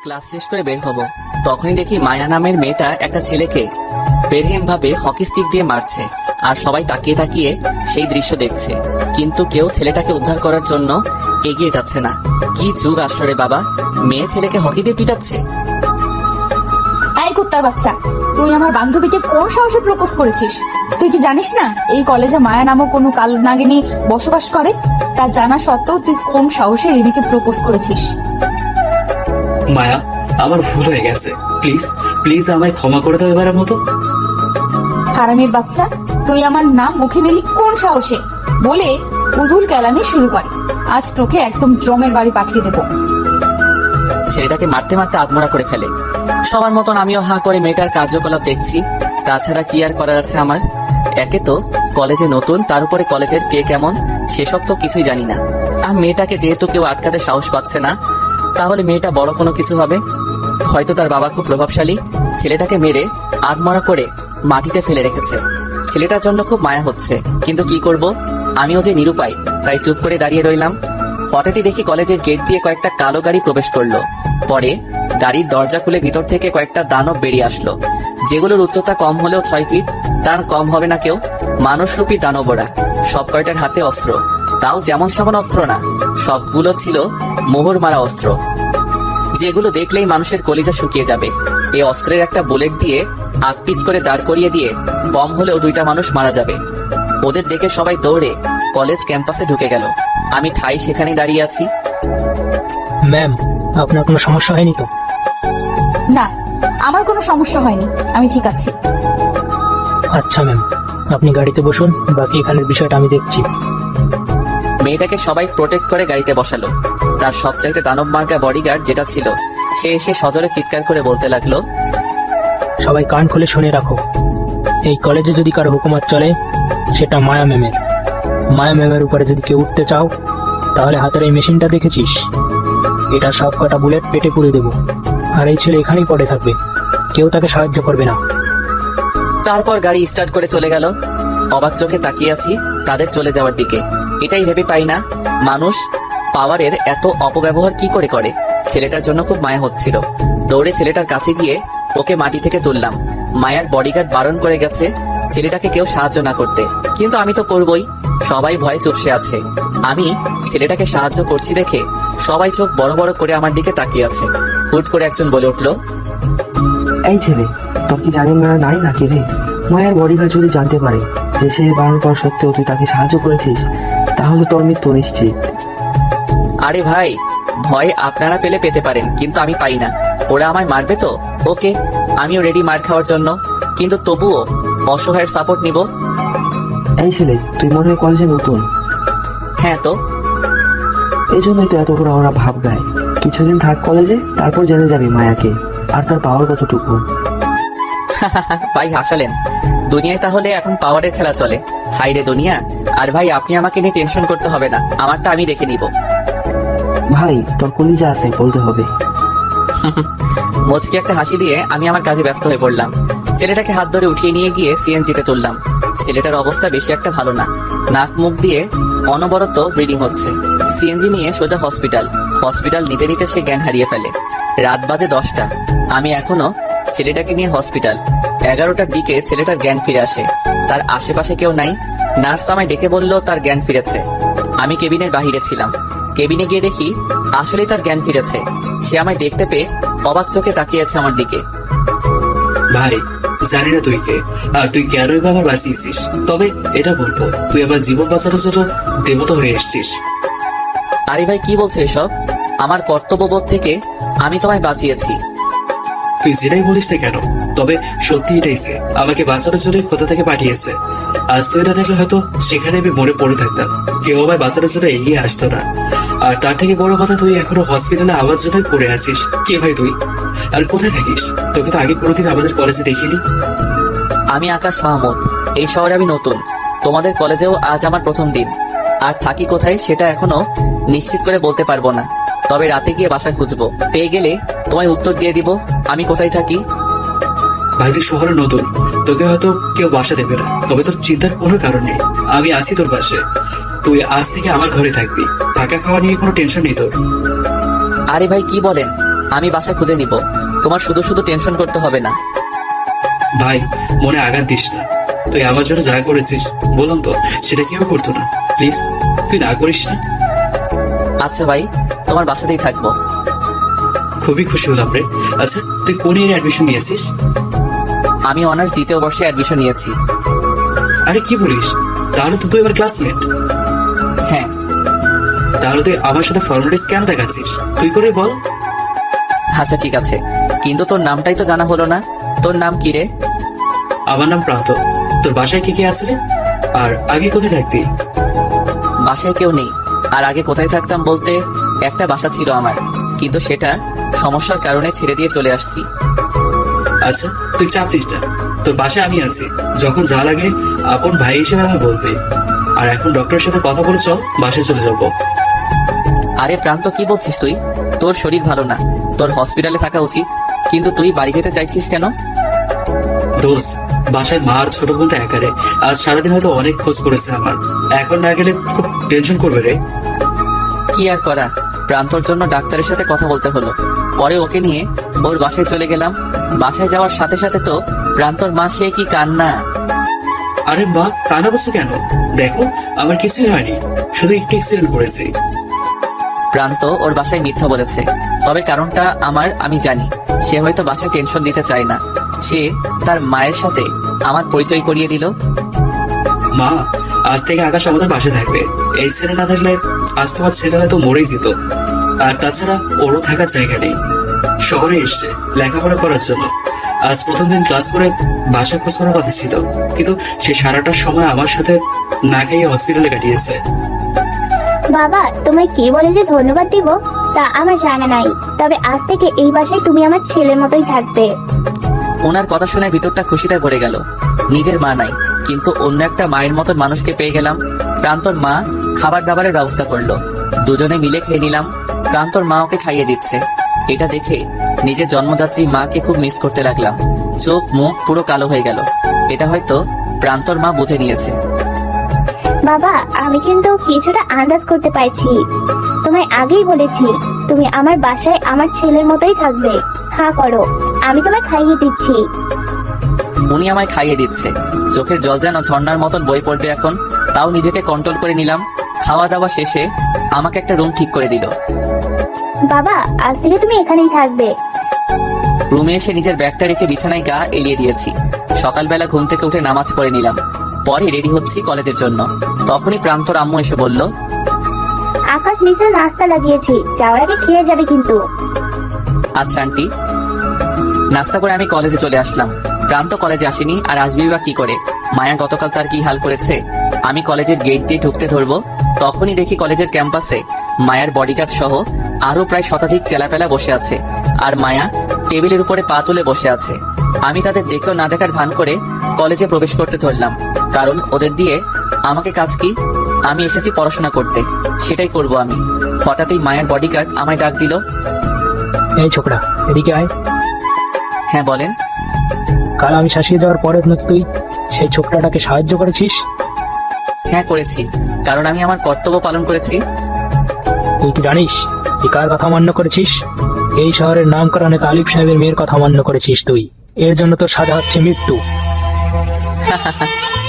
Class শেষ করে বের হব, তখনই দেখি মায়া নামের মেয়েটা একটা ছেলেকে বেরহেম ভাবে হকি স্টিক দিয়ে মারছে, আর সবাই তাকিয়ে তাকিয়ে সেই দৃশ্য দেখছে, কিন্তু কেউ ছেলেটাকে উদ্ধার করার জন্য এগিয়ে যাচ্ছে না। কি যুগ আসলো রে বাবা, মেয়ে ছেলেকে হকি দিয়ে পিটাচ্ছে। এই কুত্তার বাচ্চা, তুই আমার বান্ধবীকে কোন সাহসে প্রপোজ করেছিস? তুই কি জানিস না এই কলেজে মায়া নামক কোন কাল নাগিনী বসবাস করে? তা জানা সত্ত্বেও তুই কোন সাহসে রিমিকে প্রপোজ করেছিস? মায়া, আমার ভুল হয়ে গেছে, প্লিজ প্লিজ আমায় ক্ষমা করে দাও এবারের মতো। হারামির বাচ্চা, তুই আমার নাম মুখে নিলি কোন সাহসে? বলে উদুল কেলানি শুরু করে। আজ তোকে একদম জমের বাড়ি পাঠিয়ে দেবো। ছেলেটাকে মারতে মারতে আত্মরা করে ফেলে। সবার মতন আমিও হাঁ করে মেয়েটার কার্যকলাপ দেখছি। তাছাড়া কি আর করার আছে আমার? একে তো কলেজে নতুন, তার উপরে কলেজের কে কেমন সেসব তো কিছুই জানি না। আর মেয়েটাকে যেহেতু কেউ আটকাতে সাহস পাচ্ছে না, তাহলে মেয়েটা বড় কোনো কিছু হবে। হয়তো তার বাবা খুব প্রভাবশালী, ছেলেটাকে মেরে আধমরা করে মাটিতে ফেলে রেখেছে। ছেলেটার জন্য খুব মায়া হচ্ছে, কিন্তু কি করব, আমিও যে নিরুপায়, তাই চুপ করে দাঁড়িয়ে রইলাম। হঠাৎই দেখি কলেজের গেট দিয়ে কয়েকটা কালো গাড়ি প্রবেশ করলো। পরে গাড়ির দরজা খুলে ভিতর থেকে কয়েকটা দানব বেরিয়ে আসলো, যেগুলোর উচ্চতা কম হলেও 6 ফিট, তার কম হবে না কেউ। মানুষরূপী দানবরা, সব কয়টার হাতে অস্ত্র, তাও যেমন সেমন অস্ত্র না, সবগুলো ছিল মোহর মারা অস্ত্র, যেগুলো দেখলেই মানুষের কলিজা শুকিয়ে যাবে। এই অস্ত্রের একটা বুলেট দিয়ে আকপিস করে দাঁড় করিয়ে দিয়ে বম হলেও 2টা মানুষ মারা যাবে। ওদের দেখে সবাই দৌড়ে কলেজ ক্যাম্পাসে ঢুকে গেল। আমি ঠাই সেখানেই দাঁড়িয়ে আছি। ম্যাম, আপনার কোনো সমস্যা হয়নি তো? না, আমার কোনো সমস্যা হয়নি, আমি ঠিক আছি। আচ্ছা ম্যাম, আপনি গাড়িতে বসুন, বাকি এখানের বিষয়টা আমি দেখছি। মেয়েটাকে সবাই প্রোটেক্ট করে গাড়িতে বসালো। তার সবচাইতে দানব মার্কা বডিগার্ড যেটা ছিল, সে এসে সজোরে চিৎকার করে বলতে লাগলো, সবাই কান খুলে শুনে রাখো, এই কলেজে যদি কারো হুকুমত চলে সেটা মায়া ম্যামের। মায়া ম্যামের উপরে যদি কেউ উঠতে চাও, তাহলে হাতের এই মেশিনটা দেখেছিস, এটা সব কটা বুলেট পেটে পুড়ে দেবো। আর এই ছেলে এখানেই পড়ে থাকবে, কেউ তাকে সাহায্য করবে না। তারপর গাড়ি স্টার্ট করে চলে গেল। অবাক চোখে তাকিয়ে আছি তাদের চলে যাওয়ার দিকে। এটাই ভেবে পাই না, মানুষ পাওয়ারের এত অপব্যবহার কি করে করে। ছেলেটার জন্য খুব মায়া হচ্ছিল। দৌড়ে ছেলেটার কাছে গিয়ে ওকে মাটি থেকে তুললাম। মায়ার বডিগার্ড বারণ করে গেছে ছেলেটাকে কেউ সাহায্য না করতে, কিন্তু আমি তো করবই। সবাই ভয়ে চুপসে আছে। আমি ছেলেটাকে সাহায্য করছি দেখে সবাই চোখ বড় বড় করে আমার দিকে তাকিয়ে আছে। হুট করে একজন বলে উঠলো, এই ছেলে, তোর কি জানেন না নাই নাকি রে? মায়ের বডিগার্ড যদি জানতে পারে যে সে বারণ করা সত্ত্বেও তুই তাকে সাহায্য করেছিস, তাহলে তোর মৃত্যু নিশ্চিত। আরে ভাই, ভয় আপনারা পেলে পেতে পারেন, কিন্তু আমি পাই না। ওরা আমায় মারবে তো ওকে, আমিও রেডি মার খাওয়ার জন্য, কিন্তু তবুও অসহায়ের সাপোর্ট নিব। এই ছেলে, তুই মনে হয় কলেজে নতুন? হ্যাঁ তো। এই জন্যই তো এত করে ওরা ভাব গায়। কিছুদিন থাক কলেজে, তারপর জেনে যাবি মায়াকে আর তার পাওয়ার কতটুকু। ভাই হাসালেন। দুনিয়ায় তাহলে এখন পাওয়ারের খেলা চলে। হাই রে দুনিয়া। আর ভাই, আপনি আমাকে নিয়ে টেনশন করতে হবে না, আমারটা আমি দেখে নিব। ভাই, তোর কলিজা আছে, বলতে হবে। মুচকি একটা হাসি দিয়ে আমি আমার কাজে ব্যস্ত হয়ে পড়লাম। ছেলেটাকে হাত ধরে উঠিয়ে নিয়ে গিয়ে সিএনজিতে তুললাম। ছেলেটার অবস্থা বেশি একটা ভালো না, নাক মুখ দিয়ে অনবরত ব্লিডিং হচ্ছে। সিএনজি নিয়ে সোজা হসপিটাল নিতে নিতে সে জ্ঞান হারিয়ে ফেলে। রাত বাজে 10টা, আমি এখনো ছেলেটাকে নিয়ে হসপিটাল। 11টার দিকে ছেলেটার জ্ঞান ফিরে আসে। তার আশেপাশে কেউ নাই। নার্স আমায় ডেকে বলল তার জ্ঞান ফিরেছে। আমি কেবিনের বাহিরে ছিলাম। কেবিনে গিয়ে দেখি আসলেই তার জ্ঞান ফিরেছে। সে আমায় দেখতে পেয়ে অবাক চোখে তাকিয়েছে আমার দিকে। ভাই, জানি না তুই কে আর তুই কেনই বা আমার বাঁচিয়েছিস, তবে এটা বলবো তুই আমার জীবন বাঁচানোর জন্য দেবতা হয়ে এসেছিস। আরে ভাই, কি বলছো এসব? আমার কর্তব্যবোধ থেকে আমি তোমায় বাঁচিয়েছি। তুই যেটাই বলিস না কেন, তবে সত্যি এটাই সে আমাকে বাঁচানোর জন্য কোথা থেকে পাঠিয়েছে। আজ তো এটা দেখলে হয়তো সেখানে আমি মরে পড়ে থাকতাম, কেউ আমায় বাঁচানোর জন্য এগিয়ে আসতো না। আর তার থেকে বড় কথা, তুই এখনো হসপিটালে আমার জন্যই পড়ে আছিস। কে ভাই তুই, আর কোথায় থাকিস? তোকে তো আগে কোনোদিন আমাদের কলেজে দেখিনি। আমি আকাশ মাহমুদ। এই শহরে আমি নতুন। তোমাদের কলেজেও আজ আমার প্রথম দিন। আর থাকি কোথায় সেটা এখনো নিশ্চিত করে বলতে পারবো না, তবে রাতে গিয়ে বাসা খুঁজবো। পেয়ে গেলে তোমায় উত্তর দিয়ে দিব আমি কোথায় থাকি। বাইরের শহরে নতুন, তোকে হয়তো কেউ বাসা দেবে না, তবে তোর চিন্তার কোনো কারণ নেই। আমি আছি তোর পাশে। তুই আজ থেকে আমার ঘরে থাকবি, থাকা খাওয়া নিয়ে কোনো টেনশন নেই তোর। আরে ভাই কি বলেন, আমি বাসা খুঁজে নিব, তোমার শুধু শুধু টেনশন করতে হবে না। ভাই মনে আঘাত দিস না, তুই আমার জন্য যা করেছিস বললাম তো সেটা কেউ করতো না, প্লিজ তুই না করিস না। আচ্ছা ভাই, তোমার বাসাতেই থাকবো। খুবই খুশি হলাম রে। আচ্ছা তুই কোন ইয়ারে অ্যাডমিশন নিয়েছিস? আমি অনার্স 2য় বর্ষে অ্যাডমিশন নিয়েছি। আরে কি বলিস, তাহলে তো তুই আমার ক্লাসমেট। হ্যাঁ। তাহলে তুই আমার সাথে ফর্মালিটিস কেন দেখাচ্ছিস, তুই করে বল। আচ্ছা ঠিক আছে, কিন্তু তোর নামটাই তো জানা হলো না, তোর নাম কি রে? আমার নাম প্রান্ত। তোর বাসায় কে কে আছে রে? আর আগে কোথায় থাকতি? বাসায় কেউ নেই, আর আগে কোথায় থাকতাম বলতে একটা বাসা ছিল আমার, কিন্তু সেটা সমস্যার কারণে ছেড়ে দিয়ে চলে আসছি। আচ্ছা তুই চাপ নিস না, তোর বাসায় আমি আছি, যখন যা লাগে আপন ভাই হিসেবে আমি বলবি। আর এখন ডক্টরের সাথে কথা বলে চল বাসায় চলে যাবো। আরে প্রান্ত কি বলছিস তুই? তোর শরীর ভালো না, তোর হসপিটালে থাকা উচিত, কিন্তু তুই বাড়ি যেতে চাইছিস কেন? দোস্ত, বাসায় মা আর ছোট বোনটা একারে, আজ সারাদিন হয়তো অনেক খোঁজ করেছে আমার, এখন না গেলে খুব টেনশন করবে রে। কি আর করা, প্রান্তর জন্য ডাক্তারের সাথে কথা বলতে হলো, পরে ওকে নিয়ে ওর বাসায় চলে গেলাম। বাসায় যাওয়ার সাথে সাথে তো প্রান্তর মা সে কি কান্না। আরে মা কান্না করছো কেন? দেখো আমার কিছুই হয়নি, শুধু একটু অ্যাক্সিডেন্ট করেছি। প্রান্ত ওর বাসায় মিথ্যা বলেছে, তবে কারণটা আমি জানি। সে হয়তো বাসায় টেনশন দিতে চায় না, সে তার মায়ের সাথে আমার পরিচয় করিয়ে দিল। মা আজ থেকে আকাশ আমাদের পাশে থাকবে, এই ছেলে না থাকলে আজ তোমার ছেলে হয়তো মরেই যেত। আর তাছাড়া ওরও থাকার জায়গা নেই, শহরে এসছে লেখাপড়া করার জন্য। আজ প্রথম দিন ক্লাস করে বাসা খোঁজ করার কথা ছিল, কিন্তু সে সারাটা সময় আমার সাথে না খাইয়ে হসপিটালে কাটিয়েছে। বাবা তোমায় কি বলে যে ধন্যবাদ দিব তা আমার জানা নাই, তবে আজ থেকে এই বাসায় তুমি আমার ছেলের মতোই থাকবে। ওনার কথা শুনে ভিতরটা খুশিতে ভরে গেল। নিজের মা নাই, কিন্তু অন্য একটা মায়ের মতন মানুষকে পেয়ে গেলাম। প্রান্তর মা খাবার দাবারের ব্যবস্থা করলো, দুজনে মিলে খেয়ে নিলাম। প্রান্তর মা ওকে খাইয়ে দিচ্ছে, এটা দেখে নিজের জন্মদাত্রী মাকে খুব মিস করতে লাগলাম। চোখ মুখ পুরো কালো হয়ে গেল, এটা হয়তো প্রান্তর মা বুঝে নিয়েছে। বাবা আমি কিন্তু কিছুটা আন্দাজ করতে পারছি, তোমায় আগেই বলেছি তুমি আমার বাসায় আমার ছেলের মতোই থাকবে। হ্যাঁ করো, আমি তোমায় খাইয়ে দিচ্ছি। উনি আমায় খাইয়ে দিচ্ছে, চোখের জল যেন ঝর্ণার মতন বয়ে পড়বে এখন, তাও নিজেকে কন্ট্রোল করে নিলাম। খাওয়া দাওয়া শেষে আমাকে একটা রুম ঠিক করে দিল। বাবা আজ থেকে তুমি এখানেই থাকবে। রুমে এসে নিজের ব্যাগটা রেখে বিছানায় গা এলিয়ে দিয়েছি। সকালবেলা ঘুম থেকে উঠে নামাজ পড়ে নিলাম, পরে রেডি হচ্ছি কলেজের জন্য। তখনই প্রান্তর আম্মু এসে বলল, আকাশ নিচে নাস্তা লাগিয়েছি, যাওয়ার আগে খেয়ে যাবে কিন্তু। আচ্ছা আন্টি। নাস্তা করে আমি কলেজে চলে আসলাম। প্রান্ত কলেজে আসেনি, আর আসবেই বা কি করে? মায়া গতকাল তার কি হাল করেছে। আমি কলেজের গেট দিয়ে ঢুকতে ধরবো, তখনই দেখি কলেজের ক্যাম্পাসে মায়ার বডিগার্ড সহ আরো প্রায় শতাধিক চেলাপেলা বসে আছে, আর মায়া টেবিলের উপরে পা তুলে বসে আছে। আমি তাদের দেখেও না দেখার ভান করে কলেজে প্রবেশ করতে ধরলাম, কারণ ওদের দিয়ে আমাকে কাজ কি? আমি এসেছি পড়াশোনা করতে, সেটাই করব আমি। হঠাৎই মায়ের বডিগার্ড আমায় ডাক দিল। এই ছোকরা এদিকে আয়। হ্যাঁ বলেন। কাল আমি শাসিয়ে দেওয়ার পরে নাকি তুই সেই ছোকরাটাকে সাহায্য করেছিস? হ্যাঁ করেছি, কারণ আমি আমার কর্তব্য পালন করেছি। তুই কি জানিস তুই কার কথা মান্য করেছিস? এই শহরের নাম করা অনেক আলিফ সাহেবের মেয়ের কথা মান্য করেছিস তুই। এর জন্য তোর সাজা হচ্ছে মৃত্যু।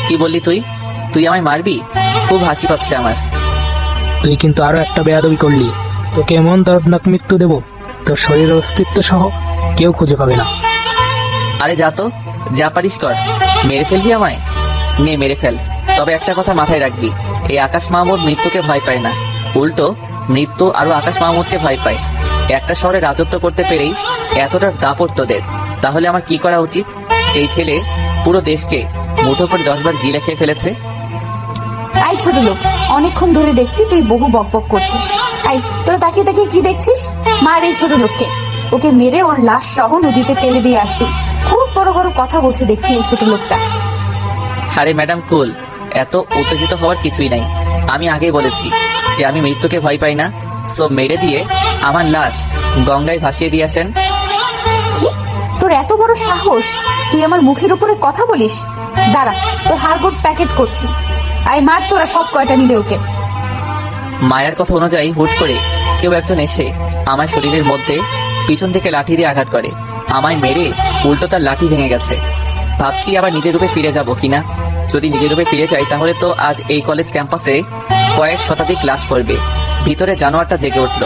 কি বললি তুই? তুই আমায় মারবি? খুব হাসি পাচ্ছে আমার। তুই কিন্তু আরো একটা বেয়াদবি করলি, তোকে এমন দর্দনাক মৃত্যু দেব তোর শরীরের অস্তিত্ব সহ কেউ খুঁজে পাবে না। আরে যা তো, যা পারিস কর। মেরে ফেলবি আমায়? নে মেরে ফেল, তবে একটা কথা মাথায় রাখবি, এই আকাশ মাহমুদ মৃত্যুকে ভয় পায় না, উল্টো মৃত্যু আরো আকাশ মাহমুদকে ভয় পায়। একটা শহরে রাজত্ব করতে পেরেই এতটা দাপট তোদের, তাহলে আমার কি করা উচিত? যেই ছেলে পুরো দেশকে মুঠো করে 10 বার গিলে খেয়ে ফেলেছে। আই ছোট লোক, অনেকক্ষণ ধরে দেখছি তুই বহু বকবক করছিস। আই তোরা তাকিয়ে তাকিয়ে কি দেখছিস? মার এই ছোট লোককে, ওকে মেরে ওর লাশ সহ নদীতে ফেলে দিয়ে আসবি। খুব বড় বড় কথা বলছে দেখছি এই ছোট লোকটা। আরে ম্যাডাম কুল, এত উত্তেজিত হওয়ার কিছুই নাই। আমি আগেই বলেছি যে আমি মৃত্যুকে ভয় পাই না, সো মেরে দিয়ে আমার লাশ গঙ্গায় ভাসিয়ে দিয়ে আসেন। কি? তোর তোর এত বড় সাহস, তুই আমার মুখের উপরে কথা বলিস? দাঁড়া, তোর হাড়গোড় প্যাকেট করছি। আই মার তোরা সব কয়টা মিলে ওকে। মায়ের কথা অনুযায়ী হুট করে কেউ একজন এসে আমার শরীরের মধ্যে পিছন থেকে লাঠি দিয়ে আঘাত করে। আমায় মেরে উল্টো তার লাঠি ভেঙে গেছে। ভাবছি আবার নিজের রূপে ফিরে যাব কিনা। যদি নিজের রূপে ফিরে যাই তাহলে তো আজ এই কলেজ ক্যাম্পাসে কয়েক শতাধিক ক্লাস করবে। ভিতরে জানোয়ারটা জেগে উঠল।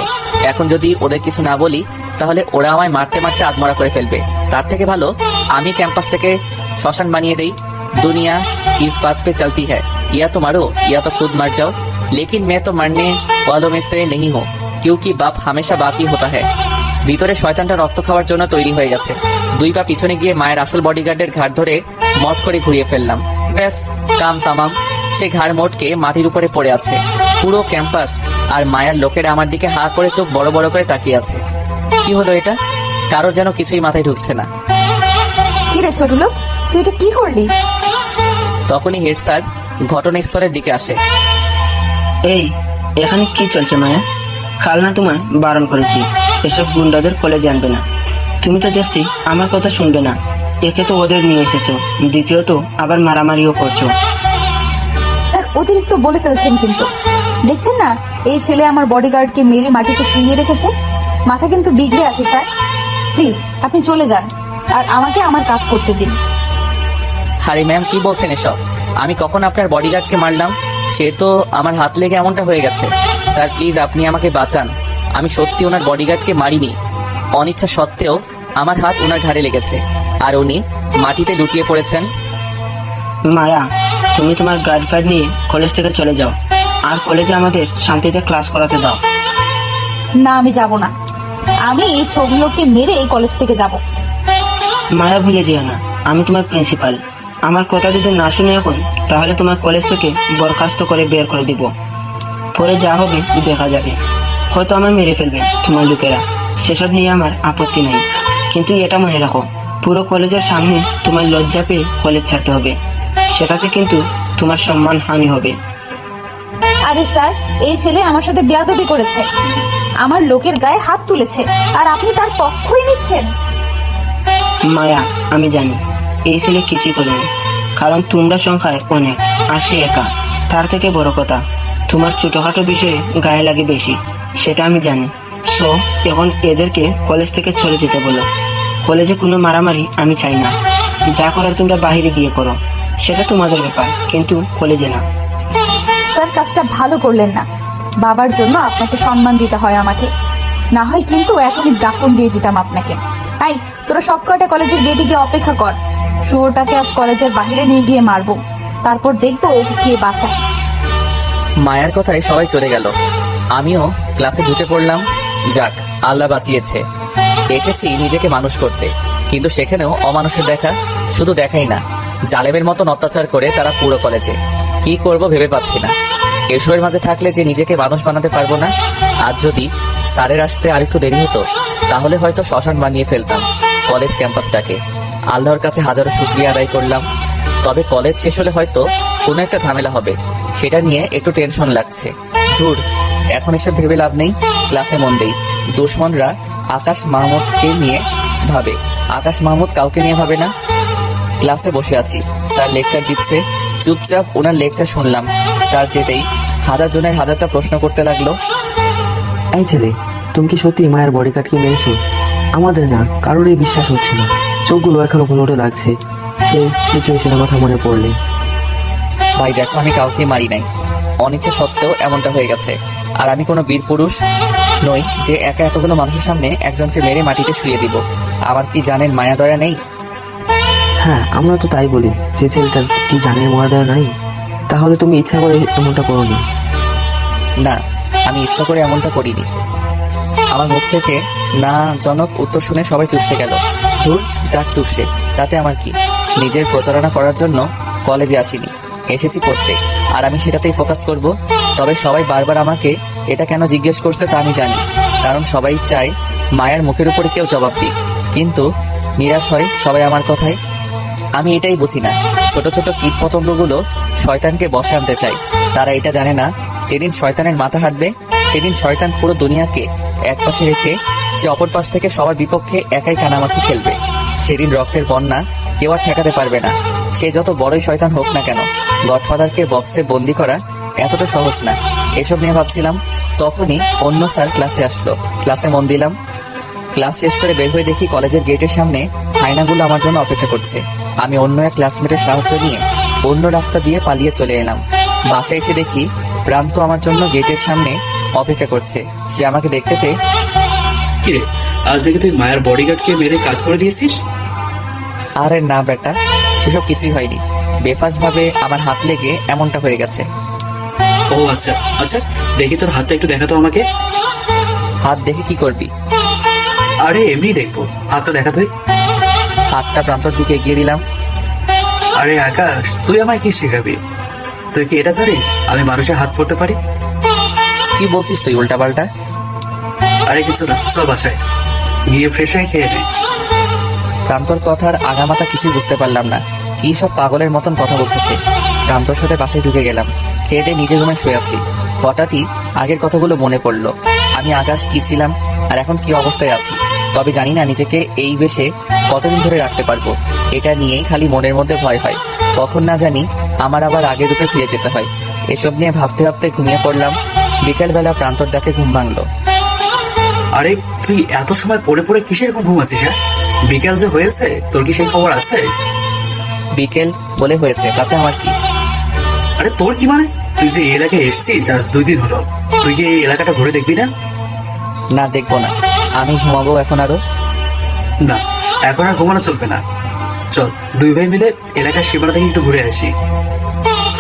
এখন যদি ওদের কিছু না বলি তাহলে ওরা আমায় মারতে মারতে আধমরা করে ফেলবে। তার থেকে ভালো আমি ক্যাম্পাস থেকে শ্মশান বানিয়ে দেই। दुनिया इस बात पे चलती है, या तो मारो या तो खुद मर जाओ, लेकिन मैं तो मरने वालों में से नहीं हूँ, क्योंकि बाप हमेशा बाकी होता है। ভিতরে শয়তানটা রক্ত খাওয়ার জন্য তৈরি হয়ে গেছে। 2 পা পিছনে গিয়ে মায়ের আসল বডিগার্ডের ঘাট ধরে মট করে ঘুরিয়ে ফেললাম। ব্যাস, কাম তামাম। সে ঘাড় মোটকে মাটির উপরে পড়ে আছে। পুরো ক্যাম্পাস আর মায়ের লোকেরা আমার দিকে হা করে চোখ বড় বড় করে তাকিয়ে আছে। কি হলো এটা? কারোর যেন কিছুই মাথায় ঢুকছে না। কি রে ছোট লোক, তুই এটা কি করলি? তখনই হেড স্যার ঘটনাস্থলের দিকে আসে। এই, এখানে কি চলছে মায়া? কাল না তোমায় বারণ করেছি এসব গুন্ডাদের কলেজে আনবে না। তুমি তো দেখছি আমার কথা শুনবে না। একে তো ওদের নিয়ে এসেছো, দ্বিতীয়ত আবার মারামারিও করছো। স্যার অতিরিক্ত বলে ফেলছেন কিন্তু। দেখছেন না এই ছেলে আমার বডিগার্ডকে মেরে মাটিতে শুইয়ে রেখেছে। মাথা কিন্তু বিগড়ে আছে স্যার। প্লিজ আপনি চলে যান আর আমাকে আমার কাজ করতে দিন। আরে ম্যাম, কি বলছেন এসব? আমি কখন আপনার বডিগার্ডকে মারলাম? সে তো আমার হাত লেগে এমনটা হয়ে গেছে। স্যার প্লিজ আপনি আমাকে বাঁচান। আমি সত্যি ওনার বডিগার্ডকে মারিনি। অনিচ্ছা সত্ত্বেও আমার হাত ওনার ঘাড়ে লেগেছে আর উনি মাটিতে লুটিয়ে পড়েছেন। মায়া, তুমি তোমার গার্ড নিয়ে কলেজ থেকে চলে যাও আর কলেজে আমাদের শান্তিতে ক্লাস করাতে দাও। না, আমি যাব না। আমি এই ছোট লোককে মেরে এই কলেজ থেকে যাব। মায়া, ভুলে যেও না আমি তোমার প্রিন্সিপাল। আমার কথা যদি না শুনে এখন, তাহলে তোমার কলেজ থেকে বরখাস্ত করে বের করে দিব। পরে যা হবে দেখা যাবে। হয়তো আমায় মেরে ফেলবে তোমার লোকেরা, সেসব নিয়ে আমার আপত্তি নাই। কিন্তু এটা মনে রাখো, পুরো কলেজের সামনে তোমার লজ্জা পেয়ে কলেজ ছাড়তে হবে। সেটাতে কিন্তু তোমার সম্মান হানি হবে। আরে স্যার, এই ছেলে আমার সাথে বেয়াদবি করেছে, আমার লোকের গায়ে হাত তুলেছে, আর আপনি তার পক্ষই নিচ্ছেন। মায়া, আমি জানি এই ছেলে কিছুই করেনি, কারণ তোমরা সংখ্যায় অনেক আর সে একা। তার থেকে বড় কথা, তোমার ছোটখাটো বিষয়ে গায়ে লাগে বেশি, সেটা আমি জানি। সো এখন এদেরকে কলেজ থেকে চলে যেতে বলো। কলেজে কোনো মারামারি আমি চাই না। যা করার তোমরা বাহিরে গিয়ে করো, সেটা তোমাদের ব্যাপার, কিন্তু কলেজে না। স্যার কাজটা ভালো করলেন না। বাবার জন্য আপনাকে সম্মান দিতে হয় আমাকে, না হয় কিন্তু এখনই দাফন দিয়ে দিতাম আপনাকে। তাই তোরা সব কয়টা কলেজের গেটে গিয়ে অপেক্ষা কর। শুয়োরটাকে আজ কলেজের বাইরে নিয়ে গিয়ে মারবো, তারপর দেখবো ওকে কে বাঁচায়। মায়ের কথায় সবাই চলে গেল। আমিও ক্লাসে ঢুকে পড়লাম। যাক, আল্লাহ বাঁচিয়েছে। এসেছি নিজেকে মানুষ করতে, কিন্তু সেখানেও অমানুষের দেখা। শুধু দেখাই না, জালেমের মতন অত্যাচার করে তারা পুরো কলেজে। কি করব ভেবে পাচ্ছি না। এসবের মাঝে থাকলে যে নিজেকে মানুষ বানাতে পারবো না। আজ যদি স্যারের আসতে আরেকটু দেরি হতো তাহলে হয়তো শ্মশান বানিয়ে ফেলতাম কলেজ ক্যাম্পাসটাকে। আল্লাহর কাছে হাজারো শুকরিয়া আদায় করলাম। তবে কলেজ শেষ হলে হয়তো কোনো একটা ঝামেলা হবে, সেটা নিয়ে একটু টেনশন লাগছে। ধুর, এখন এসব ভেবে লাভ নেই। ক্লাসে মন দেই। দুশ্মনরা আকাশ মাহমুদকে নিয়ে ভাবে, আকাশ মাহমুদ কাউকে নিয়ে ভাবে না। ক্লাসে বসে আছি, স্যার লেকচার দিচ্ছে। চুপচাপ ওনার লেকচার শুনলাম। স্যার যেতেই হাজার জনের হাজারটা প্রশ্ন করতে লাগলো। এই ছেলে, তুমি কি সত্যি মায়ের বডিগার্ডকে মেরেছো? আমাদের না, কারোরই বিশ্বাস হচ্ছে না। চোখগুলো এখনো পনেরো লাগছে সেই সিচুয়েশনের কথা মনে পড়লে। ভাই দেখো, আমি কাউকে মারি নাই। অনিচ্ছা সত্ত্বেও এমনটা হয়ে গেছে। আর আমি কোনো বীর পুরুষ নই যে একা এতগুলো মানুষের সামনে একজনকে মেরে মাটিতে শুয়ে দিব। আমার কি জানেন মায়া দয়া নেই? হ্যাঁ, আমরা তো তাই বলি যে ছেলেটার কি জানের মর্যাদা নাই। তাহলে তুমি ইচ্ছা করে এমনটা করোনি? না, আমি ইচ্ছা করে এমনটা করিনি। আমার মুখ থেকে না জনক উত্তর শুনে সবাই চুপসে গেল। ধুর, যাক চুপসে, তাতে আমার কি? নিজের প্রচারণা করার জন্য কলেজে আসিনি, এসেছি পড়তে, আর আমি সেটাতেই ফোকাস করব। তবে সবাই বারবার আমাকে এটা কেন জিজ্ঞেস করছে তা আমি জানি, কারণ সবাই চায় মায়ের মুখের উপরে কেউ জবাব দিক। কিন্তু নিরাশ হয় সবাই আমার কথায়। আমি এটাই বুঝি না, ছোট ছোট কীট পতঙ্গগুলো শয়তানকে বশে আনতে চায়। তারা এটা জানে না, যেদিন শয়তানের মাথা হাঁটবে সেদিন শয়তান পুরো দুনিয়াকে এক পাশে রেখে সে অপর পাশ থেকে সবার বিপক্ষে একাই কানামাছি খেলবে। সেদিন রক্তের বন্যা কেউ আর ঠেকাতে পারবে না। সে যত বড়ই শয়তান হোক না কেন, গডফাদারকে বক্সে বন্দি করা এতটা সহজ না। এসব নিয়ে ভাবছিলাম, তখনই অন্য স্যার ক্লাসে আসলো। ক্লাসে মন দিলাম। ক্লাস শেষ করে বের হয়ে দেখি কলেজের গেটের সামনে হায়নাগুলো আমার জন্য অপেক্ষা করছে। আমি অন্য এক ক্লাসমেটের সাহায্য নিয়ে অন্য রাস্তা দিয়ে পালিয়ে চলে এলাম। বাসায় এসে দেখি প্রান্ত আমার জন্য গেটের সামনে অপেক্ষা করছে। সে আমাকে দেখতে পেয়ে, কিরে, আজ দেখে তুই মায়ের বডিগার্ডকে মেরে কাজ করে দিয়েছিস? আরে না বেটা, সেসব কিছুই হয়নি। বেফাস ভাবে আমার হাত লেগে এমনটা হয়ে গেছে। ও আচ্ছা আচ্ছা, দেখি তোর হাতটা একটু দেখাতো আমাকে। হাত দেখে কি করবি? আরে এমনি দেখবো, হাতটা দেখা তুই। হাতটা প্রান্তর দিকে এগিয়ে দিলাম। আরে আকাশ, তুই আমায় কি শেখাবি? তুই কি এটা জানিস আমি মানুষের হাত পড়তে পারি? কি বলছিস তুই উল্টা পাল্টা? আরে কিছু না, চল বাসায় গিয়ে ফ্রেশ হয়ে খেয়ে নে। প্রান্তর কথার আগামাতা কিছুই বুঝতে পারলাম না। কি সব পাগলের মতন কথা বলছে সে। প্রান্তর সাথে বাসায় ঢুকে গেলাম। খেয়ে দিয়ে নিজের রুমে শুয়ে আছি। হঠাৎই আগের কথাগুলো মনে পড়লো। আমি আকাশ কি ছিলাম আর এখন কি অবস্থায় আছি। তবে জানি না নিজেকে এই বেশে কতদিন ধরে রাখতে পারবো। এটা নিয়েই খালি মনের মধ্যে ভয় হয়, কখন না জানি আমার আবার আগের রূপে ফিরে যেতে হয়। এসব নিয়ে ভাবতে ভাবতে ঘুমিয়ে পড়লাম। বিকেলবেলা প্রান্তর ডাকে ঘুম ভাঙলো। আরে তুই এত সময় পড়ে পড়ে কিসের এরকম ঘুমাচ্ছিস? হ্যাঁ, বিকেল যে হয়েছে, তোর কি সেই খবর আছে? বিকেল বলে হয়েছে, তাতে আমার কি? আরে তোর কি মানে? তুই যে এই এলাকায় এসেছিস আজ 2 দিন হলো, তুই কি এই এলাকাটা ঘুরে দেখবি না? না, দেখবো না। আমি ঘুমাবো এখন আরো। না, এখন আর ঘুমানো চলবে না। চল 2 ভাই মিলে এলাকার সীমানা থেকে একটু ঘুরে আসি।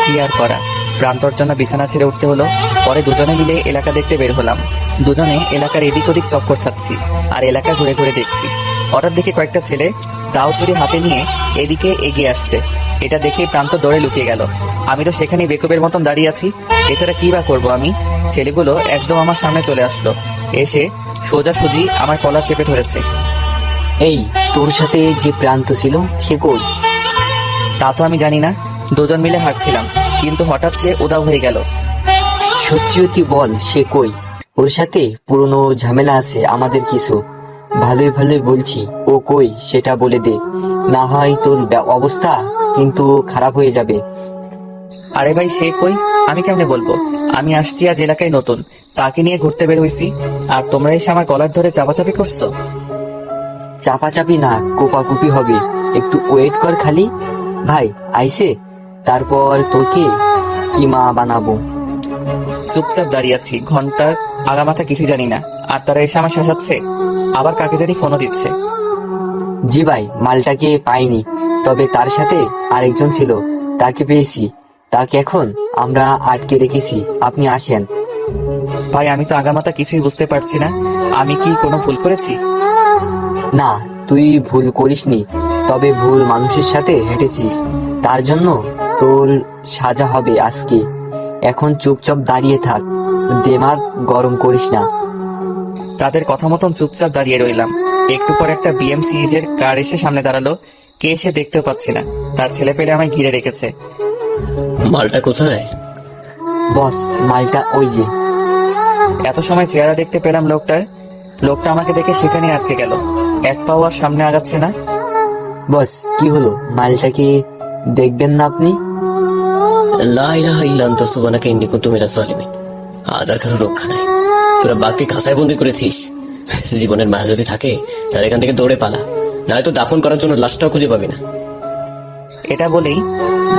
কি আর করা, প্রান্তর জন্য বিছানা ছেড়ে উঠতে হলো। পরে দুজনে মিলে এলাকা দেখতে বের হলাম। দুজনে এলাকার এদিক ওদিক চক্কর খাচ্ছি আর এলাকা ঘুরে ঘুরে দেখছি। হঠাৎ দেখে কয়েকটা ছেলে দাও ছুরি হাতে নিয়ে এদিকে এগিয়ে আসছে। এটা দেখে প্রান্ত দৌড়ে লুকিয়ে গেল। আমি তো সেখানে বেকুবের মতন দাঁড়িয়ে আছি। এছাড়া কি বা করবো আমি? ছেলেগুলো একদম আমার সামনে চলে আসলো। এসে সোজাসুজি আমার কলার চেপে ধরেছে। এই, তোর সাথে যে প্রান্ত ছিল সে কই? তা তো আমি জানি না। দুজন মিলে হাঁটছিলাম, কিন্তু হঠাৎ সে উধাও হয়ে গেল। সত্যি সত্যি বল, সে কই? ওর সাথে পুরনো ঝামেলা আছে আমাদের কিছু। ভালোই ভালোই বলছি, ও কই সেটা বলে দে, না হয় তোর অবস্থা কিন্তু খারাপ হয়ে যাবে। আরে ভাই, সে কই আমি কেমনে বলবো? আমি আসছি আজ এলাকায় নতুন, তাকে নিয়ে ঘুরতে বের হইছি, আর তোমরা এসে আমার কলার ধরে চাপাচাপি করছো। চাপাচাপি না, কোপাকুপি হবে। একটু ওয়েট কর খালি। ভাই আইসে, তারপর তোকে কি মা বানাবো। চুপচাপ দাঁড়িয়ে আছি, ঘন্টার আগামাথা কিছু জানি না, আর তারা এসে আমার শাসাচ্ছে। আবার কাকে জানি ফোনও দিচ্ছে। জি ভাই, মালটাকে পাইনি, তবে তার সাথে আরেকজন ছিল, তাকে পেয়েছি। তাকে এখন আমরা আটকে রেখেছি, আপনি আসেন। ভাই, আমি তো আগামাথা কিছুই বুঝতে পারছি না। আমি কি কোনো ভুল করেছি? না, তুই ভুল করিসনি, তবে ভুল মানুষের সাথে হেঁটেছিস, তার জন্য তোর সাজা হবে আজকে। এখন চুপচাপ দাঁড়িয়ে থাক, দিমাগ গরম করিস না। তাদের কথা মতন চুপচাপ দাঁড়িয়ে রইলাম। একটু পর একটা BM-CEJ এর কার এসে সামনে দাঁড়ালো। কে এসে দেখতেও পাচ্ছি না। তার ছেলে পেলে আমায় ঘিরে রেখেছে। মালটা কোথায়? বস, মালটা ওই যে। এত সময় চেহারা দেখতে পেলাম লোকটা আমাকে দেখে সেখানে আটকে গেল। এক পাও আর সামনে আগাচ্ছে না। বস, কি হলো? মালটাকে দেখবেন না আপনি? লা ইলাহা ইল্লা আনতা সুবহানাকা ইন্নী কুনতু মিনাজ জালিমিন। আজ আর কারো রক্ষা নাই। তোরা বাঘকে খাঁচায় বন্দি করেছিস। জীবনের মায়া যদি থাকে তাহলে এখান থেকে দৌড়ে পালা, নয়তো দাফন করার জন্য লাশটাও খুঁজে পাবি না। এটা বলেই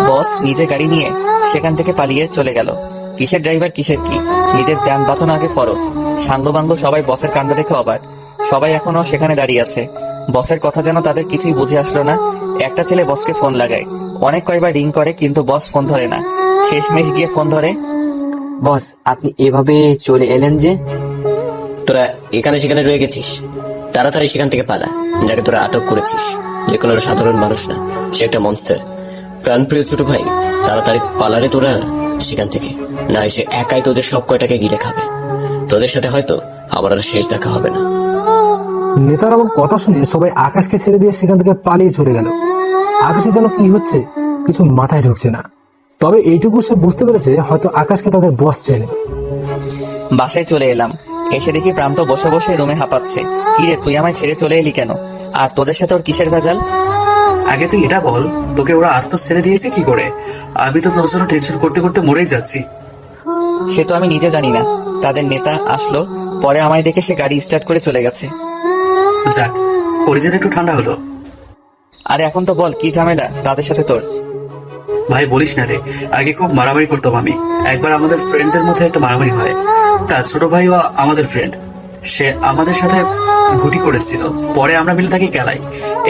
বস নিজে গাড়ি নিয়ে সেখান থেকে পালিয়ে চলে গেল। কিসের ড্রাইভার, কিসের কি, নিজের যান বাঁচানো আগে ফরজ। সাঙ্গবাঙ্গ সবাই বসের কাণ্ড দেখে অবাক। সবাই এখনো সেখানে দাঁড়িয়ে আছে। বসের কথা যেন তাদের কিছুই বুঝে আসলো না। একটা ছেলে বসকে ফোন লাগায়, অনেক কয়েকবার রিং করে, কিন্তু বস ফোন ধরে না। শেষমেশ গিয়ে ফোন ধরে। বস, আপনি এভাবে চলে এলেন যে? তোরা এখানে সেখানে রয়ে গেছিস, তাড়াতাড়ি সেখান থেকে পালা। যাকে তোরা আটক করেছিস যে কোনো সাধারণ মানুষ না, সে একটা মনস্টার। প্রাণপ্রিয় ছোট ভাই, তাড়াতাড়ি পালারে তোরা সেখান থেকে, না এসে একাই তোদের সব কয়টাকে গিলে খাবে। তোদের সাথে হয়তো আবার আর শেষ দেখা হবে না। নেতার এমন কথা শুনে সবাই আকাশকে ছেড়ে দিয়ে সেখান থেকে পালিয়ে চলে গেল। আকাশে যেন কি হচ্ছে কিছু মাথায় ঢুকছে না। তবে এইটুকু সে বুঝতে পেরেছে, হয়তো আকাশকে তাদের বস চেনে। বাসায় চলে এলাম। এসে দেখি প্রান্ত বসে বসে রুমে হাঁপাচ্ছে। কিরে, তুই আমায় ছেড়ে চলে এলি কেন? আর তোদের সাথে ওর কিসের ভেজাল? আগে তুই এটা বল, তোকে ওরা আস্ত ছেড়ে দিয়েছে কি করে? আমি তো তোর জন্য টেনশন করতে করতে মরেই যাচ্ছি। সে তো আমি নিজে জানি না। তাদের নেতা আসলো, পরে আমায় দেখে সে গাড়ি স্টার্ট করে চলে গেছে। যাক, পরিচয় একটু ঠান্ডা হলো। আরে এখন তো বল কি ঝামেলা তাদের সাথে তোর? ভাই বলিস না রে, আগে খুব মারামারি করতাম আমি। একবার আমাদের ফ্রেন্ডদের মধ্যে একটা মারামারি হয়। তার ছোট ভাইও আমাদের ফ্রেন্ড, সে আমাদের সাথে ঘুটি করেছিল। পরে আমরা মিলে তাকে গেলাই।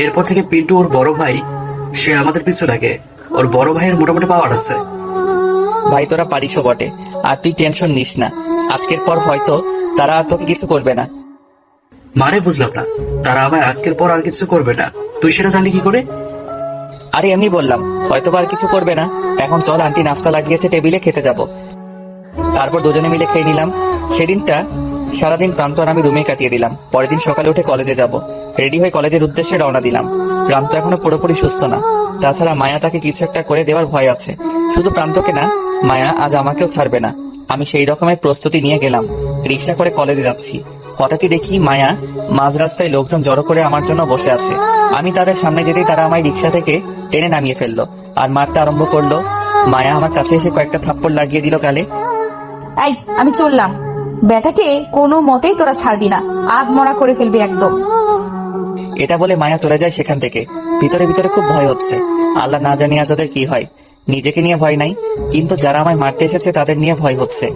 এরপর থেকে পিন্টু ওর বড় ভাই, সে আমাদের পিছু লাগে। ওর বড় ভাইয়ের মোটামুটি পাওয়ার আছে। ভাই তোরা পারিসও বটে, আর তুই টেনশন নিস না। আজকের পর হয়তো তারা আর তোকে কিছু করবে না। মানে বুঝলাম না, তারা আমায় আজকের পর আর কিছু করবে না? তুই সেটা জানলি কি করে? আরে এমনি বললাম, হয়তো আর কিছু করবে না। এখন চল, আন্টি নাস্তা লাগিয়েছে টেবিলে, খেতে যাব। তারপর দুজনে মিলে খেয়ে নিলাম। সেদিনটা সারাদিন প্রান্ত আর আমি রুমে কাটিয়ে দিলাম। পরের দিন সকালে উঠে কলেজে যাব। রেডি হয়ে কলেজের উদ্দেশ্যে রওনা দিলাম। প্রান্ত এখনো পুরোপুরি সুস্থ না, তাছাড়া মায়া তাকে কিছু একটা করে দেওয়ার ভয় আছে। শুধু প্রান্তকে না, মায়া আজ আমাকেও ছাড়বে না। আমি সেই রকমের প্রস্তুতি নিয়ে গেলাম। রিক্সা করে কলেজে যাচ্ছি। হঠাৎই দেখি মায়া মাঝ রাস্তায় লোকজন জড়ো করে আমার জন্য বসে আছে। আমি তাদের সামনে যেতেই তারা আমায় রিক্সা থেকে টেনে নামিয়ে ফেললো আর মারতে আরম্ভ করলো। মায়া আমার কাছে এসে কয়েকটা থাপ্পড় লাগিয়ে দিল গালে। এই আমি চললাম, বেটাকে কোনো মতেই তোরা ছাড়বি না, আধ মরা করে ফেলবি একদম। এটা বলে মায়া চলে যায় সেখান থেকে। ভিতরে ভিতরে খুব ভয় হচ্ছে। আল্লাহ না জানি আজ ওদের কি হয়। নিজেকে নিয়ে ভয় নাই, কিন্তু যারা আমায় মারতে এসেছে তাদের নিয়ে ভয় হচ্ছে।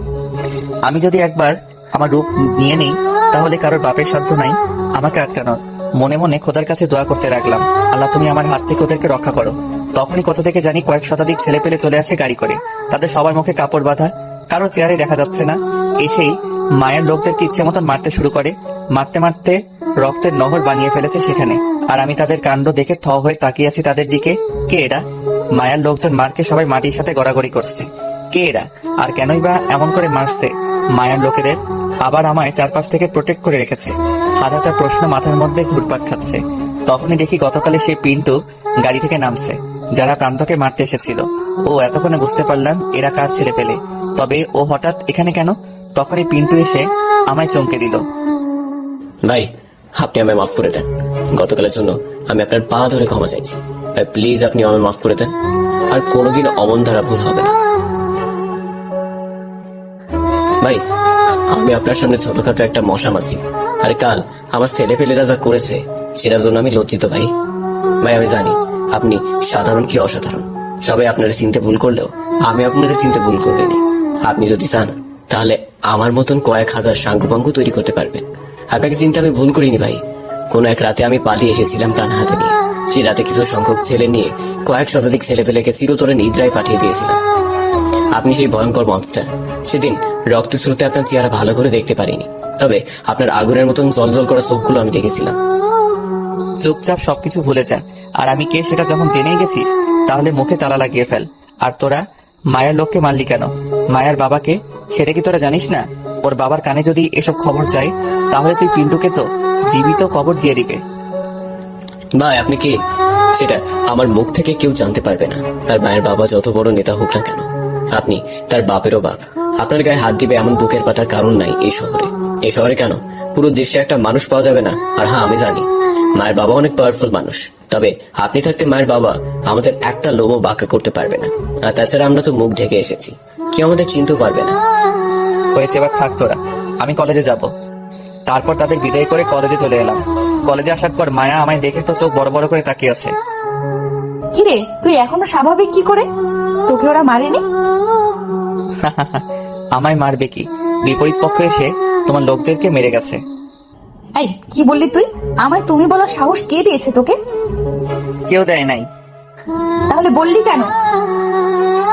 আমি যদি একবার আমার রূপ নিয়ে নেই, তাহলে কারোর বাপের সাধ্য নাই আমাকে আটকানোর। মনে মনে খোদার কাছে দোয়া করতে লাগলাম, আল্লাহ তুমি আমার হাত থেকে ওদেরকে রক্ষা করো। তখনই কোথা থেকে জানি কয়েক শতাধিক ছেলে পেলে চলে আসে গাড়ি করে। তাদের সবার মুখে কাপড় বাঁধা, কারো চেহারে দেখা যাচ্ছে না। এসেই মায়ের লোকদেরকে ইচ্ছে মতন মারতে শুরু করে। মারতে মারতে রক্তের নহর বানিয়ে ফেলেছে সেখানে। আর আমি তাদের কাণ্ড দেখে থ হয়ে তাকিয়ে আছি তাদের দিকে। কে এরা? মায়ের লোকজন মারকে সবাই মাটির সাথে গড়াগড়ি করছে। কে এরা আর কেনই বা এমন করে মারছে মায়ের লোকেদের? আবার আমায় চারপাশ থেকে প্রোটেক্ট করে রেখেছে। হাজারটা প্রশ্ন মাথার মধ্যে ঘুরপাক খাচ্ছে। তখনই দেখি গতকালে সেই পিন্টু গাড়ি থেকে নামছে, যারা প্রান্তকে মারতে এসেছিল। ও এতক্ষণে বুঝতে পারলাম এরা কার ছেলে পেলে। তবে ও হঠাৎ এখানে কেন? তখনই পিন্টু এসে আমায় চমকে দিল। ভাই, আপনি আমায় মাফ করে দেন। গতকালের জন্য আমি আপনার পা ধরে ক্ষমা চাইছি। ভাই প্লিজ আপনি আমায় মাফ করে দেন, আর কোনোদিন অমন ধারা ভুল হবে না। ভাই, আমি আপনার সামনে ছোটখাটো একটা মশা মাছি, আর কাল আমার ছেলে পেলেরা যা করেছে সেটার জন্য আমি লজ্জিত ভাই। ভাই আমি জানি আপনি সাধারণ কি অসাধারণ, সবাই আপনারা চিনতে ভুল করলেও আমি আপনাদের চিনতে ভুল করিনি। আপনি যদি চান তাহলে আমার মতন কয়েক হাজার সাঙ্গপাঙ্গ তৈরি করতে পারবেন। আপনাকে চিনতে আমি ভুল করিনি ভাই। কোন এক রাতে আমি পালিয়ে এসেছিলাম প্রাণ হাতে নিয়ে। সেই রাতে কিছু সংখ্যক ছেলে নিয়ে কয়েক শতাধিক ছেলে পেলেকে চিরতরে নিদ্রায় পাঠিয়ে দিয়েছিলাম। আপনি সেই ভয়ঙ্কর মনস্টার। সেদিন রক্ত স্রোতে আপনার চেহারা ভালো করে দেখতে পারিনি, তবে আপনার আগুনের মতন জলজল করা চোখগুলো আমি দেখেছিলাম। চুপচাপ সবকিছু ভুলে যা। আর আমি কে সেটা যখন জেনেই গেছিস, তাহলে মুখে তালা লাগিয়ে ফেল। আর তোরা মায়ের লোককে মারলি কেন? মায়ের বাবাকে সেটা কি তোরা জানিস না? ওর বাবার কানে যদি এসব খবর যায়, তাহলে তুই পিন্টুকে তো জীবিত কবর দিয়ে দিবে। ভাই আপনি কি, সেটা আমার মুখ থেকে কেউ জানতে পারবে না। তার মায়ের বাবা যত বড় নেতা হোক না কেন, আপনি তার বাপেরও বাপ। আপনার গায়ে হাত দিবে এমন বুকের পাটা কারণ নাই এই শহরে। এই শহরে কেন, পুরো দেশে একটা মানুষ পাওয়া যাবে না। আর হ্যাঁ, আমি জানি মায়ের বাবা অনেক পাওয়ারফুল মানুষ, তবে আপনি থাকতে মায়ের বাবা আমাদের একটা লোমও বাঁকা করতে পারবে না। আর তাছাড়া আমরা তো মুখ ঢেকে এসেছি, কেউ আমাদের চিনতেও পারবে না। হয়েছে, এবার থাক তোরা, আমি কলেজে যাব। তারপর তাদের বিদায় করে কলেজে চলে এলাম। কলেজে আসার পর মায়া আমায় দেখে তো চোখ বড় বড় করে তাকিয়ে আছে। কিরে, তুই এখনো স্বাভাবিক কি করে? তোকে ওরা মারেনি? আমায় মারবে কি? বিপরীত পক্ষ এসে তোমার লোকদেরকে মেরে গেছে। এই কি বললি তুই? আমায় তুমি বলার সাহস কে দিয়েছে তোকে? কেউ দেয় নাই। তাহলে বললি কেন?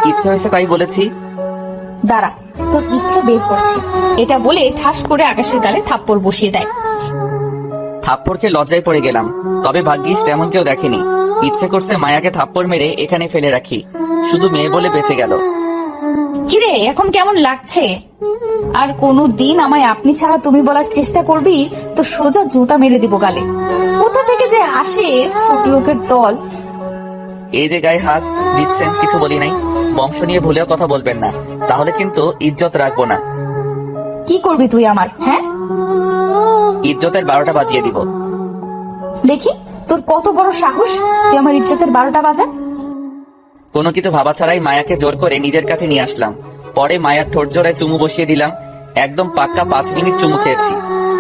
ইচ্ছা হয়েছে তাই বলেছি। দাঁড়া, তোর ইচ্ছে বের করছি। এটা বলে ঠাস করে আকাশের গালে থাপ্পড় বসিয়ে দেয়। থাপ্পড়কে লজ্জায় পড়ে গেলাম, তবে ভাগ্যিস তেমন কেউ দেখেনি। ইচ্ছে করছে মায়াকে থাপ্পড় মেরে এখানে ফেলে রাখি, শুধু মেয়ে বলে বেঁচে গেল। কিরে, এখন কেমন লাগছে? আর কোনো দিন আমায় আপনি ছাড়া তুমি বলার চেষ্টা করবি তো সোজা জুতা মেরে দিব গালে। কোথা থেকে যে আসে ছোট লোকের দল। এই যে গায়ে হাত দিচ্ছেন, কিছু বলি নাই। বংশ নিয়ে ভুলেও কথা বলবেন না, তাহলে কিন্তু ইজ্জত রাখবো না। কি করবি তুই আমার? হ্যাঁ, ইজ্জতের 12টা বাজিয়ে দিব। দেখি তোর কত বড় সাহস, তুই আমার ইজ্জতের 12টা বাজা। কোনো কিছু ভাবা ছাড়াই মায়াকে জোর করে নিজের কাছে নিয়ে আসলাম। পরে মায়ার ঠোঁট জোড়ায় চুমু বসিয়ে দিলাম। একদম পাক্কা 5 মিনিট চুমু খেয়েছি।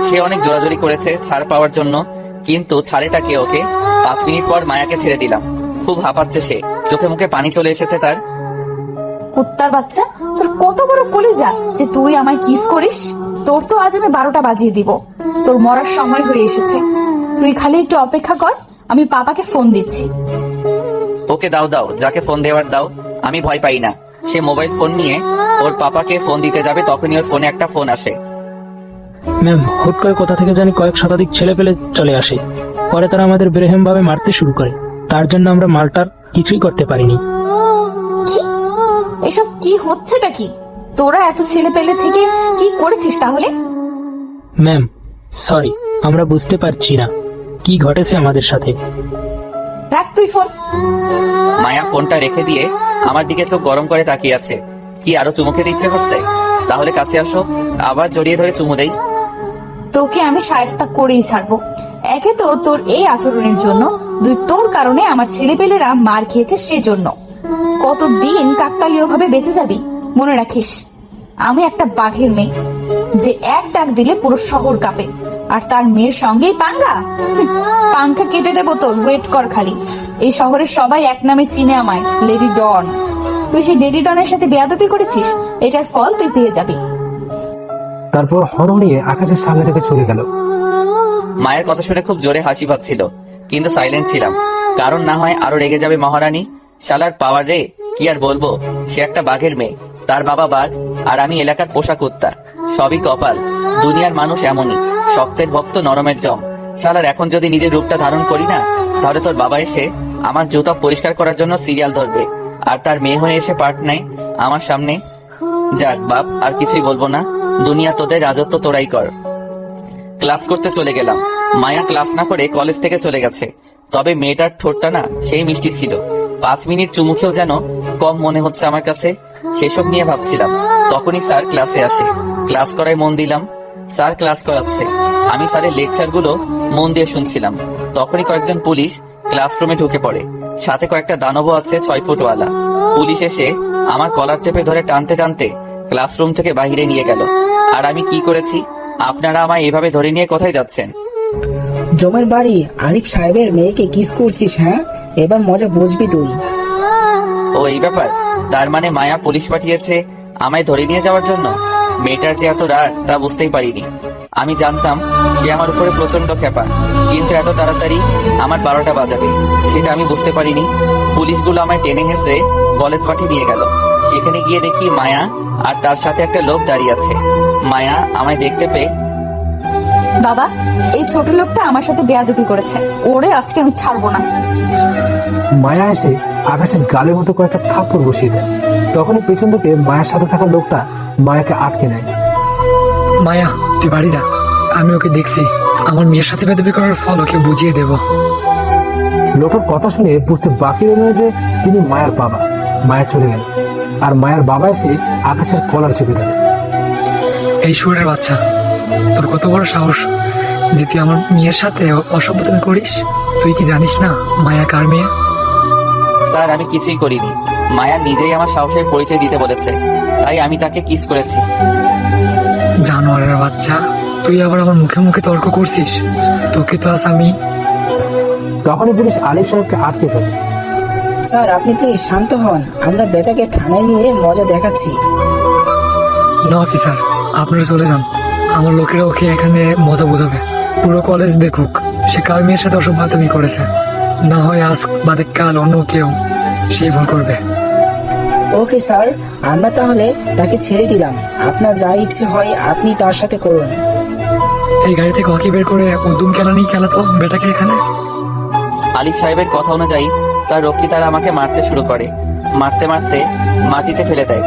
সে অনেক জোরাজোরি করেছে ছাড় পাওয়ার জন্য, কিন্তু ছাড়েটা কে ওকে। 5 মিনিট পর মায়াকে ছেড়ে দিলাম। খুব হাঁপাচ্ছে সে, চোখে মুখে পানি চলে এসেছে তার। কুত্তার বাচ্চা, তোর কত বড় কলিজা যে তুই আমায় কিস করিস। তোর তো আজ আমি 12টা বাজিয়ে দিব। তোর মরার সময় হয়ে এসেছে। তুই খালি একটু অপেক্ষা কর, আমি পাপাকে ফোন দিচ্ছি। ওকে দাও দাও, যাকে ফোন দেওয়ার দাও, আমি ভয় পাই না। সে মোবাইল ফোন নিয়ে ওর পাপাকে ফোন দিতে যাবে, তখনই ওর ফোনে একটা ফোন আসে। ম্যাম, হুট করে কোথা থেকে জানি কয়েক শতাধিক ছেলে পেলে চলে আসে। পরে তারা আমাদের বেরহেম ভাবে মারতে শুরু করে। তার জন্য আমরা মালটার কিছুই করতে পারিনি। কি এসব কি হচ্ছেটা কি? তোরা এত ছেলে পেলে থেকে কি করেছিস তাহলে? ম্যাম সরি, আমরা বুঝতে পারছি না কি ঘটেছে আমাদের সাথে। রাখ তুই ফোন। মায়া ফোনটা রেখে দিয়ে আমার দিকে চোখ গরম করে তাকিয়ে আছে। কি আরো চুমু খেতে ইচ্ছে করছে? তাহলে কাছে আসো, আবার জড়িয়ে ধরে চুমু দেই। তোকে আমি শায়েস্তা করেই ছাড়বো। একে তো তোর এই আচরণের জন্য, দুই তোর কারণে আমার ছেলেপেলেরা মার খেয়েছে সেজন্য। কতদিন কাকতালীয় ভাবে বেঁচে যাবি মনে রাখিস। আমি একটা বাঘের মেয়ে যে এক ডাক দিলে পুরো শহর কাঁপে, আর তার মেয়ের সঙ্গেই পাঙ্গা। পাঙ্খা কেটে দেবো তোর, ওয়েট কর খালি। এই শহরের সবাই এক নামে চিনে আমায়, লেডি ডন। তুই সেই লেডি ডনের সাথে বেয়াদবি করেছিস, এটার ফল তুই পেয়ে যাবি। তারপর হরহরিয়ে আকাশের সামনে থেকে চলে গেল। মায়ের কথা শুনে খুব জোরে হাসি পাচ্ছিল, কিন্তু সাইলেন্ট ছিলাম, কারণ না হয় আরো রেগে যাবে মহারানী। শালার পাওয়ার রে, কি আর বলবো। সে একটা বাঘের মেয়ে, তার বাবা বাঘ, আর আমি এলাকার পোষা কুত্তা। সবই কপাল, দুনিয়ার মানুষ এমনই, শক্তের ভক্ত নরমের জম। শালার এখন যদি নিজের রূপটা ধারণ করি না, তাহলে তোর বাবা এসে আমার জুতা পরিষ্কার করার জন্য সিরিয়াল ধরবে, আর তার মেয়ে হয়ে এসে পার্ট নেয় আমার সামনে। যাক বাপ, আর কিছুই বলবো না। দুনিয়া তোদের রাজত্ব তোরাই কর। ক্লাস করতে চলে গেলাম। মায়া ক্লাস না করে কলেজ থেকে চলে গেছে। তবে মেয়েটার ঠোঁটটা না সেই মিষ্টি ছিল। 5 মিনিট চুমুখেও যেন কম মনে হচ্ছে আমার কাছে। সেসব নিয়ে ভাবছিলাম, তখনই স্যার ক্লাসে আসে। ক্লাস করায় মন দিলাম। স্যার ক্লাস করাচ্ছে, আমি স্যারের লেকচার গুলো মন দিয়ে শুনছিলাম। তখনই কয়েকজন পুলিশ ক্লাসরুমে ঢুকে পড়ে, সাথে কয়েকটা দানবও আছে 6 ফুটওয়ালা। পুলিশ এসে আমার কলার চেপে ধরে টানতে টানতে ক্লাসরুম থেকে বাইরে নিয়ে গেল। আর আমি কি করেছি? আপনারা আমায় এভাবে ধরে নিয়ে কোথায় যাচ্ছেন? জমের বাড়ি আলিফ সাহেবের মেয়েকে কিস করছিস? হ্যাঁ, এবার মজা বুঝবি তুই। ও এই ব্যাপার, তার মানে মায়া পুলিশ পাঠিয়েছে আমায় ধরে নিয়ে যাওয়ার জন্য। মেয়েটার যে এত রাগ তা বুঝতেই পারিনি। আমি জানতাম সে আমার উপরে প্রচন্ড ক্ষেপা, কিন্তু এত তাড়াতাড়ি আমার 12টা বাজাবে সেটা আমি বুঝতে পারিনি। পুলিশগুলো আমায় টেনে হেসে কলেজ পাঠিয়ে নিয়ে গেল। সেখানে গিয়ে দেখি মায়া আর তার সাথে একটা লোক দাঁড়িয়ে আছে। মায়া আমায় দেখতে পেয়ে, বাবা, এই ছোট লোকটা আমার সাথে বেয়াদবি করেছে, ওরে আজকে আমি ছাড়বো না। মায়া এসে আকাশের গালের মতো কয়েকটা থাপ্পড় বসিয়ে দেয়। তখনই পেছন থেকে মায়ের সাথে থাকা লোকটা মায়াকে আটকে নেয়। মায়া, তুই বাড়ি যা, আমি ওকে দেখছি। আমার মেয়ের সাথে বেয়াদবি করার ফল ওকে বুঝিয়ে দেব। লোকের কথা শুনে বুঝতে বাকি রইল যে তিনি মায়ের বাবা। মায়া চলে গেল, আর মায়ের বাবা এসে আকাশের কলার চেপে দেয়। এই শুয়োরের বাচ্চা, তোর কত বড় সাহস যে তুই আমার মেয়ের সাথে অসভ্যতামি করিস? তুই কি জানিস না মায়া কার মেয়ে? স্যার আমি কিছুই করিনি। মায়া নিজেই আমার সাহসের পরিচয় দিতে বলেছে, তাই আমি তাকে কিস করেছি। জানোয়ারের বাচ্চা, তুই আবার আমার মুখে মুখে তর্ক করছিস? তোকে তো আজ আমি। তখনই পুলিশ আলিফ সাহেবকে আটকে ফেলে। স্যার, আপনি প্লিজ শান্ত হন, আমরা বেটাকে থানায় নিয়ে মজা দেখাচ্ছি। না অফিসার, আপনারা চলে যান। আমার লোকেরা ওকে এখানে মজা বোঝাবে। পুরো কলেজ দেখুক সে কার মেয়ের সাথে অসভ্যতামি করেছে। না হয় আজ বাদে কাল অন্য কেউ সে ভুল করবে। ওকে স্যার, আমরা তাহলে তাকে ছেড়ে দিলাম। আপনার যা ইচ্ছে হয় আপনি তার সাথে করুন। এই গাড়ি থেকে হকি বের করে উদ্যম খেলা নিয়ে খেলাতো বেটাকে এখানে। আলিফ সাহেবের কথা অনুযায়ী তার রক্ষিতারা আমাকে মারতে শুরু করে। মারতে মারতে মাটিতে ফেলে দেয়।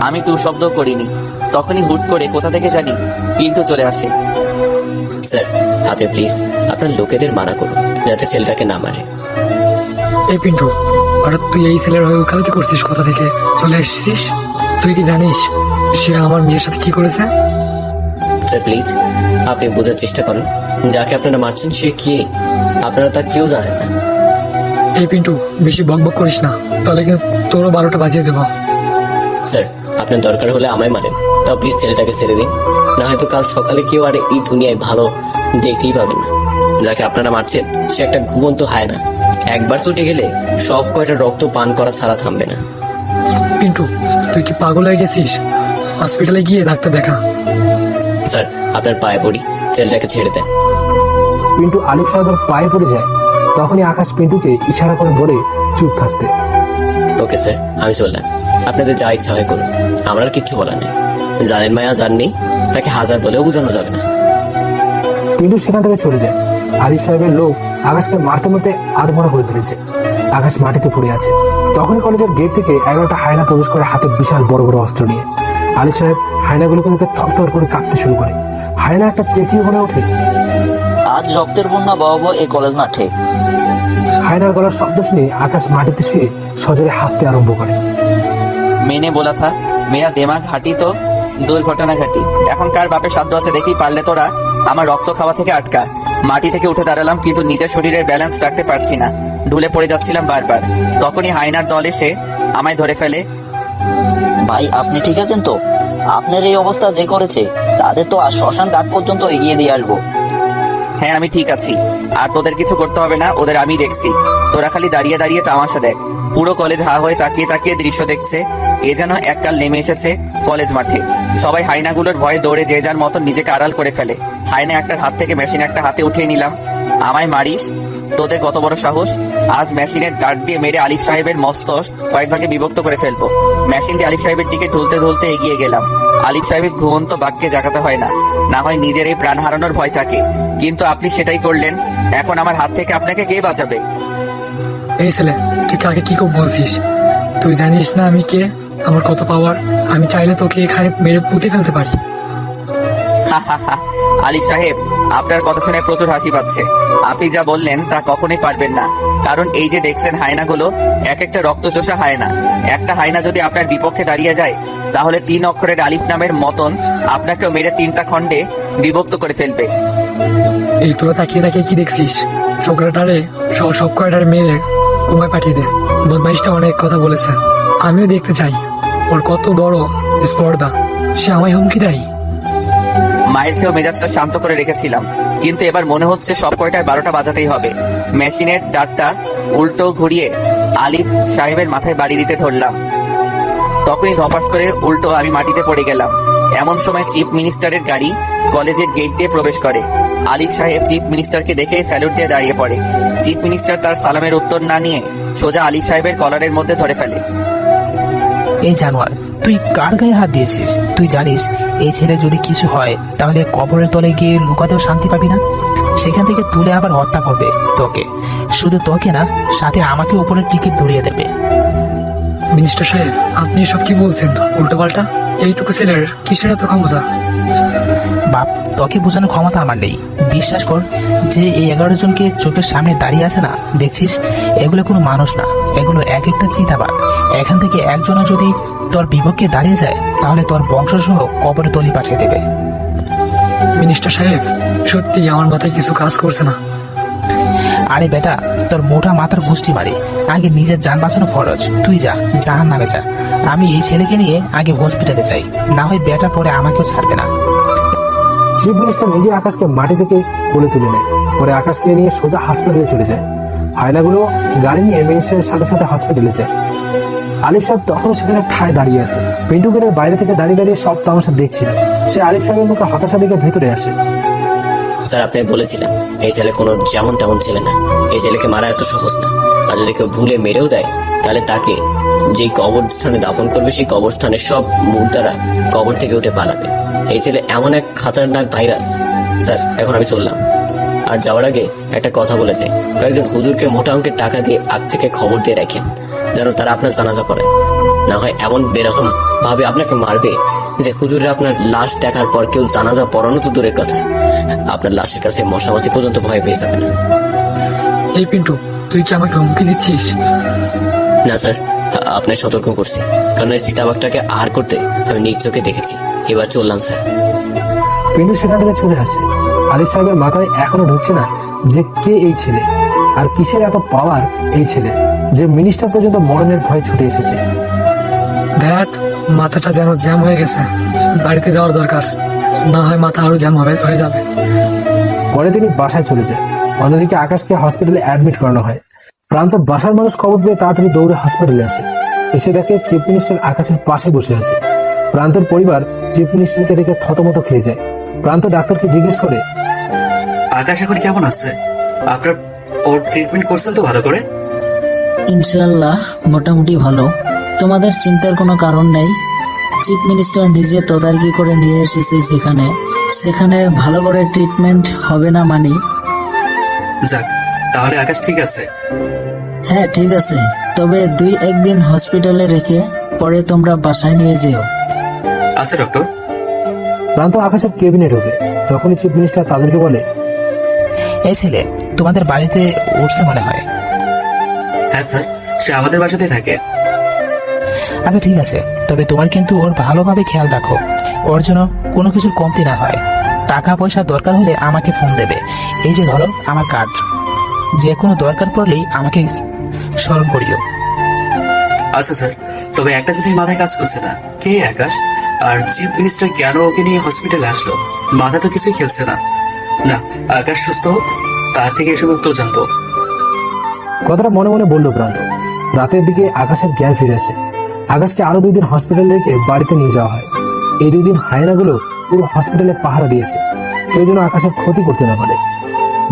আমি টু শব্দ করিনি। তখনই হুট করে কোথা থেকে জানি পিন্টু চলে আসে। স্যার, আপনি প্লিজ আপনার লোকেদের মানা করুন যাতে ছেলেটাকে না মারে। এই পিন্টু, হঠাৎ তুই এই ছেলের হয়ে ওকালতি করছিস? কোথা থেকে চলে এসেছিস? তুই কি জানিস সে আমার মেয়ের সাথে কি করেছে? স্যার প্লিজ আপনি বোঝার চেষ্টা করুন। যাকে আপনারা মারছেন সে কি আপনারা তা কেউ জানেন না। এই পিন্টু, বেশি বকবক করিস না, তাহলে কিন্তু তোরও 12টা বাজিয়ে দেবো। স্যার, আপনার দরকার হলে আমায় মারেন, তাও প্লিজ ছেলেটাকে ছেড়ে দিন, না হয়তো কাল সকালে কেউ আর এই দুনিয়ায় ভালো দেখতেই পাবেন না। যাকে আপনারা মারছেন সে একটা ঘুমন্ত হায়না, একবার ছুটে গেলে সব কয়টা রক্ত পান করা ছাড়া থামবে না। পিন্টু, তুই কি পাগল হয়ে গেছিস? হসপিটালে গিয়ে ডাক্তার দেখা। স্যার, আপনার পায়ে পড়ি, ছেলেটাকে ছেড়ে দেন। পিন্টু আলিফ সাহেবের পায়ে পড়ে যায়। তখনই আকাশ পিন্টুকে ইশারা করে বলে চুপ থাকতে। ওকে স্যার, আমি চললাম, আপনাদের যা ইচ্ছা হয় করুন, আমার আর কিচ্ছু বলার নেই। জানেন মায়া জান নেই, তাকে হাজার বলেও বোঝানো যাবে না। পিন্টু সেখান থেকে চলে যায়। আলিফ সাহেবের লোক আকাশকে মারতে মারতে আধমরা করে ফেলেছে। আকাশ মাটিতে পড়ে আছে। তখনই কলেজের গেট থেকে 11টা হায়না প্রবেশ করে হাতে বিশাল বড় বড় অস্ত্র নিয়ে। আলিফ সাহেব হায়নাগুলোকে দেখে থরথর করে কাঁপতে শুরু করে। হায়না একটা চেঁচিয়ে বলে ওঠে, আজ রক্তের বন্যা বহাবো এই কলেজ মাঠে। হায়নার গলার শব্দ শুনে আকাশ মাটিতে শুয়ে সজোরে হাসতে আরম্ভ করে। मैंने बोला था मेरा दिमाग হাঁটি তো দুর্ঘটনা ঘাটি। এখন কার বাপের সাধ্য আছে দেখি, পারলে তোরা আমার রক্ত খাওয়া থেকে আটকা। মাটি থেকে উঠে দাঁড়ালাম, কিন্তু নিজের শরীরের ব্যালেন্স রাখতে পারছি না, ঢুলে পড়ে যাচ্ছিলাম বারবার। তখনই হায়নার দল এসে আমায় ধরে ফেলে। ভাই, আপনি ঠিক আছেন তো? আপনার এই অবস্থা যে করেছে তাদের তো আর শ্মশান ঘাট পর্যন্ত এগিয়ে দিয়ে আসবো। হ্যাঁ, আমি ঠিক আছি, আর তোদের কিছু করতে হবে না, ওদের আমি দেখছি। তোরা খালি দাঁড়িয়ে দাঁড়িয়ে তামাশা দেখ। পুরো কলেজ হা হয়ে তাকিয়ে তাকিয়ে দৃশ্য দেখছে। এ যেন এককাল নেমে এসেছে কলেজ মাঠে। সবাই হায়নাগুলোর ভয়ে দৌড়ে যে যার মতন নিজেকে আড়াল করে ফেলে। হায়না একটার হাত থেকে মেশিন একটা হাতে উঠিয়ে নিলাম। আমায় মারিস? তোদের কত বড় সাহস! আজ মেশিনের ডাট দিয়ে মেরে আলিফ সাহেবের মস্তক কয়েক ভাগে বিভক্ত করে ফেলবো। মেশিন দিয়ে আলিফ সাহেবের দিকে ঢুলতে ঢুলতে এগিয়ে গেলাম। আলিফ সাহেবের ঘুমন্ত বাক্যে জাগাতে হয় না, না হয় নিজের এই প্রাণ হারানোর ভয় থাকে, কিন্তু আপনি সেটাই করলেন। এখন আমার হাত থেকে আপনাকে কে বাঁচাবে? এই ছেলে, তুই কাকে কি খুব বলছিস? তুই জানিস না আমি কে, আমার কত পাওয়ার? আমি চাইলে তোকে এখানে মেরে পুঁতে ফেলতে পারি। আলিফ সাহেব, আপনার কথা শুনে প্রচুর হাসি পাচ্ছে। আপনি যা বললেন তা কখনোই পারবেন না, কারণ এই যে দেখছেন হায়নাগুলো এক একটা রক্তচোষা হায়না। একটা হায়না যদি আপনার বিপক্ষে দাঁড়িয়ে যায়, তাহলে 3 অক্ষরের আলিফ নামের মতন আপনাকেও মেরে 3টা খণ্ডে বিভক্ত করে ফেলবে। এই তোরা তাকিয়ে তাকিয়ে কি দেখছিস? ছোকরাটারে সব কয়টারে মেরে কুমায় পাঠিয়ে দে। বদমাইশটা অনেক কথা বলেছে, আমিও দেখতে চাই ওর কত বড় স্পর্ধা। সে আমায় হুমকি দেয়। মায়ের খেয়েও মেজাজটা শান্ত করে রেখেছিলাম, কিন্তু এবার মনে হচ্ছে সব কয়টায় 12টা বাজাতেই হবে। মেশিনের ডাটটা উল্টো ঘুরিয়ে আলিফ সাহেবের মাথায় বাড়ি দিতে ধরলাম। তখনই ধপাস করে উল্টো আমি মাটিতে পড়ে গেলাম। এমন সময় চিফ মিনিস্টারের গাড়ি কলেজের গেট দিয়ে প্রবেশ করে। আলিফ সাহেব চিফ মিনিস্টারকে দেখে স্যালুট দিয়ে দাঁড়িয়ে পড়ে। চিফ মিনিস্টার তার সালামের উত্তর না নিয়ে সোজা আলিফ সাহেবের কলারের মধ্যে ধরে ফেলে। এই জানোয়ার, তুই কার গায়ে হাত দিয়েছিস? তুই জানিস এই ছেলে যদি কিছু হয় তাহলে কবরের তলে গিয়ে লুকাতেও শান্তি পাবি না। সেখান থেকে তুলে আবার হত্যা করবে তোকে। শুধু তোকে না, সাথে আমাকে উপরের টিকিট ধরিয়ে দেবে। মিনিস্টার সাহেব, আপনি এসব কি বলছেন? উল্টো পাল্টা। এইটুকু ছেলের কিসের এত ক্ষমতা? বাপ, তোকে বোঝানোর ক্ষমতা আমার নেই। বিশ্বাস কর, যে এই 11 জনকে চোখের সামনে দাঁড়িয়ে আছে না, দেখছিস, এগুলো কোনো মানুষ না, এগুলো এক একটা চিতাবাঘ। এখান থেকে একজনও যদি তোর বিপক্ষে দাঁড়িয়ে যায়, তাহলে তোর বংশসহ কবরে তলি পাঠিয়ে দেবে। মিনিস্টার সাহেব, সত্যি আমার মাথায় কিছু কাজ করছে না। আরে বেটা, তোর মোটা মাথার গুষ্টি মারি। আগে নিজের যান বাঁচানো ফরজ। তুই যা, জাহান্নামে যা। আমি এই ছেলেকে নিয়ে আগে হসপিটালে যাই, না হয় বেটা পরে আমাকেও ছাড়বে না। চিফ মিনিস্টার নিজে আকাশকে মাটি থেকে কোলে তুলে নেয়। পরে আকাশকে নিয়ে সোজা হাসপাতালে চলে যায়। হায়নাগুলো গাড়ি নিয়ে মিনিস্টারের সাথে সাথে হসপিটালে যায়। আলিফ সাহেব তখনও সেখানে ঠায় দাঁড়িয়ে আছে। পিন্টু গেটের বাইরে থেকে দাঁড়িয়ে দাঁড়িয়ে সব তামাশা দেখছিল। সে আলিফ সাহেবের মুখে হতাশা দিকে ভেতরে আসে। স্যার, আপনি বলেছিলেন এই ছেলে কোনো যেমন তেমন ছেলে না। এই ছেলেকে মারা এত সহজ না। আর যদি কেউ ভুলে মেরেও দেয়, তাহলে তাকে যে কবরস্থানে দাফন করবে সেই কবরস্থানের সব মুর্দারা কবর থেকে উঠে পালাবে। এই ছেলে এমন এক খাতারনাক ভাইরাস। স্যার, এখন আমি চললাম। আর যাওয়ার আগে একটা কথা বলেছে, কয়েকজন হুজুরকে মোটা অঙ্কের টাকা দিয়ে আগ থেকে খবর দিয়ে রাখেন, যেন তারা আপনার জানাজা পড়ায়। না হয় এমন বেরকম ভাবে আপনাকে মারবে যে হুজুররা আপনার লাশ দেখার পর কেউ জানাজা পড়ানো তো দূরের কথা, আপনার লাশের কাছে মশামাছি পর্যন্ত ভয় পেয়ে যাবে না। এই পিন্টু, তুই কি আমাকে হুমকি দিচ্ছিস? না স্যার, আপনার সতর্ক করছি, কারণ এই চিতাবাঘটাকে আহার করতে আমি নিজ চোখে দেখেছি। এবার চললাম স্যার। পিন্টু সেখান থেকে চলে আসে। আলিফ সাহেবের মাথায় এখনো ঢুকছে না যে কে এই ছেলে, আর কিসের এত পাওয়ার এই ছেলে যে মিনিস্টার পর্যন্ত মরণের ভয় ছুটে এসেছে। দেখ, মাথাটা যেন জ্যাম হয়ে গেছে, বাড়িতে যাওয়ার দরকার, না হয় মাথা আরো জ্যাম হয়ে যাবে। পরে তিনি বাসায় চলে যায়। অন্যদিকে আকাশকে হসপিটালে অ্যাডমিট করানো হয়। প্রান্ত বাসার মানুষ খবর পেয়ে তাড়াতাড়ি দৌড়ে হসপিটালে আসে। এসে দেখে চিফ মিনিস্টার আকাশের পাশে বসে আছে। প্রান্তর পরিবার চিফ মিনিস্টারকে দেখে থতমত খেয়ে যায়। প্রান্ত ডাক্তারকে জিজ্ঞেস করে, আকাশ এখন কেমন আছে? আপনার ওর ট্রিটমেন্ট করছেন তো ভালো করে? ইনশাআল্লাহ মোটামুটি ভালো, তোমাদের চিন্তার কোনো কারণ নেই। চিফ মিনিস্টার নিজে তদারকি করে নিয়ে এসেছে, সেখানে ভালো করে ট্রিটমেন্ট হবে না মানি। যাক, তাহলে আকাশ ঠিক আছে? হ্যাঁ ঠিক আছে, তবে 2-1 দিন হসপিটালে রেখে পরে তোমরা বাসায় নিয়ে যেও। আচ্ছা ডক্টর। প্রান্ত আকাশের কেবিনে ঢোকে। তখনই চিফ মিনিস্টার তাদেরকে বলে, এই ছেলে তোমাদের বাড়িতে উঠছে মনে হয়। হ্যাঁ স্যার, সে আমাদের বাসাতেই থাকে। আচ্ছা ঠিক আছে, তবে তোমার কিন্তু ওর ভালোভাবে খেয়াল রাখো, ওর জন্য কোনো কিছুর কমতি না হয়। টাকা পয়সা দরকার হলে আমাকে ফোন দেবে। এই যে ধরো আমার কার্ড, যে কোনো দরকার পড়লেই আমাকে স্মরণ করিও। আচ্ছা স্যার, তবে একটা জিনিস মাথায় কাজ করছে না, কে আকাশ? আর চিফ মিনিস্টার কেন ওকে নিয়ে হসপিটালে আসলো? মাথা তো কিছুই খেলছে না। না, আকাশ সুস্থ হোক, তার থেকে এসব উত্তর জানবো। কথাটা মনে মনে বললো প্রান্ত। রাতের দিকে আকাশের জ্ঞান ফিরে আসে। আকাশকে আরো 2 দিন হসপিটালে রেখে বাড়িতে নিয়ে যাওয়া হয়। এই 2 দিন হায়নাগুলো পুরো হসপিটালে পাহারা দিয়েছে, কেউ যেন আকাশের ক্ষতি করতে না পারে।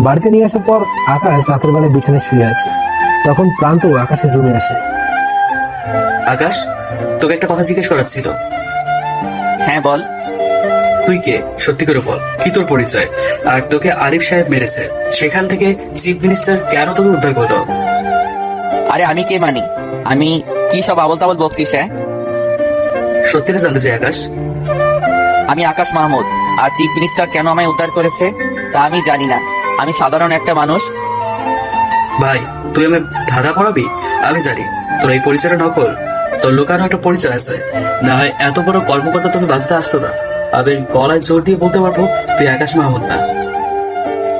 বাড়িতে নিয়ে আসার পর আকাশ রাতের বেলা বিছানায় শুয়ে আছে। তখন প্রান্ত আকাশের রুমে আসে। আকাশ, তোকে একটা কথা জিজ্ঞেস করার ছিল। হ্যাঁ বল। তুই কে? সত্যি করে বল, কি তোর পরিচয়? আর তোকে আলিফ সাহেব মেরেছে, সেখান থেকে চিফ মিনিস্টার কেন তোকে উদ্ধার করলো? আরে আমি কে মানি? আমি কি সব আবল তাবল বকছিস? হ্যাঁ, সত্যিটা জানতে চাই আকাশ। আমি আকাশ মাহমুদ, আর চিফ মিনিস্টার কেন আমায় উদ্ধার করেছে তা আমি জানি না। আমি সাধারণ একটা মানুষ। ভাই, তুই আমি ধাঁধা পড়াবি? আমি জানি তোর এই পরিচয়টা নকল। তোর লোকানো একটা পরিচয় আছে, না হয় এত বড় কর্মকর্তা তোকে বাঁচতে আসতো না। আমি গলায় জোর দিয়ে বলতে পারবো তুই আকাশ মাহমুদ না।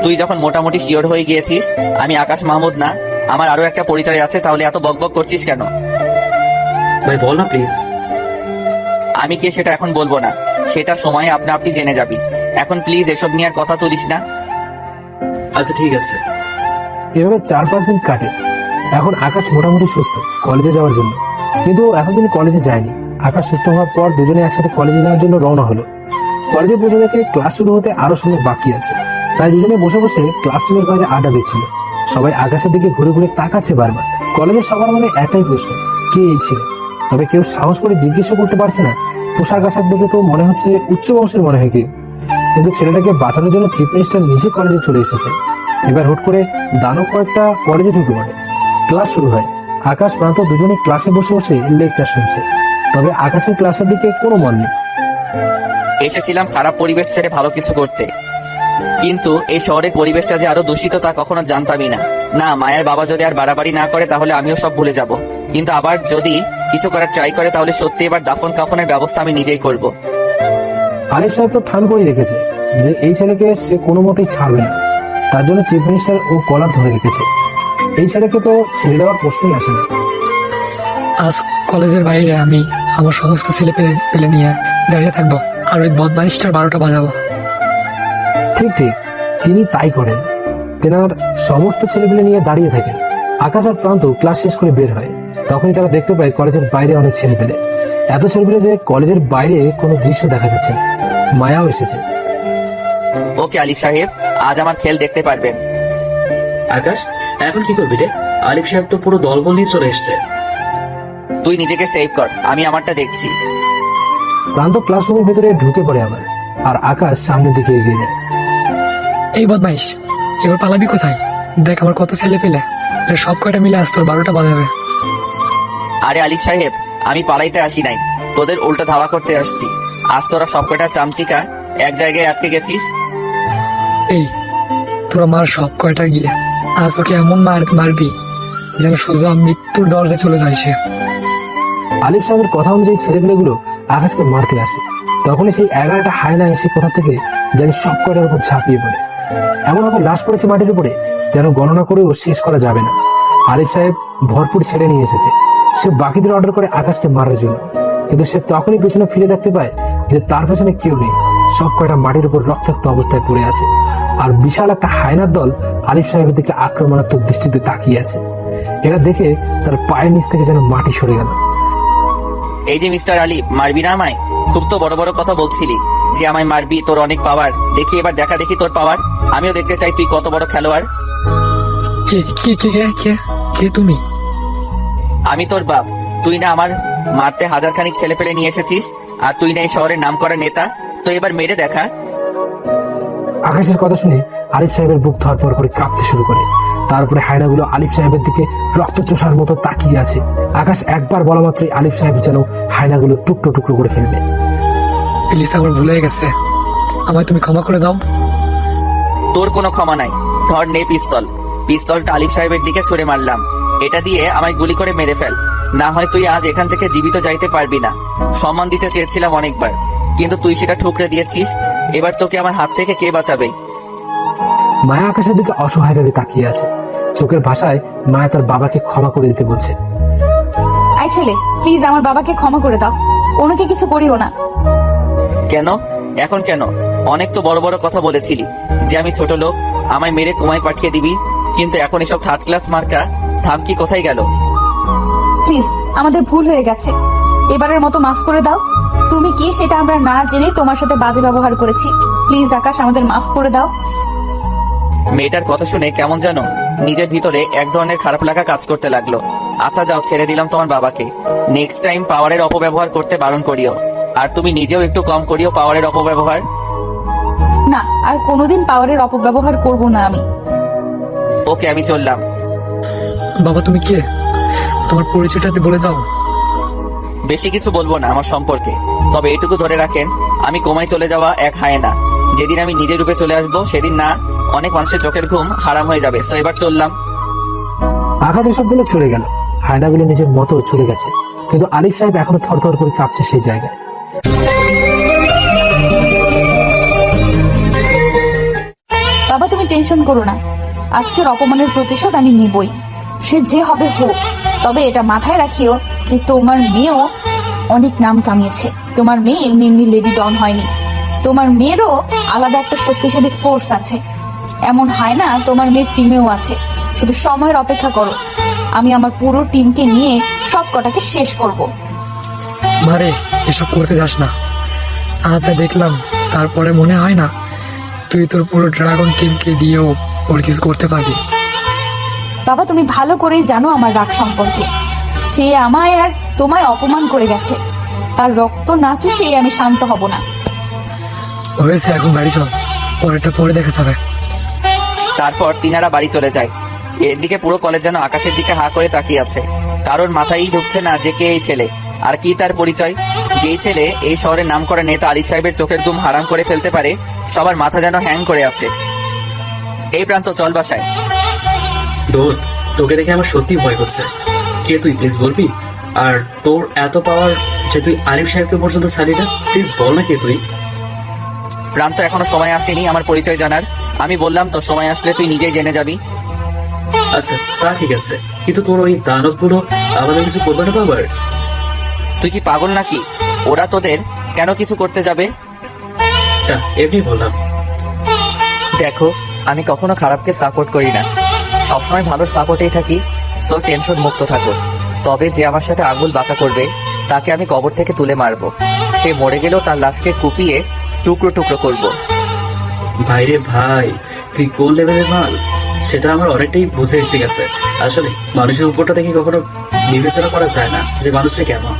তুই যখন মোটামুটি শিওর হয়ে গিয়েছিস আমি আকাশ মাহমুদ না, আমার আরো একটা পরিচয় আছে, তাহলে এত বকবক করছিস কেন? ভাই বল না প্লিজ। আমি কে সেটা এখন বলবো না, সেটা সময়ে আপনি জেনে যাবি। এখন প্লিজ এসব নিয়ে আর কথা তুলিস না। আচ্ছা ঠিক আছে। এভাবে 4-5 দিন কাটে। এখন আকাশ মোটামুটি সুস্থ কলেজে যাওয়ার জন্য, কিন্তু এতদিন কলেজে যায়নি। আকাশ সুস্থ হওয়ার পর দুজনে একসাথে কলেজে যাওয়ার জন্য রওনা হলো। কলেজে পৌঁছে দেখে ক্লাস শুরু হতে আরো সময় বাকি আছে, তাই দুজনে বসে বসে ক্লাসরুমের বাইরে আড্ডা দিচ্ছিল। সবাই আকাশের দিকে ঘুরে ঘুরে তাকাচ্ছে বারবার। কলেজের সবার মনে একটাই প্রশ্ন, কে এই ছিল? তবে কেউ সাহস করে জিজ্ঞেসও করতে পারছে না। পোশাক আশাক দেখে তো মনে হচ্ছে উচ্চ বংশের মনে হয় কেউ, কিন্তু ছেলেটাকে বাঁচানোর জন্য চিফ মিনিস্টার নিজে কলেজে চলে এসেছে। এবার হুট করে দানব কয়েকটা কলেজে ঢুকে পড়ে। ক্লাস শুরু হয়। আকাশ প্রান্ত দুজনে ক্লাসে বসে বসে লেকচার শুনছে, তবে আকাশের ক্লাসের দিকে কোনো মন নেই। এসেছিলাম খারাপ পরিবেশ ছেড়ে ভালো কিছু করতে, কিন্তু এই শহরের পরিবেশটা যে আরো দূষিত তা কখনো জানতামই না। না, মায়ের বাবা যদি আর বাড়াবাড়ি না করে তাহলে আমিও সব ভুলে যাব, কিন্তু আবার যদি কিছু করার ট্রাই করে তাহলে সত্যি এবার দাফন কাফনের ব্যবস্থা আমি নিজেই করব। আলিফ সাহেব তো ঠান করে রেখেছে যে এই ছেলেকে সে কোনো মতেই ছাড়বে না। তার জন্য চিফ মিনিস্টার ও কলার ধরে রেখেছে। এই ছেলেকে তো ছেড়ে দেওয়ার প্রশ্নই আসে না। আজ কলেজের বাইরে আমি আমার সমস্ত ছেলে পেলে নিয়ে দাঁড়িয়ে থাকবো, আর ওই বদমাইশটার 12টা বাজাবো। ঠিক ঠিক, তিনি তাই করেন। তেনার সমস্ত ছেলেপেলে নিয়ে দাঁড়িয়ে থাকেন। আকাশ আর প্রান্ত ক্লাস শেষ করে বের হয়। তখনই তারা দেখতে পায় কলেজের বাইরে অনেক ছেলেপেলে। এত ছেলেপেলে যে কলেজের বাইরে কোনো দৃশ্য দেখা যাচ্ছে না। মায়াও এসেছে। ওকে আলিফ সাহেব, আজ আমার খেল দেখতে পারবেন। আকাশ, এখন কি করবি রে? আলিফ সাহেব তো পুরো দলবল নিয়ে চলে এসছে। তুই নিজেকে সেভ কর, আমি আমারটা দেখছি। প্রান্ত ক্লাসরুমের ভেতরে ঢুকে পড়ে আবার, আর আকাশ সামনের দিকে এগিয়ে যায়। এই বদমাইশ, এবার পালাবি কোথায়? দেখ আমার কত ছেলে পেলে, সব কয়টা মিলে আজ তোর 12টা বাজাবে। আরে আলিফ সাহেব, আমি পালাইতে আসি নাই, তোদের উল্টো ধাওয়া করতে আসছি। আজ তোরা সব কয়টা চামচিকা এক জায়গায় আটকে গেছিস। এই তোরা মার সব কয়টা গিয়ে, আজ ওকে এমন মারবি যেন সোজা মৃত্যুর দরজায় চলে যায় সে। আলিফ সাহেবের কথা অনুযায়ী ছেলেপেলেগুলো আকাশকে মারতে আসে। তখনই সেই 11টা হায়না এসে কোথা থেকে জানি সব কয়টার উপর ঝাঁপিয়ে পড়ে। এমনভাবে লাশ পড়েছে মাটির উপরে যেন গণনা করেও শেষ করা যাবে না। আরিফ সাহেব ভরপুর ছেলে নিয়ে এসেছে। সে বাকিদের অর্ডার করে আকাশকে মারার জন্য, কিন্তু সে তখনই পেছনে ফিরে দেখতে পায় যে তার পেছনে কেউ নেই। সব কয়টা মাটির উপর রক্তাক্ত অবস্থায় পড়ে আছে, আর বিশাল একটা হায়নার দল আরিফ সাহেবের দিকে আক্রমণাত্মক দৃষ্টিতে তাকিয়ে আছে। এরা দেখে তার পায়ের নিচ থেকে যেন মাটি সরে গেল। এই যে মিস্টার আলী, মারবি না আমায়? খুব তো বড় বড় কথা বলছিলি যে আমায় মারবি, তোর অনেক পাওয়ার। দেখি এবার দেখা দেখি তোর পাওয়ার। আমিও দেখতে চাই তুই কত বড় খেলোয়াড়। কে তুমি? আমি তোর বাপ। তুই না আমার মারতে হাজারখানিক ছেলে পেলে নিয়ে এসেছিস, আর তুই না এই শহরের নাম করা নেতা। তো এবার মেরে দেখা। আকাশের কথা শুনে আরিফ সাহেবের বুক ধরপর করে কাঁপতে শুরু করে। তারপরে হায়নাগুলো আলিফ সাহেবের দিকে রক্ত চোষার মতো তাকিয়ে আছে। আকাশ একবার বলা মাত্রই আলিফ সাহেব যেন হায়নাগুলো টুকরো টুকরো করে ফেলবে। প্লিজ, আমার ভুল হয়ে গেছে, আমায় তুমি ক্ষমা করে দাও। তোর কোনো ক্ষমা নাই। ধর নে পিস্তল। পিস্তলটা আলিফ সাহেবের দিকে ছুড়ে মারলাম। এটা দিয়ে আমায় গুলি করে মেরে ফেল, না হয় তুই আজ এখান থেকে জীবিত যাইতে পারবি না। সম্মান দিতে চেয়েছিলাম অনেকবার, কিন্তু তুই সেটা ঠুকরে দিয়েছিস। এবার তোকে আমার হাত থেকে কে বাঁচাবে? মায়া আকাশের দিকে অসহায়ভাবে তাকিয়ে আছে। চোখের ভাষায় মায়া তার বাবাকে ক্ষমা করে দিতে বলছে। আই ছেলে, প্লিজ আমার বাবাকে ক্ষমা করে দাও, ওনাকে কিছু করিও না। কেন? এখন কেন? অনেক তো বড় বড় কথা বলেছিলি যে আমি ছোট লোক, আমায় মেরে তোমায় পাঠিয়ে দিবি, কিন্তু এখন এসব থার্ড ক্লাস মার্কা থামকি কোথায় গেল? প্লিজ, আমাদের ভুল হয়ে গেছে, এবারের মতো মাফ করে দাও। তুমি কি সেটা আমরা না জেনে তোমার সাথে বাজে ব্যবহার করেছি। প্লিজ আকাশ, আমাদের মাফ করে দাও। মেয়েটার কথা শুনে কেমন যেন নিজের ভিতরে এক ধরনের খারাপ লাগা কাজ করতে লাগলো। আচ্ছা যাও, ছেড়ে দিলাম তোমার বাবাকে। নেক্সট টাইম পাওয়ারের অপব্যবহার করতে বারণ করিও, আর তুমি নিজেও একটু কম করিও পাওয়ারের অপব্যবহার। না, আর কোনোদিন পাওয়ারের অপব্যবহার করব না আমি। ওকে, আমি চললাম। বাবা, তুমি কে? তোমার পরিচয়টাতে বলে যাও। বেশি কিছু বলবো না আমার সম্পর্কে, তবে এটুকু ধরে রাখেন, আমি কোমায় চলে যাওয়া এক হায়না। যেদিন আমি নিজের রূপে চলে আসবো সেদিন না অনেক মানুষের চোখের ঘুম হারাম হয়ে যাবে। তো এবার চললাম। আকাশ এসব বলে চলে গেল। হায়নাগুলো নিজের মতো চলে গেছে, কিন্তু আলিফ সাহেব এখনো থরথর করে কাঁপছে সেই জায়গায়। বাবা, তুমি টেনশন করো না, আজকের অপমানের প্রতিশোধ আমি নিবই, সে যে হবে হোক। তবে এটা মাথায় রাখিও যে তোমার মেয়েও অনেক নাম কামিয়েছে। তোমার মেয়ে এমনি এমনি লেডি ডন হয়নি, তোমার মেয়েরও আলাদা একটা শক্তিশালী ফোর্স আছে। এমন হয় না তোমার মেয়ের টিমেও আছে, শুধু সময়ের অপেক্ষা করো। আমি আমার পুরো টিমকে নিয়ে সব কটাকে শেষ করব। মারে, এসব করতে যাস না। আজ যা দেখলাম তারপরে মনে হয় না তুই তোর পুরো ড্রাগন টিমকে দিয়েও ওর কিছু করতে পারবি। বাবা, তুমি ভালো করেই জানো আমার রাগ সম্পর্কে। সে আমায় আর তোমায় অপমান করে গেছে, তার রক্ত না চুষে আমি শান্ত হব না। হয়েছে, এখন বাড়ি চল, পরেরটা পরে দেখা যাবে। তারপর তিনারা বাড়ি চলে যায়। এদিকে পুরো কলেজ যেন আকাশের দিকে হা করে তাকিয়ে আছে। কারোর মাথায় ঢুকছে না যে কে এই ছেলে, আর কি তার পরিচয়। যেই ছেলে এই শহরের নাম করা নেতা আলিফ সাহেবের চোখের ঘুম হারাম করে ফেলতে পারে, সবার মাথা যেন হ্যাং করে আছে। এই প্রান্ত, চল বাসায়। দোস্ত, তোকে দেখে আমার সত্যি ভয় করছে। কে তুই, প্লিজ বলবি? আর তোর এত পাওয়ার যে তুই আরিফ সাহেবকে পর্যন্ত ছাড়ি না, প্লিজ বল না কে তুই। প্রান্ত, এখনো সময় আসেনি আমার পরিচয় জানার। আমি বললাম তো, সময় আসলে তুই নিজেই জেনে যাবি। আচ্ছা, তা ঠিক আছে, কিন্তু তোর ওই দানবগুলো আমাদের কিছু করবে না তো আবার? তুই কি পাগল নাকি? ওরা তোদের কেন কিছু করতে যাবে? এমনি বললাম। দেখো, আমি কখনো খারাপকে সাপোর্ট করি না, সবসময় ভালোর সাপোর্টেই থাকি। সো টেনশন মুক্ত থাকো। তবে যে আমার সাথে আঙুল বাঁকা করবে তাকে আমি কবর থেকে তুলে মারবো। সে মরে গেলেও তার লাশকে কুপিয়ে টুকরো টুকরো করবো। ভাইরে ভাই, তুই কোন লেভেলের মাল সেটা আমার অনেকটাই বুঝে এসে গেছে। আসলে মানুষের উপরটা দেখে কখনো বিবেচনা করা যায় না যে মানুষটা কেমন।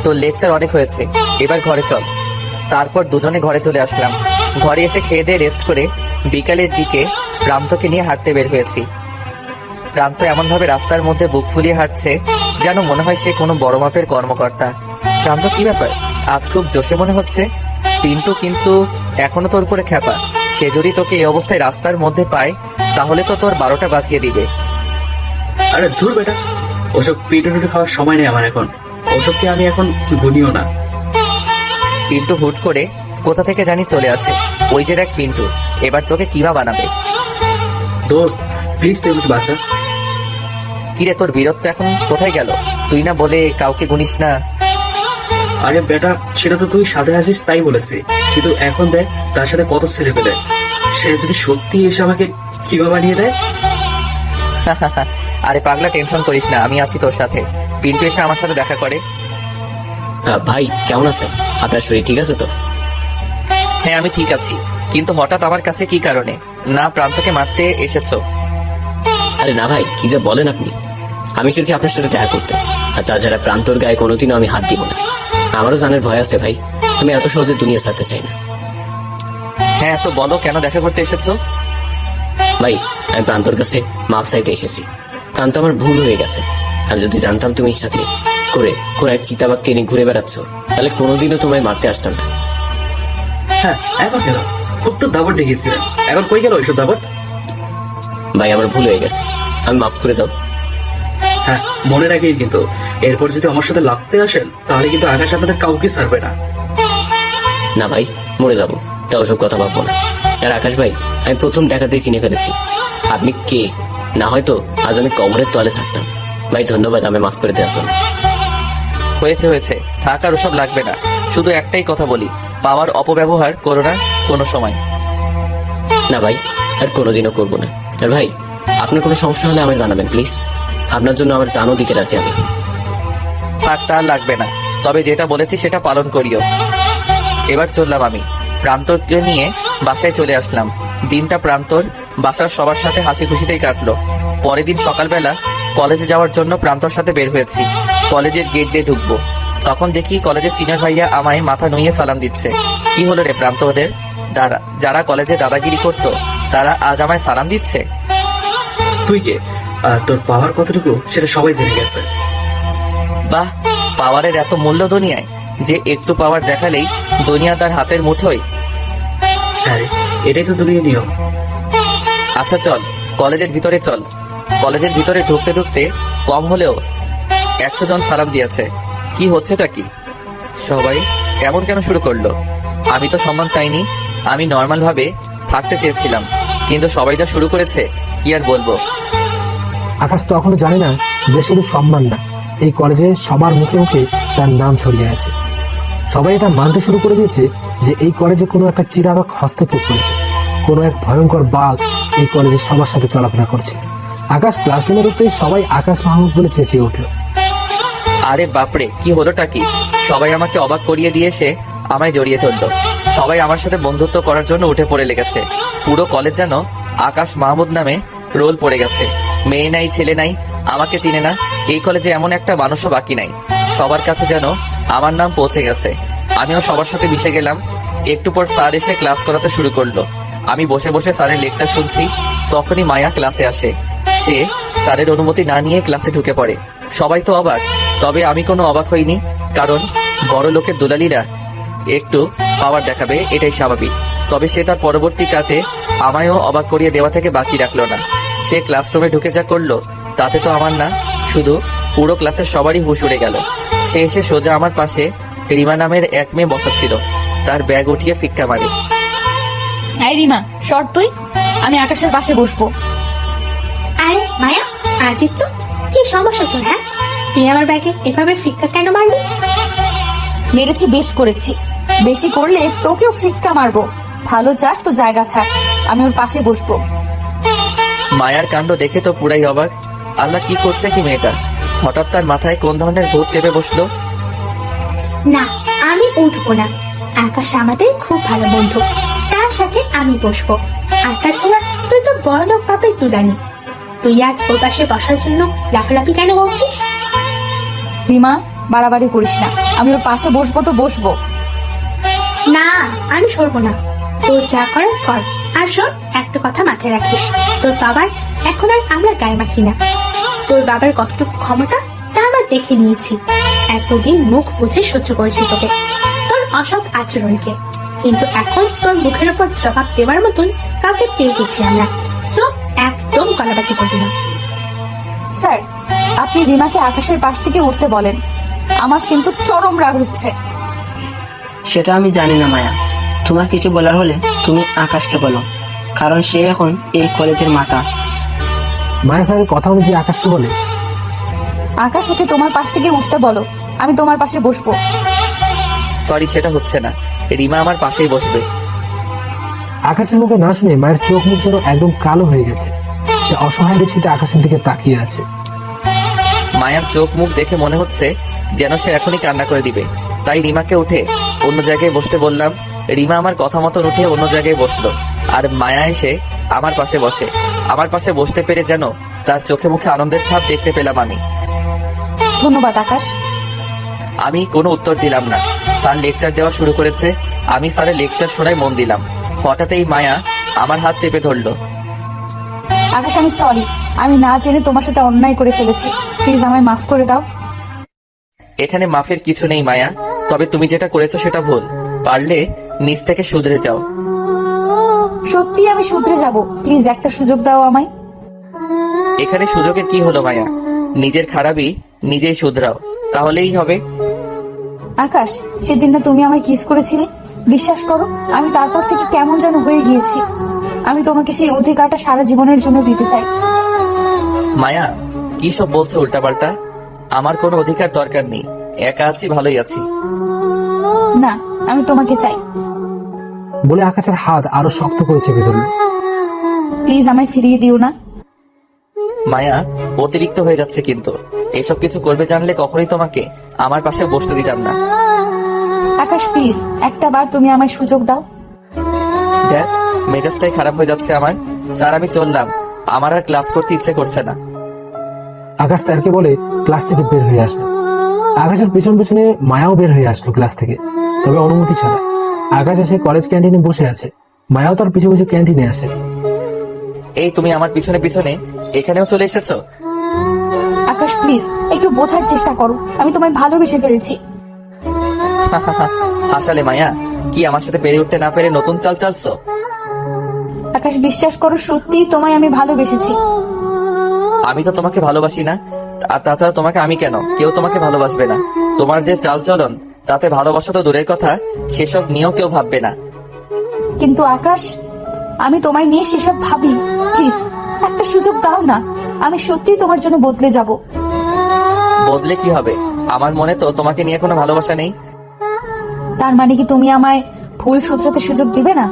তোর লেকচার অনেক হয়েছে, এবার ঘরে চল। তারপর দুজনে ঘরে চলে আসলাম। ঘরে এসে খেয়ে দিয়ে রেস্ট করে বিকালের দিকে প্রান্তকে নিয়ে হাঁটতে বের হয়েছি। প্রান্ত এমন ভাবে রাস্তার মধ্যে বুক ফুলিয়ে হাঁটছে যেন মনে হয় সে কোনো বড় মাপের কর্মকর্তা। প্রান্ত, কি ব্যাপার? আজ খুব জোশে মনে হচ্ছে। পিন্টু কিন্তু এখনো তোর উপরে খ্যাপা। সে যদি তোকে এই অবস্থায় রাস্তার মধ্যে পায় তাহলে তো তোর 12টা বাজিয়ে দিবে। আরে ধুর বেটা, ওসব পিটু খাওয়ার সময় নেই আমার এখন। ওসবকে আমি এখন গুনিও না। পিন্টু হুট করে কোথা থেকে জানি চলে আসে। ওই যে দেখ পিন্টু, এবার তোকে কিমা বানাবে। দোস্ত প্লিজ তুই আমাকে বাঁচা। কিরে, তোর বীরত্ব এখন কোথায় গেল? তুই না বলে কাউকে গুনিস না? আরে বেটা, সেটা তো তুই সাথে আসিস তাই বলেছি, কিন্তু এখন দেখ তার সাথে কত ছেড়ে পেলে। সে যদি সত্যি এসে আমাকে কিমা বানিয়ে দেয়। আরে পাগলা, টেনশন করিস না, আমি আছি তোর সাথে। পিন্টু এসে আমার সাথে দেখা করে। ভাই কেমন আছেন? আপনার শরীর ঠিক আছে তো? হ্যাঁ আমি ঠিক আছি, কিন্তু হঠাৎ আমার কাছে কি কারণে? না প্রান্তকে মারতে এসেছো? আরে না ভাই, কি যে বলেন আপনি। আমি এসেছি আপনার সাথে দেখা করতে। আর তাছাড়া প্রান্তর গায়ে কোনোদিনও আমি হাত দিব না। আমারও জানের ভয় আছে ভাই, আমি এত সহজে দুনিয়া ছাড়তে চাই না। হ্যাঁ তো বলো, কেন দেখা করতে এসেছো? ভাই আমি প্রান্তর কাছে মাপ চাইতে এসেছি। প্রান্ত আমার ভুল হয়ে গেছে। আমি যদি জানতাম তুমি সাথে করে কোন এক চিতাবাঘকে নিয়ে ঘুরে বেড়াচ্ছ, তাহলে কোনোদিনও তোমায় মারতে আসতাম না। হ্যাঁ এখন কেন? খুব তো দাবট দেখিয়েছিলেন, এখন কই গেল ওইসব দাবট? ভাই আমার ভুল হয়ে গেছে, আমি মাফ করে দাও। হ্যাঁ মনে রাখি, কিন্তু এরপর যদি আমার সাথে লাগতে আসেন তাহলে কিন্তু আকাশ আপনাদের কাউকে ছাড়বে না। না ভাই, মরে যাবো, তা ওসব কথা ভাববো না। আর আকাশ ভাই, আমি প্রথম দেখাতেই চিনে ফেলেছি আপনি কে। না হয়তো আজ আমি কবরের তলে থাকতাম। ভাই ধন্যবাদ, আমি মাফ করে দেওয়ার জন্য। হয়েছে হয়েছে, থাক আর ওসব লাগবে না। শুধু একটাই কথা বলি, পাওয়ার অপব্যবহার করো না কোনো সময়। না ভাই, আর কোনোদিনও করবো না। আর ভাই আপনার কোনো সমস্যা হলে আমায় জানাবেন প্লিজ। আপনার জন্য আমার জানও দিতে রাজি আমি। থাকটা আর লাগবে না, তবে যেটা বলেছি সেটা পালন করিও। এবার চললাম আমি। প্রান্তকে নিয়ে বাসায় চলে আসলাম। দিনটা প্রান্তর বাসার সবার সাথে হাসি খুশিতেই কাটলো। পরের দিন সকালবেলা কলেজে যাওয়ার জন্য প্রান্তর সাথে বের হয়েছি। কলেজের গেট দিয়ে ঢুকবো, তখন দেখি কলেজের সিনিয়র ভাইয়া আমায় মাথা নুইয়ে সালাম দিচ্ছে। কি হলো রে প্রান্ত, ওদের যারা কলেজে দাদাগিরি করতো তারা আজ আমায় সালাম দিচ্ছে? তুই কে আর তোর পাওয়ার কতটুকু সেটা সবাই জেনে গেছে। বাহ, পাওয়ারের এত মূল্য দুনিয়ায় যে একটু পাওয়ার দেখালেই দুনিয়া তার হাতের মুঠোয়। হ্যাঁ এটাই তো দুনিয়া নিয়ম। আচ্ছা চল কলেজের ভিতরে চল। কলেজের ভিতরে ঢুকতে ঢুকতে কম হলেও 100 জন সালাম দিয়েছে। কি হচ্ছেটা কি? সবাই এমন কেন শুরু করলো? আমি তো সম্মান চাইনি, আমি নর্মাল ভাবে থাকতে চেয়েছিলাম, কিন্তু সবাই যা শুরু করেছে কি আর বলবো। আকাশ তো এখনো জানে না যে শুধু সম্মান না, এই কলেজে সবার মুখে মুখে তার নাম ছড়িয়ে আছে। সবাই এটা মানতে শুরু করে দিয়েছে যে এই কলেজে কোনো একটা চিতাবাঘ হস্তক্ষেপ করেছে, কোনো এক ভয়ঙ্কর বাঘ এই কলেজে সবার সাথে চলাফেরা করছে। আকাশ ক্লাসরুমে ঢুকতেই সবাই আকাশ মাহমুদ বলে চেঁচিয়ে উঠল। আরে বাপরে, কি হলোটা কি? সবাই আমাকে অবাক করিয়ে দিয়ে এসে আমায় জড়িয়ে ধরলো। সবাই আমার সাথে বন্ধুত্ব করার জন্য উঠে পড়ে লেগেছে। পুরো কলেজ যেন আকাশ মাহমুদ নামে রোল পড়ে গেছে। মেয়ে নাই ছেলে নাই, আমাকে চিনে না। এই কলেজে এমন একটা মানুষও বাকি নাই। সবার কাছে যেন আমার নাম পৌঁছে গেছে। আমিও সবার সাথে মিশে গেলাম। একটু পর স্যার এসে ক্লাস করাতে শুরু করলো। আমি বসে বসে স্যারের লেকচার শুনছি। তখনই মায়া ক্লাসে আসে। সে স্যারের অনুমতি না নিয়ে ক্লাসে ঢুকে পড়ে। সবাই তো অবাক, তবে আমি কোনো অবাক হইনি, কারণ বড় লোকের দুলালিরা একটু পাওয়ার দেখাবে, এটাই স্বাভাবিক। তবে সে তার পরবর্তী কাজে আমায়ও অবাক করিয়ে দেওয়া থেকে বাকি রাখলো না। সে ক্লাসরুমে ঢুকে যা করলো তাতে তো আমার না, শুধু পুরো ক্লাসের সবারই হুঁশ উড়ে গেল। সে এসে সোজা আমার পাশে রিমা নামের এক মেয়ে বসা ছিল, তার ব্যাগ উঠিয়ে ফিক্কা মারে। এই রিমা, সর তুই, আমি আকাশের পাশে বসবো। আরে মায়া, আজিব তো, কি সমস্যা তোর? হ্যাঁ, তুই আমার ব্যাগে এভাবে ফিক্কা কেন মারলি? মেরেছি, বেশ করেছি। বেশি করলে তোকেও ফিক্কা মারবো। ভালো চাস তো জায়গা ছাড়, আমি ওর পাশে বসবো। মায়ার কাণ্ড দেখে তো পুরাই অবাক। আল্লাহ, কি করছে কি মেয়েটা? হঠাৎ তার মাথায় কোন ধরনের ভূত চেপে বসলো? না, আমি উঠবো না। আকাশ আমাদের খুব ভালো বন্ধু, তার সাথে আমি বসবো। আর তাছাড়া তুই তো বড় লোক বাপের দুলানি, তুই আজ ওর পাশে বসার জন্য লাফালাফি কেন করছিস? রিমা, বাড়াবাড়ি করিস না, আমি ওর পাশে বসবো তো বসবো। না, আমি সরবো না। তোর যা করার কর। আর শোন, একটা কথা মাথায় রাখিস, তোর বাবার এখন আর আমরা গায়ে মাখি না। তোর বাবার কতটুকু ক্ষমতা তা আমরা দেখে নিয়েছি। এতদিন মুখ বুঝে সহ্য করেছি তোকে, তোর অসৎ আচরণকে, কিন্তু এখন তোর মুখের উপর জবাব দেওয়ার মতন কাউকে পেয়ে গেছি আমরা। সো একদম গলাবাজি করবি না। স্যার, আপনি রিমাকে আকাশের পাশ থেকে উঠতে বলেন, আমার কিন্তু চরম রাগ হচ্ছে। সেটা আমি জানি না মায়া, তোমার কিছু বলার হলে তুমি আকাশকে বলো, কারণ সে এখন এই কলেজের মাথা। মায়া স্যারের কথা অনুযায়ী আকাশকে বলে, আকাশ ওকে তোমার পাশ থেকে উঠতে বলো, আমি তোমার পাশে বসবো। সরি, সেটা হচ্ছে না। রিমা আমার পাশেই বসবে। আকাশের মুখে না শুনে মায়ের চোখ মুখ যেন একদম কালো হয়ে গেছে। সে অসহায় দৃষ্টিতে আকাশের দিকে তাকিয়ে আছে। মায়ার চোখ মুখ দেখে মনে হচ্ছে যেন সে এখনই কান্না করে দিবে। তাই রিমাকে উঠে অন্য জায়গায় বসতে বললাম। রিমা আমার কথা মতন উঠে অন্য জায়গায় বসলো, আর মায়া এসে আমার পাশে বসে। আমার পাশে বসতে পেরে যেন তার চোখে মুখে আনন্দের ছাপ দেখতে পেলাম আমি। ধন্যবাদ আকাশ। আমি কোনো উত্তর দিলাম না। স্যার লেকচার দেওয়া শুরু করেছে। আমি স্যারের লেকচার শোনায় মন দিলাম। হঠাৎই মায়া আমার হাত চেপে ধরলো। আকাশ, আমি সরি, আমি না জেনে তোমার সাথে অন্যায় করে ফেলেছি, প্লিজ আমায় মাফ করে দাও। এখানে মাফের কিছু নেই মায়া, তবে তুমি যেটা করেছো সেটা ভুল। পারলে নিজ থেকে শুধরে যাও। সত্যি আমি শুধরে যাব, প্লিজ একটা সুযোগ দাও আমায়। এখানে সুযোগের কি হলো মায়া? নিজের খারাপই নিজেই শুধরাও, তাহলেই হবে। আকাশ, সেদিন না তুমি আমায় কিস করেছিলে, বিশ্বাস করো আমি তারপর থেকে কেমন যেন হয়ে গিয়েছি। আমি তোমাকে সেই অধিকারটা সারা জীবনের জন্য দিতে চাই। মায়া, কি সব বলছো উল্টাপাল্টা? আমার কোনো অধিকার দরকার নেই, একা আছি, ভালোই আছি। না, আমি তোমাকে চাই। বলে আকাশের হাত আরো শক্ত করে চেপে ধরল। প্লিজ আমায় ফিরিয়ে দিও না। মায়া, অতিরিক্ত হয়ে যাচ্ছে কিন্তু। এসব কিছু করবে জানলে কখনোই তোমাকে আমার পাশে বসতে দিতাম না। আকাশ প্লিজ, একটা বার তুমি আমায় সুযোগ দাও। দেখ, মেজাজটাই খারাপ হয়ে যাচ্ছে আমার। স্যার, আমি চললাম, আমার আর ক্লাস করতে ইচ্ছে করছে না। আকাশ স্যারকে বলে ক্লাস থেকে বের হয়ে আসলো। আকাশের পিছন পিছনে মায়াও বের হয়ে আসলো ক্লাস থেকে, তবে অনুমতি ছাড়া। আকাশ এসে কলেজ ক্যান্টিনে বসে আছে, মায়াও তার পিছু পিছু ক্যান্টিনে আসে। এই তুমি আমার পিছনে পিছনে এখানেও চলে এসেছো? আকাশ প্লিজ, একটু বোঝার চেষ্টা করো, আমি তোমায় ভালোবেসে ফেলেছি। হাসালে মায়া, কি আমার সাথে পেরে উঠতে না পেরে নতুন চাল চালছো? আকাশ বিশ্বাস করো, সত্যি তোমায় আমি ভালোবেসেছি। আমি তো তোমাকে ভালোবাসি না, আর তাছাড়া তোমাকে আমি কেন, কেউ তোমাকে ভালোবাসবে না। তোমার যে চাল চলন, তাতে ভালোবাসা তো দূরের কথা, সেসব নিয়েও কেউ ভাববে না। কিন্তু আকাশ, আমি তোমায় নিয়ে সেসব ভাবি, প্লিজ একটা সুযোগ দাও না, আমি সত্যি তোমার জন্য বদলে যাব। বদলে কি হবে? আমার মনে তো তোমাকে নিয়ে কোনো ভালোবাসা নেই। তার মানে কি তুমি আমায় ভুল শুধরাতে সুযোগ দিবে না?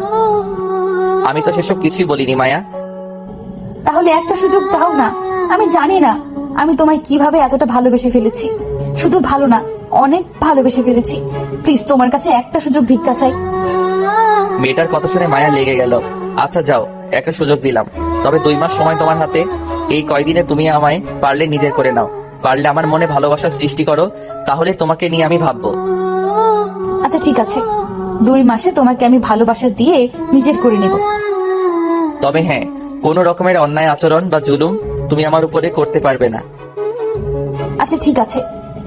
আমি তো সেসব কিছুই বলিনি মায়া। তাহলে একটা সুযোগ দাও না। আমি জানি না আমি তোমায় কিভাবে এতটা ভালোবেসে ফেলেছি, শুধু ভালো না, অনেক ভালোবেসে ফেলেছি। প্লিজ তোমার কাছে একটা সুযোগ ভিক্ষা চাই। মেয়েটার কথা শুনে মায়া লেগে গেল। আচ্ছা যাও, একটা সুযোগ দিলাম, তবে 2 মাস সময় তোমার হাতে। এই কয়দিনে তুমি আমায় পারলে নিজের করে নাও, পারলে আমার মনে ভালোবাসার সৃষ্টি করো, তাহলে তোমাকে নিয়ে আমি ভাববো। আচ্ছা ঠিক আছে, 2 মাসে তোমাকে আমি ভালোবাসা দিয়ে নিজের করে নেব। তবে হ্যাঁ, কোনো রকমের অন্যায় আচরণ বা জুলুম তুমি আমার উপরে করতে পারবে না। আচ্ছা ঠিক আছে,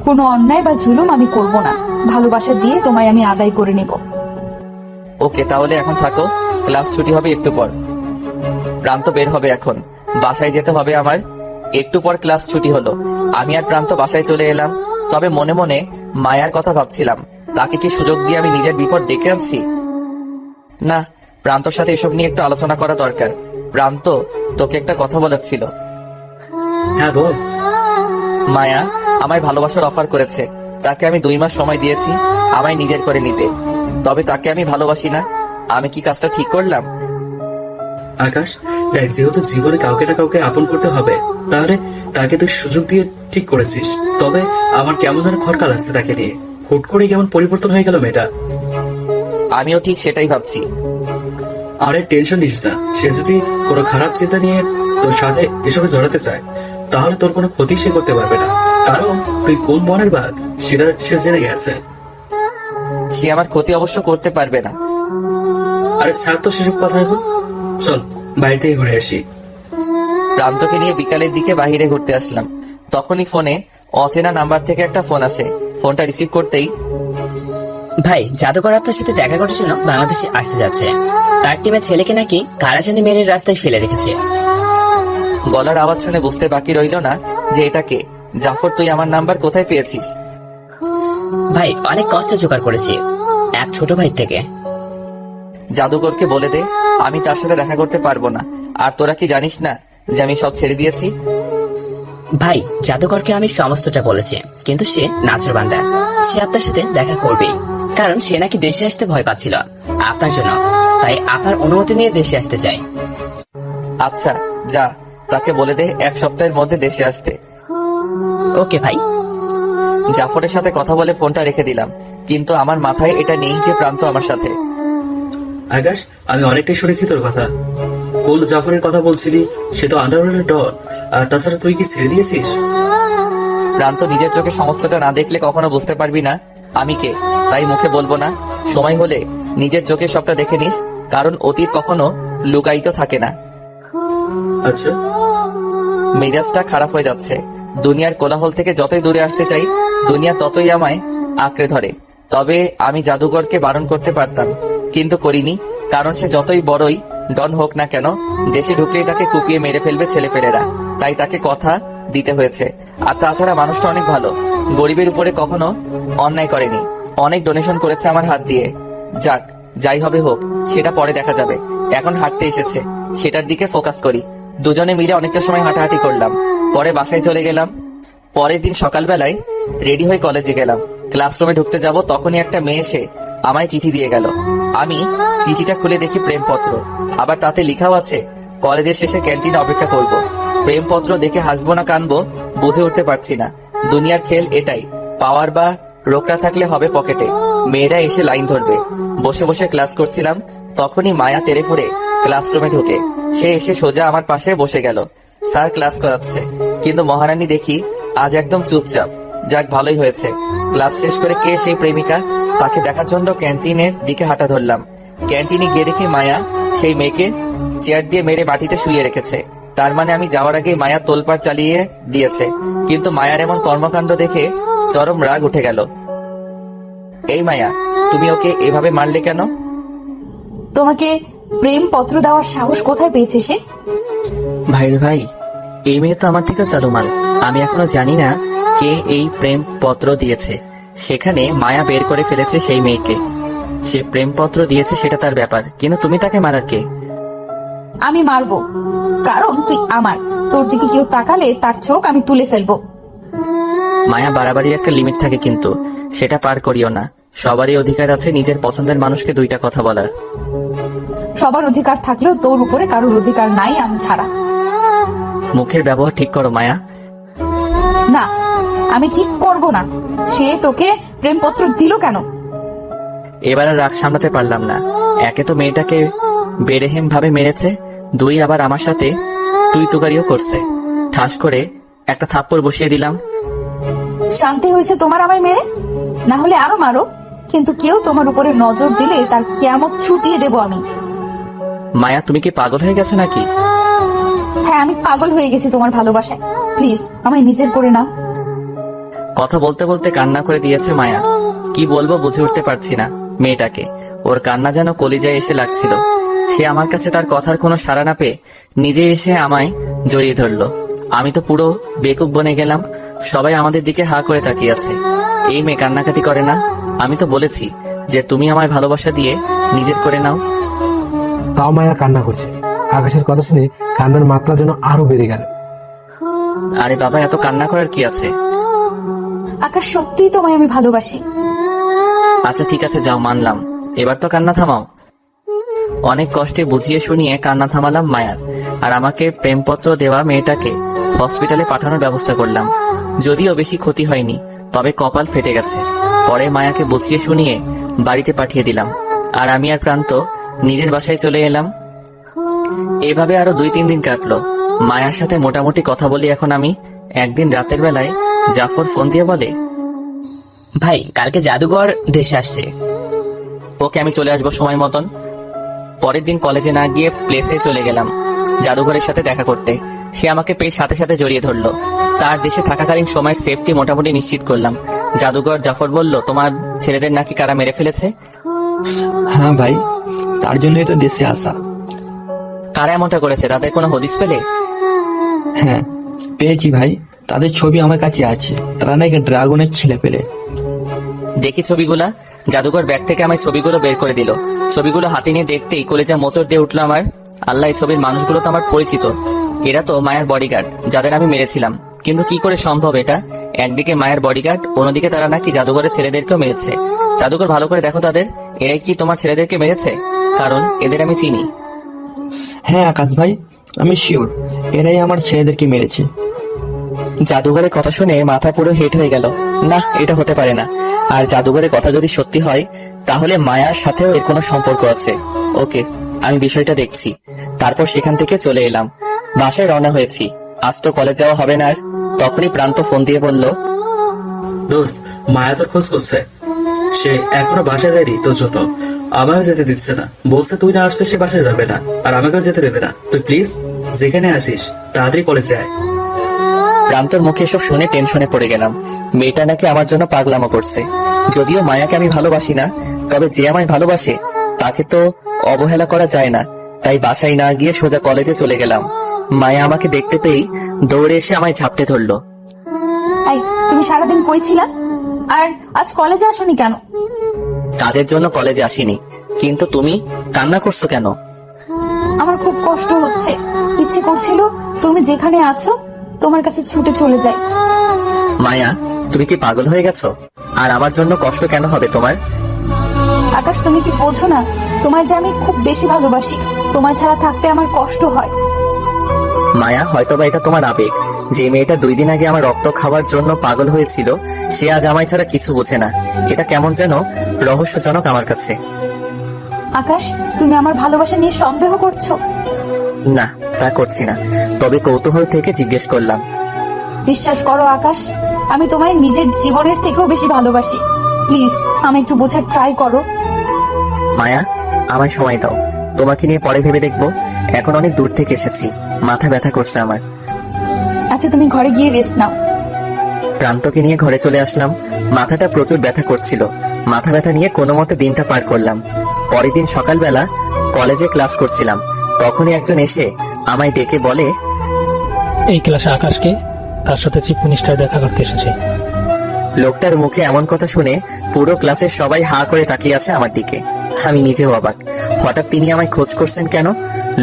কোনো অন্যায় বা জুলুম আমি করব না, ভালোবাসা দিয়ে তোমায় আমি আদায় করে নেব। ওকে, তাহলে এখন থাকো, ক্লাস ছুটি হবে একটু পর। প্রান্ত বের হবে এখন, বাসায় যেতে হবে আমার। একটু পর ক্লাস ছুটি হলো, আমি আর প্রান্ত বাসায় চলে এলাম। তবে মনে মনে মায়ার কথা ভাবছিলাম, তাকে কি সুযোগ দিয়ে আমি নিজের বিপদ ডেকে আনছি? না, প্রান্তর সাথে এসব নিয়ে একটু আলোচনা করা দরকার। প্রান্ত, তোকে একটা কথা বলার ছিল। হ্যাঁ বল। মায়া আমায় ভালোবাসার অফার করেছে, তাকে আমি 2 মাস সময় দিয়েছি আমায় নিজের করে নিতে। তবে তাকে আমি ভালোবাসি না। আমি কি কাজটা ঠিক করলাম? আকাশ দেখ, যেহেতু জীবনে কাউকে না কাউকে আপন করতে হবে, তাহলে তাকে তুই সুযোগ দিয়ে ঠিক করেছিস। তবে আমার কেমন যেন খটকা লাগছে তাকে নিয়ে, হুট করে কেমন পরিবর্তন হয়ে গেল মেয়েটা। আমিও ঠিক সেটাই ভাবছি। আরে টেনশন নিস না, সে যদি কোনো খারাপ চিন্তা নিয়ে তোর সাথে এসবে জড়াতে চায়, তাহলে তোর কোনো ক্ষতি সে করতে পারবে না, কারণ তুই কোন বনের বাঘ সেটা সে জেনে গেছে। সে আমার ক্ষতি অবশ্য করতে পারবে না। আরে ছাড় তো সেসব কথা, এখন চল বাইরে থেকে ঘুরে আসি। প্রান্তকে নিয়ে বিকালের দিকে বাহিরে ঘুরতে আসলাম, তখনই ফোনে অচেনা নাম্বার থেকে একটা ফোন আসে। ফোনটা রিসিভ করতেই, ভাই, জাদুকর আপনার সাথে দেখা করার জন্য বাংলাদেশে আসতে যাচ্ছে। তার টিমের ছেলেকে নাকি কারা জানি মেরে রাস্তায় ফেলে রেখেছে। গলার আওয়াজ শুনে বুঝতে বাকি রইল না যে এটা কে। জাফর, তুই আমার নাম্বার কোথায় পেয়েছিস? ভাই, অনেক কষ্টে জোগাড় করেছি এক ছোট ভাই থেকে। জাদুকরকে বলে দে আমি তার সাথে দেখা করতে পারবো না। আর তোরা কি জানিস না যে আমি সব ছেড়ে দিয়েছি? ভাই জাদুকরকে আমি সমস্তটা বলেছি, কিন্তু সে নাচরবান্দা। সে আপনার সাথে দেখা করবেই, কারণ সে নাকি দেশে আসতে ভয় পাচ্ছিল আপনার জন্য, তাই আপনার অনুমতি নিয়ে দেশে আসতে চাই। আচ্ছা যা, তাকে বলে দে 1 সপ্তাহের মধ্যে দেশে আসতে। ওকে ভাই। জাফরের সাথে কথা বলে ফোনটা রেখে দিলাম, কিন্তু আমার মাথায় এটা নেই যে প্রান্ত আমার সাথে। আকাশ, আমি অনেকটাই শুনেছি তোর কথা। কোল জাফরের কথা বলছিলি, সে তো আন্ডারওয়ার্ল্ডের ডন। আর তাছাড়া তুই কি ছেড়ে দিয়েছিস? প্রান্ত নিজের চোখে সমস্তটা না দেখলে কখনো বুঝতে পারবি না আমি কে, তাই মুখে বলবো না। সময় হলে নিজের চোখে সবটা দেখে নিস, কারণ অতীত কখনো লুকায়িত থাকে না। আচ্ছা। মেজাজটা খারাপ হয়ে যাচ্ছে। দুনিয়ার কোলাহল থেকে যতই দূরে আসতে চাই, দুনিয়া ততই আমায় আঁকড়ে ধরে। তবে আমি জাদুকরকে বারণ করতে পারতাম, কিন্তু করিনি, কারণ সে যতই বড়ই ডন হোক না কেন, দেশে ঢুকলেই তাকে কুপিয়ে মেরে ফেলবে ছেলেপেলেরা, তাই তাকে কথা দিতে হয়েছে। আর তাছাড়া মানুষটা অনেক ভালো, গরিবের উপরে কখনো অন্যায় করেনি, অনেক ডোনেশন করেছে আমার হাত দিয়ে। যাক, যাই হবে হোক, সেটা পরে দেখা যাবে। এখন হাঁটতে এসেছে, সেটার দিকে ফোকাস করি। দুজনে মিলে অনেকটা সময় হাঁটাহাঁটি করলাম, পরে বাসায় চলে গেলাম। পরের দিন সকালবেলায় রেডি হয়ে কলেজে গেলাম। ক্লাসরুমে ঢুকতে যাব, তখনই একটা মেয়ে এসে আমায় চিঠি দিয়ে গেল। আমি চিঠিটা খুলে দেখি প্রেমপত্র, আবার তাতে লেখাও আছে কলেজের শেষে ক্যান্টিনে অপেক্ষা করব। প্রেমপত্র দেখে হাসবো না কানবো বুঝে উঠতে পারছি না। দুনিয়ার খেল এটাই, পাওয়ার বা রোকরা থাকলে হবে পকেটে, মেয়েরা এসে লাইন ধরবে। বসে বসে ক্লাস করছিলাম, তখনই মায়া তেড়ে ফুড়ে ক্লাসরুমে ঢুকে। সে এসে সোজা আমার পাশে বসে গেল। স্যার ক্লাস করাচ্ছে, কিন্তু মহারানী দেখি আজ একদম চুপচাপ। যাক, ভালোই হয়েছে। ক্লাস শেষ করে কে সেই প্রেমিকা, তাকে দেখার জন্য ক্যান্টিনের দিকে হাঁটা ধরলাম। ক্যান্টিনে গিয়ে দেখি মায়া সেই মেয়েকে চেয়ার দিয়ে মেরে মাটিতে শুয়ে রেখেছে। তার মানে আমি যাওয়ার আগে মায়া তোলপাড় চালিয়ে দিয়েছে। কিন্তু মায়ার এমন কর্মকাণ্ড দেখে চরম রাগ উঠে গেল। এই মায়া, তুমি ওকে এভাবে মারলে কেন? তোমাকে প্রেম পত্র দেওয়ার সাহস কোথায় পেয়েছে সে? ভাই, এই মেয়ে তো আমার থেকে চালু মাল। আমি এখনো জানি না কে এই প্রেম পত্র দিয়েছে। সেখানে মায়া বের করে ফেলেছে সেই মেয়েকে। সে প্রেম পত্র দিয়েছে সেটা তার ব্যাপার, কিন্তু তুমি তাকে মারার কে? আমি মারবো, কারণ তুই আমার। তোর দিকে কেউ তাকালে তার চোখ আমি তুলে ফেলবো। মায়া, বাড়াবাড়ির একটা লিমিট থাকে, কিন্তু সেটা পার করিও না। সবারই অধিকার আছে নিজের পছন্দের মানুষকে 2টা কথা বলার। সবার অধিকার থাকলেও তোর উপরে কারোর অধিকার নাই আমি ছাড়া। মুখের ব্যবহার ঠিক করো মায়া। না, আমি ঠিক করব না। সে তোকে প্রেমপত্র দিল কেন? এবার আর রাগ সামলাতে পারলাম না। একে তো মেয়েটাকে বেরেহেম ভাবে মেরেছে, 2 আবার আমার সাথে তুই তুকারিও করছে। ঠাস করে একটা থাপ্পড় বসিয়ে দিলাম। শান্তি হয়েছে তোমার আমায় মেরে? না হলে আরো মারো, কিন্তু কেউ তোমার উপরে নজর দিলে তার কিয়ামত ছুটিয়ে দেব আমি। মায়া, তুমি কি পাগল হয়ে গেছো নাকি? হ্যাঁ, আমি পাগল হয়ে গেছি তোমার ভালোবাসায়। প্লিজ আমায় নিজের করে নাও। কথা বলতে বলতে কান্না করে দিয়েছে মায়া। কি বলবো বুঝে উঠতে পারছি না মেয়েটাকে। ওর কান্না যেন কলিজায় এসে লাগছিল। সে আমার কাছে তার কথার কোনো সাড়া না পেয়ে নিজে এসে আমায় জড়িয়ে ধরলো। আমি তো পুরো বেকুব বনে গেলাম। সবাই আমাদের দিকে হা করে তাকিয়ে আছে। এই মেয়ে কান্নাকাটি করে না? আমি তো বলেছি যে তুমি আমায় ভালোবাসা দিয়ে নিজের করে নাও। তাও মায়া কান্না করছে। আকাশের কথা শুনে কান্নার মাত্রা যেন আরো বেড়ে গেল। আরে বাবা, এত কান্না করার কি আছে? আকাশ, সত্যিই তোমায় আমি ভালোবাসি। আচ্ছা ঠিক আছে, যাও, মানলাম। এবার তো কান্না থামাও। অনেক কষ্টে বুঝিয়ে শুনিয়ে কান্না থামালাম মায়ার। আর আমাকে প্রেমপত্র দেওয়া মেয়েটাকে হসপিটালে পাঠানোর ব্যবস্থা করলাম। যদিও বেশি ক্ষতি হয়নি, তবে কপাল ফেটে গেছে। পরে মায়াকে বুঝিয়ে শুনিয়ে বাড়িতে পাঠিয়ে দিলাম। আর আমি আর প্রান্ত নিজের বাসায় চলে এলাম। এভাবে আরো 2-3 দিন কাটলো। মায়ার সাথে মোটামুটি কথা বলি এখন আমি। একদিন রাতের বেলায় জাফর ফোন দিয়ে বলে, ভাই কালকে জাদুঘর দেশে আসছে। ওকে, আমি চলে আসবো সময় মতন। পরের দিন কলেজে না গিয়ে প্লেসে চলে গেলাম জাদুঘরের সাথে দেখা করতে। সে আমাকে পেয়ে সাথে সাথে জড়িয়ে ধরলো। তার দেশে থাকাকালীন সময়ের সেফটি মোটামুটি নিশ্চিত করলাম। জাদুঘর জাফর বলল, তোমার ছেলেদের নাকি কারা মেরে ফেলেছে? হ্যাঁ ভাই, তার জন্যই তো দেশে আসা। কারা এমনটা করেছে, তাদের কোনো হদিস পেলে? হ্যাঁ পেয়েছি ভাই, তাদের ছবি আমার কাছে আছে। তারা নাকি ড্রাগনের ছেলে পেলে। দেখি ছবিগুলা। জাদুঘর ব্যাগ থেকে আমার ছবিগুলো বের করে দিল। ছবিগুলো হাতে নিয়ে দেখতেই কলেজা মোচড় দিয়ে উঠলো আমার। আল্লাহ, এই ছবির মানুষগুলো তো আমার পরিচিত। এরা তো মায়ের বডিগার্ড, যাদের আমি মেরেছিলাম। কিন্তু কি করে সম্ভব এটা? একদিকে মায়ের বডিগার্ড, অন্যদিকে তারা নাকি জাদুঘরের ছেলেদেরকেও মেরেছে। জাদুঘর ভালো করে দেখো তাদের, এরাই কি তোমার ছেলেদেরকে মেরেছে? কারণ এদের আমি চিনি। হ্যাঁ আকাশ ভাই, আমি শিওর এরাই আমার ছেলেদেরকে মেরেছে। জাদুঘরের কথা শুনে মাথা পুরো হেট হয়ে গেল। না, এটা হতে পারে না। আর জাদুঘরের কথা যদি সত্যি হয়, তাহলে মায়ার সাথেও এর কোনো সম্পর্ক আছে। ওকে, আমি বিষয়টা দেখছি। তারপর সেখান থেকে চলে এলাম, বাসায় রওনা হয়েছি। আজ তো কলেজ যাওয়া হবে না আর। তখনই প্রান্ত ফোন দিয়ে বলল, দোস্ত, মায়া তোর খোঁজ করছে। সে এখনো বাসায় যায়নি তোর জন্য। আমারও যেতে দিচ্ছে না, বলছে তুই না আসলে সে বাসায় যাবে না, আর আমাকেও যেতে দেবে না। তুই প্লিজ যেখানে আসিস তাড়াতাড়ি কলেজে আয়। প্রান্তর মুখে এসব শুনে টেনশনে পড়ে গেলাম। মেয়েটা নাকি আমার জন্য পাগলামো করছে। যদিও মায়াকে আমি ভালোবাসি না, তবে যে আমায় ভালোবাসে তাকে তো অবহেলা করা যায় না। তাই বাসায় না গিয়ে সোজা কলেজে চলে গেলাম। মায়া আমাকে দেখতে পেয়েই দৌড়ে এসে আমায় ঝাপটে ধরলো। এই, তুমি সারাদিন কই ছিলা? আর আজ কলেজে আসোনি কেন? কাজের জন্য কলেজে আসিনি। কিন্তু তুমি কান্না করছো কেন? আমার খুব কষ্ট হচ্ছে। ইচ্ছে করছিল তুমি যেখানে আছো তোমার কাছে ছুটে চলে যাই। মায়া, তুমি কি পাগল হয়ে গেছো? আর আমার জন্য কষ্ট কেন হবে তোমার? আকাশ, তুমি কি বোঝো না তোমায় যে আমি খুব বেশি ভালোবাসি। তোমায় ছাড়া থাকতে আমার কষ্ট হয়। মায়া, হয়তোবা এটা তোমার আবেগ। যে মেয়েটা 2 দিন আগে আমার রক্ত খাওয়ার জন্য পাগল হয়েছিল, সে আজ আমায় ছাড়া কিছু বোঝে না। এটা কেমন যেন রহস্যজনক আমার কাছে। আকাশ, তুমি আমার ভালোবাসা নিয়ে সন্দেহ করছো? না, তা করছি না, তবে কৌতূহল থেকে জিজ্ঞেস করলাম। বিশ্বাস করো আকাশ, আমি তোমায় নিজের জীবনের থেকেও বেশি ভালোবাসি। প্লিজ আমি একটু বোঝার ট্রাই করো। মায়া, আমায় সময় দাও, তোমাকে নিয়ে পরে ভেবে দেখবো। এখন অনেক দূর থেকে এসেছি, মাথা ব্যথা করছে আমার। আচ্ছা, তুমি ঘরে গিয়ে রেস্ট নাও। প্রান্তকে নিয়ে ঘরে চলে আসলাম। মাথাটা প্রচুর ব্যথা করছিল। মাথা ব্যথা নিয়ে কোনো মতে দিনটা পার করলাম। পরের দিন সকালবেলা কলেজে ক্লাস করছিলাম, তখনই একজন এসে আমায় ডেকে বলে, এই ক্লাসে আকাশকে, তার সাথে চিফ মিনিস্টার দেখা করতে এসেছে। লোকটার মুখে এমন কথা শুনে পুরো ক্লাসের সবাই হা করে তাকিয়ে আছে আমার দিকে। আমি নিজেও অবাক, হঠাৎ তিনি আমায় খোঁজ করছেন কেন?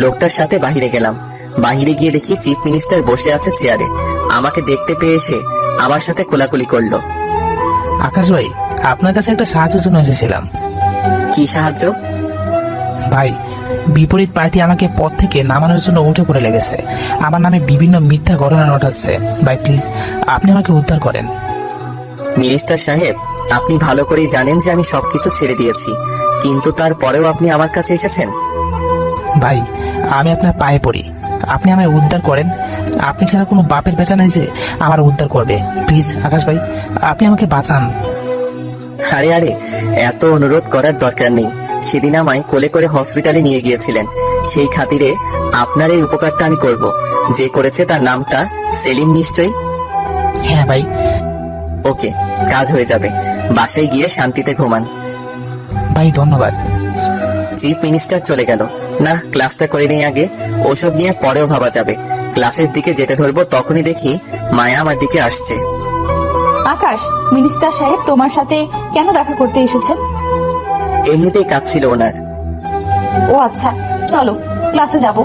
লোকটার সাথে বাহিরে গেলাম। বাহিরে গিয়ে দেখি চিফ মিনিস্টার বসে আছে চেয়ারে। আমাকে দেখতে পেয়ে এসে আমার সাথে কোলাকুলি করলো। আকাশ ভাই, আপনার কাছে একটা সাহায্যের জন্য এসেছিলাম। কি সাহায্য? ভাই, বিপরীত পার্টি আমাকে পদ থেকে নামানোর জন্য উঠে পড়ে লেগেছে। আমার নামে বিভিন্ন মিথ্যা ঘটনা ঘটাচ্ছে। ভাই প্লিজ, আপনি আমাকে উদ্ধার করেন। মিনিস্টার সাহেব, আপনি ভালো করেই জানেন যে আমি সবকিছু ছেড়ে দিয়েছি, কিন্তু তারপরেও আপনি আমার কাছে এসেছেন। ভাই, আমি আপনার পায়ে পড়ি, আপনি আমায় উদ্ধার করেন। আপনি ছাড়া কোনো বাপের বেটা নাই যে আমার উদ্ধার করবে। প্লিজ আকাশ ভাই, আপনি আমাকে বাঁচান। আরে আরে, এত অনুরোধ করার দরকার নেই। সেদিন আমায় কোলে করে হসপিটালে নিয়ে গিয়েছিলেন, সেই খাতিরে আপনার এই উপকারটা আমি করব। যে করেছে তার নামটা সেলিম নিশ্চয়ই? হ্যাঁ ভাই। ওকে, কাজ হয়ে যাবে। বাসায় গিয়ে শান্তিতে ঘুমান। ভাই ধন্যবাদ। চিফ মিনিস্টার চলে গেল। না, ক্লাসটা করে নেই আগে, ওসব নিয়ে পরেও ভাবা যাবে। ক্লাসের দিকে যেতে ধরবো, তখনই দেখি মায়া আমার দিকে আসছে। আকাশ, মিনিস্টার সাহেব তোমার সাথে কেন দেখা করতে এসেছেন? এমনিতেই কাজ ছিল ওনার। ও আচ্ছা, চলো ক্লাসে যাব।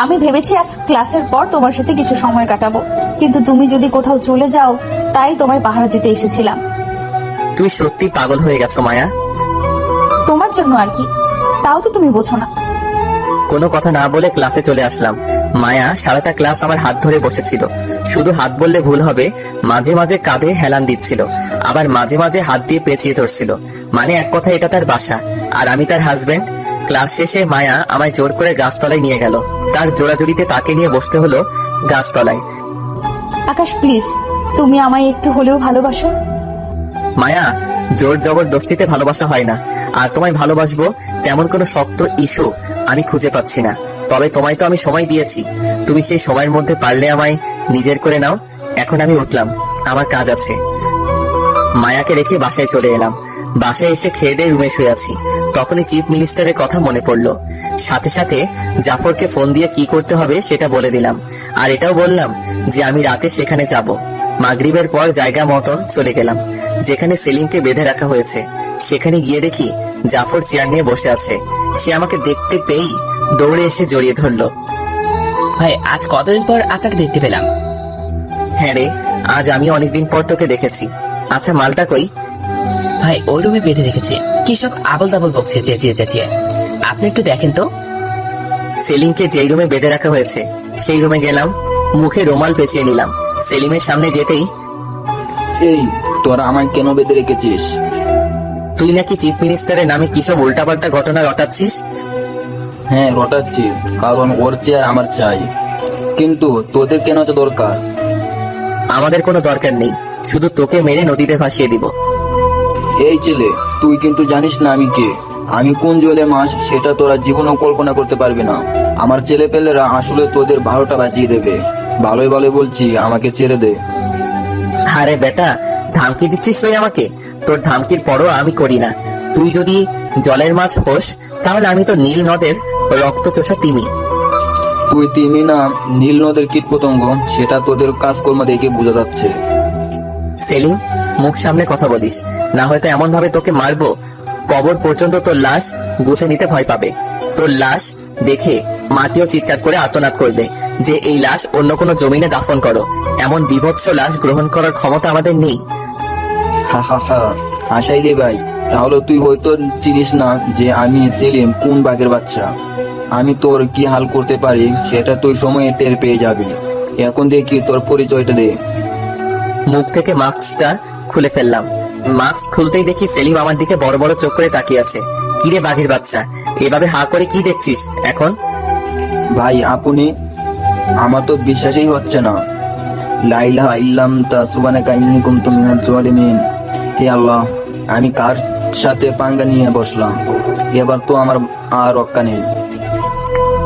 আমি ভেবেছি আজ ক্লাসের পর তোমার সাথে কিছু সময় কাটাবো, কিন্তু তুমি যদি কোথাও চলে যাও, তাই তোমায় পাহারা দিতে এসেছিলাম। তুই সত্যি পাগল হয়ে গেছো মায়া। তোমার জন্য আর কি, তাও তো তুমি বোঝো না। কোনো কথা না বলে ক্লাসে চলে আসলাম। মায়া সারাটা ক্লাস আমার হাত ধরে বসেছিল। শুধু হাত বললে ভুল হবে, মাঝে মাঝে কাঁধে হেলান দিচ্ছিল, আবার মাঝে মাঝে হাত দিয়ে পেঁচিয়ে ধরছিল। মানে এক কথা, এটা তার বাসা আর আমি তার হাজবেন্ড। ক্লাস শেষে মায়া আমায় জোর করে গাছতলায় নিয়ে গেল। তার জোড়াজুড়িতে তাকে নিয়ে বসতে হলো গাছতলায়। আকাশ প্লিজ, তুমি আমায় একটু হলেও ভালোবাসো। মায়া, জোর জবরদস্তিতে ভালোবাসা হয় না। আর তোমায় ভালোবাসবো তেমন কোনো শক্ত ইস্যু আমি খুঁজে পাচ্ছি না। তবে তোমায় তো আমি সময় দিয়েছি, তুমি সেই সময়ের মধ্যে পারলে আমায় নিজের করে নাও। এখন আমি উঠলাম, আমার কাজ আছে। মায়াকে রেখে বাসায় চলে এলাম। বাসায় এসে খেয়ে দিয়ে রুমে শুয়ে আছি, তখনই চিফ মিনিস্টারের কথা মনে পড়লো। সাথে সাথে জাফরকে ফোন দিয়ে কি করতে হবে সেটা বলে দিলাম। আর এটাও বললাম যে আমি রাতে সেখানে যাব। মাগরিবের পর জায়গা মতন চলে গেলাম। যেখানে সেলিমকে বেঁধে রাখা হয়েছে। সেখানে গিয়ে দেখি জাফর চেয়ার নিয়ে বসে আছে। সে আমাকে দেখতে পেয়েই দৌড়ে এসে জড়িয়ে ধরলো। ভাই আজ কতদিন পর আপনাকে দেখতে পেলাম। হ্যাঁ রে, আজ আমি অনেকদিন পর তোকে দেখেছি। আচ্ছা মালটা কই? ভাই ওই রুমে বেঁধে রেখেছি, কি সব আবল তাবল বকছে চেঁচিয়ে চেঁচিয়ে। আপনি একটু দেখেন তো। সেলিমকে যেই রুমে বেঁধে রাখা হয়েছে সেই রুমে গেলাম, মুখে রুমাল পেঁচিয়ে নিলাম। সেলিমের সামনে যেতেই, এই তোরা আমায় কেন বেঁধে রেখেছিস? তুই নাকি চিফ মিনিস্টারের নামে কি সব উল্টাপাল্টা ঘটনা রটাচ্ছিস। হ্যাঁ রটাচ্ছি, কারণ ওর চেয়ার আমার চাই। কিন্তু তোদের কেন তো দরকার? আমাদের কোনো দরকার নেই, শুধু তোকে মেরে নদীতে ভাসিয়ে দিব। এই ছেলে, তুই কিন্তু জানিস না আমি কে, আমি কোন জলে মাছ সেটা তোরা জীবনও কল্পনা করতে পারবি না। আমার ছেলে পেলেরা আসলে তোদের 12টা বাজিয়ে দেবে। ভালোই ভালো বলছি, আমাকে ছেড়ে দে। আরে বেটা, ধামকি দিচ্ছিস তুই আমাকে? তোর ধামকির পরও আমি করি না। তুই যদি জলের মাছ হোস তাহলে আমি তো নীল নদের রক্ত চোষা তিমি। তুই তিমি না নীল নদের কীট পতঙ্গ, সেটা তোদের কাজকর্ম দেখে বোঝা যাচ্ছে। সেলিম, মুখ সামনে কথা বলিস, না হয়তো এমন ভাবে তোকে মারবো কবর পর্যন্ত তোর লাশ গুছে নিতে ভয় পাবে। তোর লাশ দেখে মাটিও চিৎকার করে আর্তনাদ করবে যে এই লাশ অন্য কোনো জমিনে দাফন করো। এমন বিভৎস লাশ গ্রহণ করার ক্ষমতা আমাদের নেই। হা হা হা, আশাই রে ভাই, তাহলে তুই হয়তো চিনিস না যে আমি সেলিম কোন বাঘের বাচ্চা। আমি তোর কি হাল করতে পারি সেটা তুই সময়ে টের পেয়ে যাবি। এখন দেখি তোর পরিচয়টা দে। মুখ থেকে মাস্কটা খুলে ফেললাম। মাস্ক খুলতেই দেখি সেলিম আমার দিকে বড় বড় চোখ করে তাকিয়ে আছে। কিরে বাঘের বাচ্চা, এভাবে হা করে কি দেখছিস এখন? ভাই আপনি, আমার তো বিশ্বাসই হচ্ছে না। লা ইলাহা ইল্লাল্লাহ সুবহানাকা ইন্নী কুনতু মিনাজ জালিমিন। হে আল্লাহ, আমি কার সাথে পাঙ্গা নিয়ে বসলাম? এবার তো আমার আর রক্ষা নেই।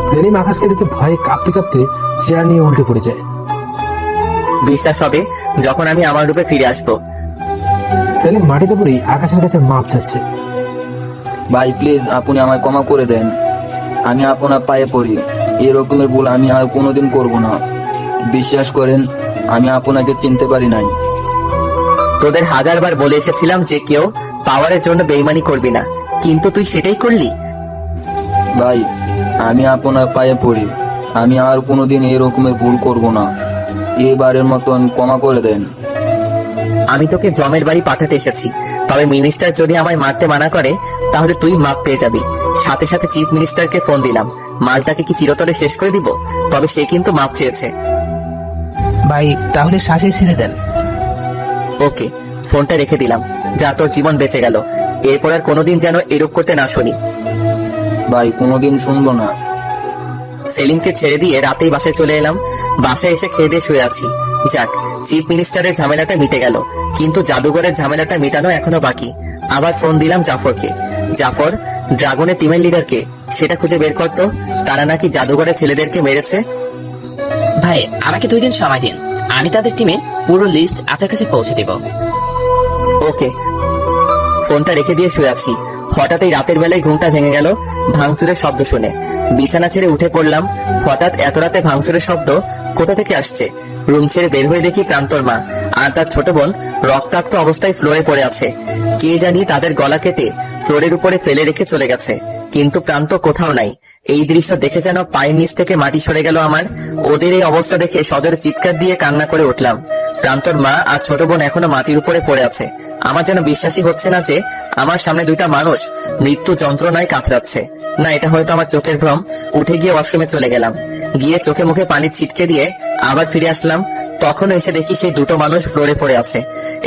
সেলিম আকাশকে দেখে ভয়ে কাঁপতে কাঁপতে চেয়ার নিয়ে উল্টে পড়ে যায়। বিশ্বাস হবে যখন আমি আমার রূপে ফিরে আসবো। সেলিম মাটিতে পড়ে আকাশের কাছে মাপ চাচ্ছে। ভাই প্লিজ, আপনি আমায় ক্ষমা করে দেন। আমি আপনার পায়ে পড়ি, এরকমের ভুল আমি আর কোনোদিন করব না। বিশ্বাস করেন, আমি আপনাকে চিনতে পারি নাই। তোদের 1000বার বলে এসেছিলাম যে কেউ পাওয়ারের জন্য বেইমানি করবি না, কিন্তু তুই সেটাই করলি। ভাই আমি আপনার পায়ে পড়ি, আমি আর কোনোদিন এরকমের ভুল করব না। এবারের মতন ক্ষমা করে দেন। আমি তোকে জমের বাড়ি পাঠাতে এসেছি, তবে মিনিস্টার যদি আমায় মারতে মানা করে তাহলে তুই মাপ পেয়ে যাবি। সাথে সাথে চিফ মিনিস্টারকে ফোন দিলাম। মালটাকে কি চিরতরে শেষ করে দিব? তবে সে কিন্তু মাপ চেয়েছে। ভাই তাহলে শ্বাসে ছেড়ে দেন। ওকে, ফোনটা রেখে দিলাম। যা, তোর জীবন বেঁচে গেল। এরপর আর কোনোদিন যেন এরূপ করতে না শুনি। ভাই কোনোদিন শুনবো না। সেলিমকে ছেড়ে দিয়ে রাতেই বাসায় চলে এলাম। বাসায় এসে খেয়ে দিয়ে শুয়ে আছি। যাক, চিফ মিনিস্টারের ঝামেলাটা মিটে গেল, কিন্তু জাদুঘরের ঝামেলাটা মেটানো এখনো বাকি। আবার ফোন দিলাম জাফরকে। জাফর, ড্রাগনের টিমের লিডারকে সেটা খুঁজে বের করতো। তারা নাকি জাদুঘরের ছেলেদেরকে মেরেছে। ভাই আমাকে 2 দিন সময় দিন, আমি তাদের টিমে পুরো লিস্ট আপনার কাছে পৌঁছে দেব। ওকে। ফোনটা রেখে দিয়ে শুয়ে আছি। হঠাৎই রাতের বেলায় ঘুমটা ভেঙে গেল ভাঙচুরের শব্দ শুনে। বিছানা ছেড়ে উঠে পড়লাম। হঠাৎ এত রাতে ভাঙচুরের শব্দ কোথা থেকে আসছে? রুম ছেড়ে বের হয়ে দেখি প্রান্তর মা আর তার ছোট বোন রক্তাক্ত অবস্থায় ফ্লোরে পড়ে আছে। কে জানি তাদের গলা কেটে ফ্লোরের উপরে ফেলে রেখে চলে গেছে, কিন্তু প্রান্ত কোথাও নাই। এই দৃশ্য দেখে যেন পায়ের নিচ থেকে মাটি সরে গেল আমার। ওদের এই অবস্থা দেখে সজোরে চিৎকার দিয়ে কান্না করে উঠলাম। প্রান্তর মা আর ছোট বোন এখনো মাটির উপরে পড়ে আছে। আমার যেন বিশ্বাসই হচ্ছে না যে আমার সামনে 2টা মানুষ মৃত্যু যন্ত্রণায় কাতরাচ্ছে। না, এটা হয়তো আমার চোখের ভ্রম। উঠে গিয়ে ওয়াশরুমে চলে গেলাম। গিয়ে চোখে মুখে পানির ছিটকে দিয়ে আবার ফিরে আসলাম। তখনও এসে দেখি সেই 2টো মানুষ ফ্লোরে পড়ে আছে।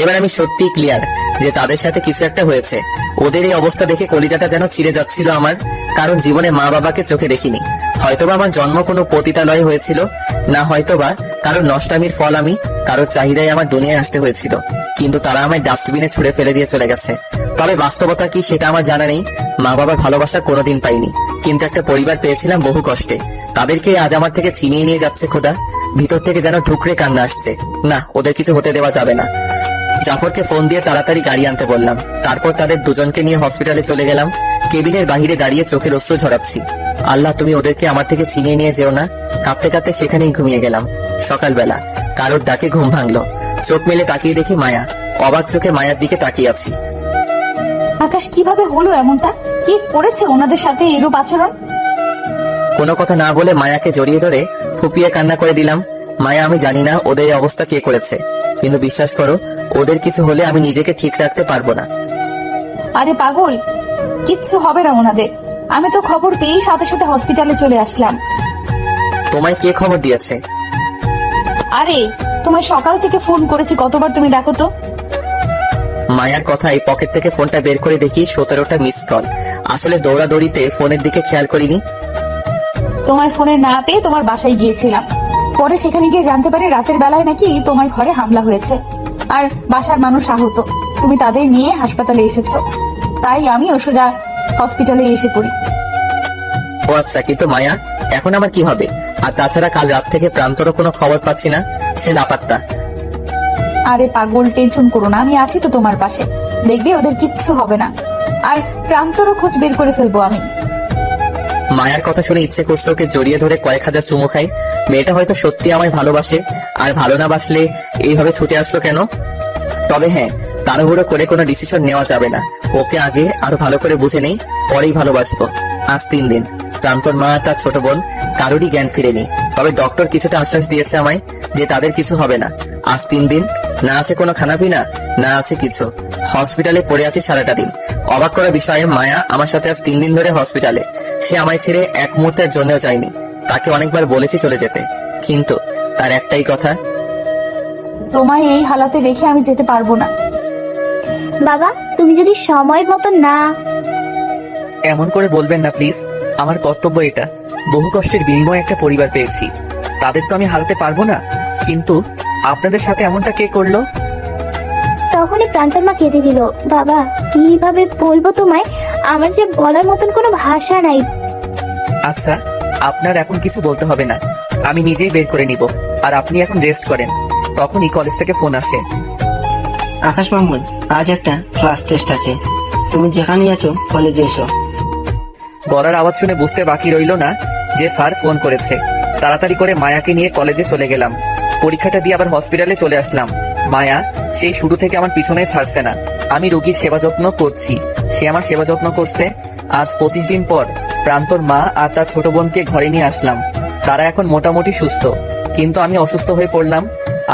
এবার আমি সত্যি ক্লিয়ার যে তাদের সাথে কিছু একটা হয়েছে। ওদের এই অবস্থা দেখে কলিজাটা যেন ছিঁড়ে যাচ্ছিল আমার, কারণ জীবনে মা বাবাকে চোখে দেখিনি। হয়তোবা আমার জন্ম কোনো পতিতালয়ে হয়েছিল, না হয়তোবা কারোর নষ্টামির ফল আমি, কারোর চাহিদায় আমার দুনিয়ায় আসতে হয়েছিল, কিন্তু তারা আমায় ডাস্টবিনে ছুঁড়ে ফেলে দিয়ে চলে গেছে। তবে বাস্তবতা কি সেটা আমার জানা নেই। মা বাবার ভালোবাসা কোনোদিন পাইনি, কিন্তু একটা পরিবার পেয়েছিলাম বহু কষ্টে। তাদেরকে আজ আমার থেকে ছিনিয়ে নিয়ে যাচ্ছে খোদা। ভিতর থেকে যেন ঠুকরে কান্না আসছে। না, ওদের কিছু হতে দেওয়া যাবে না। জাফরকে ফোন দিয়ে তাড়াতাড়ি গাড়ি আনতে বললাম। তারপর তাদের দুজনকে নিয়ে হসপিটালে চলে গেলাম। কেবিনের বাহিরে দাঁড়িয়ে চোখের অশ্রু ঝরাচ্ছি। আল্লাহ, তুমি ওদেরকে আমার থেকে ছিনিয়ে নিয়ে যেও না। কাঁপতে কাঁপতে সেখানেই ঘুমিয়ে গেলাম। সকালবেলা কারোর ডাকে ঘুম ভাঙলো। চোখ মেলে তাকিয়ে দেখি মায়া অবাক চোখে মায়ার দিকে তাকিয়ে আছি। আকাশ কিভাবে হলো এমনটা? কি করেছে ওনাদের সাথে এরূপ আচরণ? কোনো কথা না বলে মায়াকে জড়িয়ে ধরে ফুপিয়ে কান্না করে দিলাম। মায়া, আমি জানি না ওদের এই অবস্থা কে করেছে, কিন্তু বিশ্বাস করো, ওদের কিছু হলে আমি নিজেকে ঠিক রাখতে পারবো না। আরে পাগল, কিচ্ছু হবে না ওনাদের। আমি তো খবর পেয়েই সাথে সাথে হসপিটালে চলে আসলাম। তোমায় কে খবর দিয়েছে? আরে তোমার সকাল থেকে ফোন করেছি, কতবার তুমি ডাকো তো। মায়ার কথাই পকেট থেকে ফোনটা বের করে দেখি 17টা মিস কল। আসলে দৌড়াদৌড়িতে ফোনের দিকে খেয়াল করিনি। তোমার ফোনে না পেয়ে তোমার বাসায় গিয়েছিলাম। পরে সেখানে গিয়ে জানতে পারি রাতের বেলায় নাকি তোমার ঘরে হামলা হয়েছে, আর বাসার মানুষ আহত। তুমি তাদের নিয়ে হাসপাতালে এসেছো, তাই আমি সোজা হসপিটালে এসে পড়ি। ও আচ্ছা, কিন্তু মায়া, এখন আমার কি হবে? আর তাছাড়া কাল রাত থেকে প্রান্তরও কোনো খবর পাচ্ছি না, সে লাপাত্তা। আরে পাগল, টেনশন করো না, আমি আছি তো তোমার পাশে। দেখবে ওদের কিচ্ছু হবে না, আর প্রান্তরও খোঁজ বের করে ফেলবো আমি। মায়ার কথা শুনে ইচ্ছে করছে ওকে জড়িয়ে ধরে কয়েক হাজার চুমু খাই। মেয়েটা হয়তো সত্যি আমায় ভালোবাসে, আর ভালো না বাসলে এইভাবে ছুটে আসলো কেন? তবে হ্যাঁ, তাড়াহুড়ো করে কোনো ডিসিশন নেওয়া যাবে না। ওকে আগে আরো ভালো করে বুঝে নেই, পরেই ভালোবাসবো। আজ 3 দিন প্রান্তর মা তার ছোট বোন কারোরই জ্ঞান ফিরেনি, তবে ডক্টর কিছুটা আশ্বাস দিয়েছে আমায় যে তাদের কিছু হবে না। আজ 3 দিন না আছে কোনো খানাপিনা, না আছে কিছু। হসপিটালে পড়ে আছি সারাটা দিন। অবাক করা বিষয়ে মায়া আমার সাথে আজ 3 দিন ধরে হসপিটালে। সে আমায় ছেড়ে এক মুহূর্তের জন্যও যায়নি। তাকে অনেকবার বলেছি চলে যেতে, কিন্তু তার একটাই কথা, তোমায় এই হালাতে রেখে আমি যেতে পারবো না। বাবা, তুমি যদি সময় মতো না। এমন করে বলবেন না প্লিজ, আমার কর্তব্য এটা। বহু কষ্টের বিনিময়ে একটা পরিবার পেয়েছি, তাদের তো আমি হারাতে পারবো না। কিন্তু আপনাদের সাথে এমনটা কে করলো? তখনই প্রান্তর মা কেঁদে দিল। বাবা, কিভাবে বলবো তোমায়, আমার যে বলার মতন কোনো ভাষা নাই। আচ্ছা, আপনার এখন কিছু বলতে হবে না, আমি নিজেই বের করে নিব। আর আপনি এখন রেস্ট করেন। তখনই কলেজ থেকে ফোন আসে। আকাশ মাহমুদ, আজ একটা ক্লাস টেস্ট আছে, তুমি যেখানে আছো কলেজে এসো। গলার আওয়াজ শুনে বুঝতে বাকি রইল না যে স্যার ফোন করেছে। তাড়াতাড়ি করে মায়াকে নিয়ে কলেজে চলে গেলাম। পরীক্ষাটা দিয়ে আবার হসপিটালে চলে আসলাম। মায়া সেই শুরু থেকে আমার পিছনে ছাড়ছে না। আমি রোগীর সেবা যত্ন করছি, সে আমার সেবা যত্ন করছে। আজ 25 দিন পর প্রান্তর মা আর তার ছোট বোনকে ঘরে নিয়ে আসলাম। তারা এখন মোটামুটি সুস্থ, কিন্তু আমি অসুস্থ হয়ে পড়লাম।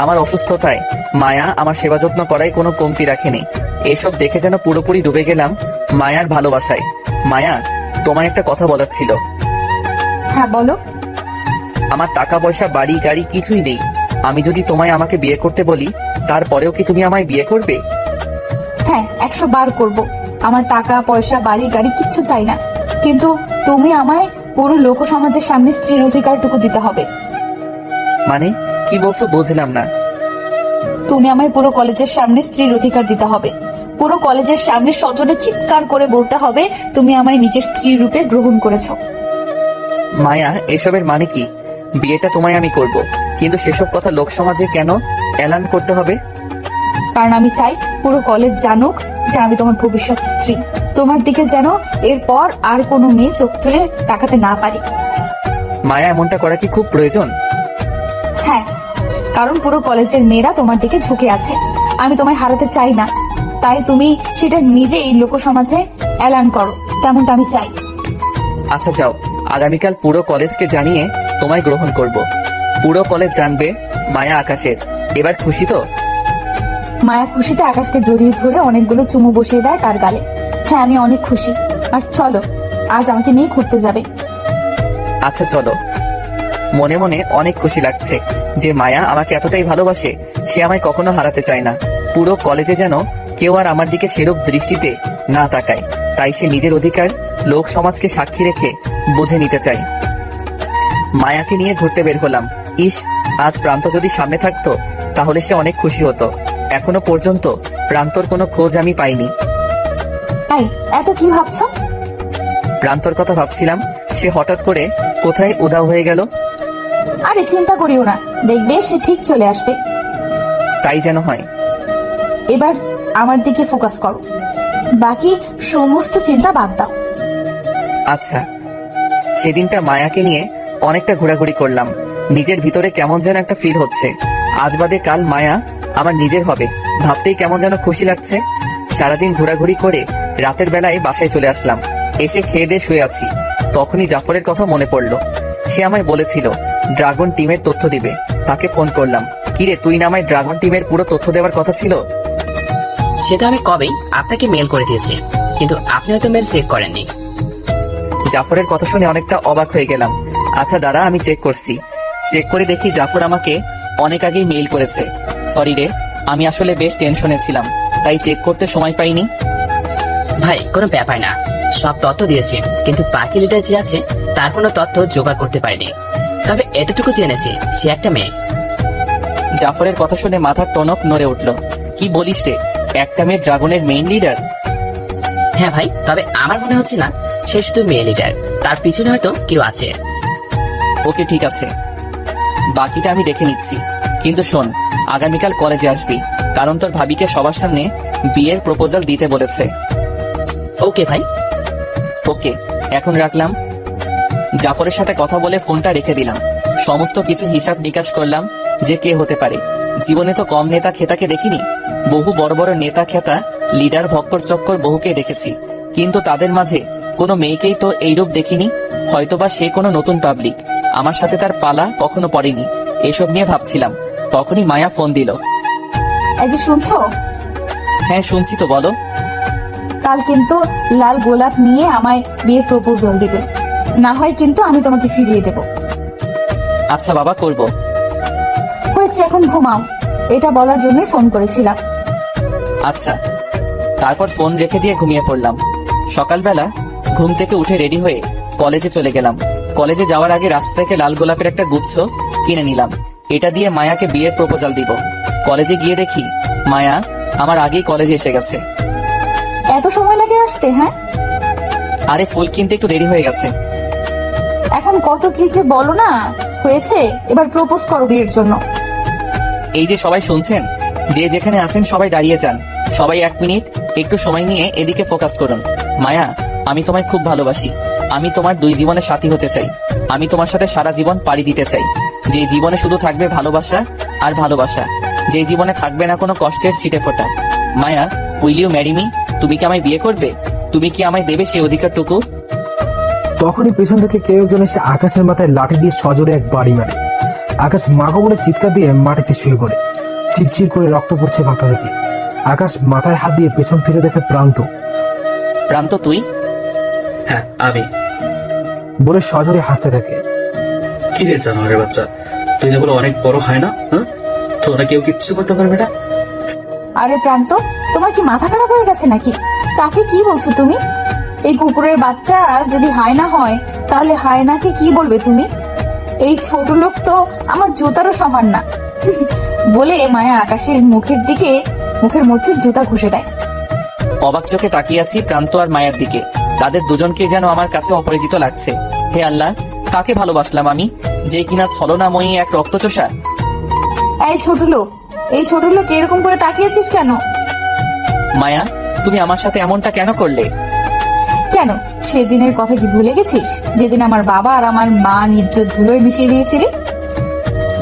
আমার অসুস্থতায় মায়া আমার সেবা যত্ন করায় কোনো কমতি রাখেনি। এসব দেখে যেন পুরোপুরি ডুবে গেলাম মায়ার ভালোবাসায়। মায়া, তোমার একটা কথা বলার ছিল। হ্যাঁ বলো। আমার টাকা পয়সা বাড়ি গাড়ি কিছুই নেই। আমি যদি তোমায় আমাকে বিয়ে করতে বলি, তারপরেও কি তুমি আমায় বিয়ে করবে? হ্যাঁ, 100 বার করবো। আমার টাকা পয়সা বাড়ি গাড়ি কিচ্ছু চাই না, কিন্তু তুমি আমায় পুরো লোক সমাজের সামনে স্ত্রীর অধিকারটুকু দিতে হবে। মানে কি বলছো বুঝলাম না। তুমি আমায় পুরো কলেজের সামনে স্ত্রীর অধিকার দিতে হবে। পুরো কলেজের সামনে সজোরে চিৎকার করে বলতে হবে তুমি আমায় নিজের স্ত্রী রূপে গ্রহণ করেছো। মায়া, এসবের মানে কি? বিয়েটা তোমায় আমি করব, কিন্তু সেসব কথা লোক সমাজে কেন এলান করতে হবে? কারণ আমি চাই পুরো কলেজ জানুক যে আমি তোমার ভবিষ্যৎ স্ত্রী। তোমার দিকে যেন এরপর আর কোনো মেয়ে চোখ তুলে তাকাতে না পারি। মায়া, এমনটা করা কি খুব প্রয়োজন? হ্যাঁ, কারণ পুরো কলেজের মেয়েরা তোমার দিকে ঝুঁকে আছে। আমি তোমায় হারাতে চাই না, তাই তুমি সেটা নিজেই লোক সমাজে এলান করো, তেমনটা আমি চাই। আচ্ছা যাও, আগামীকাল পুরো কলেজকে জানিয়ে তোমায় গ্রহণ করব। পুরো কলেজ জানবে মায়া আকাশের। এবার খুশি তো? মায়া খুশিতে আকাশকে জড়িয়ে ধরে অনেকগুলো চুমু বসিয়ে দেয় তার গালে। হ্যাঁ, আমি অনেক খুশি। আর চলো, আজ আমাকে নিয়ে ঘুরতে যাবে। আচ্ছা চলো। মনে মনে অনেক খুশি লাগছে যে মায়া আমাকে এতটাই ভালোবাসে, সে আমায় কখনো হারাতে চায় না। পুরো কলেজে যেন কেউ আর আমার দিকে সেরূপ দৃষ্টিতে না তাকায়, তাই সে নিজের অধিকার লোক সমাজকে সাক্ষী রেখে বুঝে নিতে চায়। মায়াকে নিয়ে ঘুরতে বের হলাম। ইস, আজ প্রান্ত যদি সামনে থাকতো তাহলে সে অনেক খুশি হতো। এখনো পর্যন্ত প্রান্তর কোনো খোঁজ আমি পাইনি। তাই এত কি ভাবছো? প্রান্তর কথা ভাবছিলাম, সে হঠাৎ করে কোথায় উধাও হয়ে গেল। আরে চিন্তা করিও না, দেখবে সে ঠিক চলে আসবে। তাই যেন হয়। এবার আমার দিকে ফোকাস করো, বাকি সমস্ত চিন্তা বাদ দাও। আচ্ছা। সেদিনটা মায়াকে নিয়ে অনেকটা ঘোরাঘুরি করলাম। নিজের ভিতরে কেমন যেন একটা ফিল হচ্ছে। আজ বাদে কাল মায়া আমার নিজের হবে ভাবতেই কেমন যেন খুশি লাগছে। সারাদিন ঘোরাঘুরি করে রাতের বেলায় বাসায় চলে আসলাম। এসে খেয়ে দিয়ে শুয়ে আছি, তখনই জাফরের কথা মনে পড়লো। সে আমায় বলেছিল ড্রাগন টিমের তথ্য দিবে, তাকে ফোন করলাম। কিরে, তুই না আমায় ড্রাগন টিমের পুরো তথ্য দেওয়ার কথা ছিল? সেটা আমি কবেই আপনাকে মেল করে দিয়েছি, কিন্তু আপনি হয়তো মেল চেক করেননি। জাফরের কথা শুনে অনেকটা অবাক হয়ে গেলাম। আচ্ছা দাঁড়া, আমি চেক করছি। চেক করে দেখি জাফর আমাকে অনেক আগেই মেইল করেছে। সরি রে, আমি আসলে বেশ টেনশনে ছিলাম, তাই চেক করতে সময় পাইনি। ভাই কোনো ব্যাপার না, সব তথ্য দিয়েছি, কিন্তু বাকি লিডার যে আছে তার কোনো তথ্য জোগাড় করতে পারিনি। তবে এতটুকু জেনেছি সে একটা মেয়ে। জাফরের কথা শুনে মাথার টনক নড়ে উঠল। কি বলিস রে, একটা মেয়ে ড্রাগনের মেইন লিডার? হ্যাঁ ভাই, তবে আমার মনে হচ্ছে না সে শুধু মেয়ে লিডার, তার পিছনে হয়তো কেউ আছে। ওকে ঠিক আছে, বাকিটা আমি দেখে নিচ্ছি। কিন্তু শোন, আগামীকাল কলেজে আসবি, কারণ তোর ভাবিকে সবার সামনে বিয়ের প্রপোজাল দিতে বলেছে। ওকে ভাই। ওকে, এখন রাখলাম। জাফরের সাথে কথা বলে ফোনটা রেখে দিলাম। সমস্ত কিছু হিসাব নিকাশ করলাম যে কে হতে পারে। জীবনে তো কম নেতা খেতাকে দেখিনি, বহু বড় বড় নেতা খেতা লিডার ভক্কর চক্কর বহুকে দেখেছি, কিন্তু তাদের মাঝে কোনো মেয়েকেই তো এইরূপ দেখিনি। হয়তোবা সে কোনো নতুন পাবলিক, আমার সাথে তার পালা কখনো পড়েনি। এসব নিয়ে ভাবছিলাম, তখনই মায়া ফোন দিল। এই যে শুনছো? হ্যাঁ শুনছি তো, বলো। কাল কিন্তু লাল গোলাপ নিয়ে আমায় বিয়ের প্রপোজাল দিবে, না হয় কিন্তু আমি তোমাকে ফিরিয়ে দেব। আচ্ছা বাবা, করব। হয়েছে, এখন ঘুমাও, এটা বলার জন্যই ফোন করেছিলাম। আচ্ছা। তারপর ফোন রেখে দিয়ে ঘুমিয়ে পড়লাম। সকালবেলা ঘুম থেকে উঠে রেডি হয়ে কলেজে চলে গেলাম। কলেজে যাওয়ার আগে রাস্তা থেকে লাল গোলাপের একটা গুচ্ছ কিনে নিলাম। এটা দিয়ে মায়াকে বিয়ের প্রপোজাল দিব। কলেজে গিয়ে দেখি মায়া আমার আগেই কলেজে এসে গেছে। এত সময় লাগে আসতে? হ্যাঁ, আরে ফুল কিনতে একটু দেরি হয়ে গেছে। এখন কত কি যে বলো না। হয়েছে, এবার প্রপোজ করো বিয়ের জন্য। এই যে সবাই শুনছেন, যে যেখানে আছেন সবাই দাঁড়িয়ে যান। সবাই 1 মিনিট একটু সময় নিয়ে এদিকে ফোকাস করুন। মায়া, আমি তোমায় খুব ভালোবাসি। আমি তোমার 2 জীবনের সাথী হতে চাই। আমি তোমার সাথে সারা জীবন পাড়ি দিতে চাই। যে জীবনে শুধু থাকবে ভালোবাসা আর ভালোবাসা, যে জীবনে থাকবে না কোনো কষ্টের ছিটে ফোঁটা। মায়া, উইল ইউ ম্যারি মি? তুমি কি আমায় বিয়ে করবে? তুমি কি আমায় দেবে সেই অধিকারটুকু? তখনই পেছন থেকে কেউ একজন এসে আকাশের মাথায় লাঠি দিয়ে সজোরে এক বাড়ি মারে। আকাশ মাগো বলে চিৎকার দিয়ে মাটিতে শুয়ে পড়ে। চিরচির করে রক্ত পড়ছে মাথা থেকে। আকাশ মাথায় হাত দিয়ে পেছন ফিরে দেখে প্রান্ত। প্রান্ত, তুই? হ্যাঁ আমি। বলে সজোরে হাসতে থাকে। কি রে জানোয়ারের বাচ্চা, তুই না বলে অনেক বড় হয় না? হ্যাঁ, তোরা কেউ কিচ্ছু করতে পারবে না। আরে প্রান্ত, তোমার কি মাথা খারাপ হয়ে গেছে নাকি? কাকে কি বলছো তুমি? এই কুকুরের বাচ্চা যদি হায়না হয়, তাহলে হায়নাকে কি বলবে তুমি? এই ছোট লোক তো আমার জুতারও সমান না। বলে মায়া আকাশের মুখের মধ্যে জুতা ঘুষে দেয়। অবাক চোখে তাকিয়ে আছি প্রান্ত আর মায়ের দিকে। তাদের দুজনকে যেন আমার কাছে অপরিচিত লাগছে। হে আল্লাহ, কাকে ভালোবাসলাম আমি, যে কিনা ছলনাময়ী এক রক্তচোষা। এই ছোট লোক এরকম করে তাকিয়েছিস কেন? মায়া, তুমি আমার সাথে এমনটা কেন করলে? কেন, সেদিনের কথা কি ভুলে গেছিস? যেদিন আমার বাবা আর আমার মা ইজ্জত ধুলোয় মিশিয়ে দিয়েছিলি।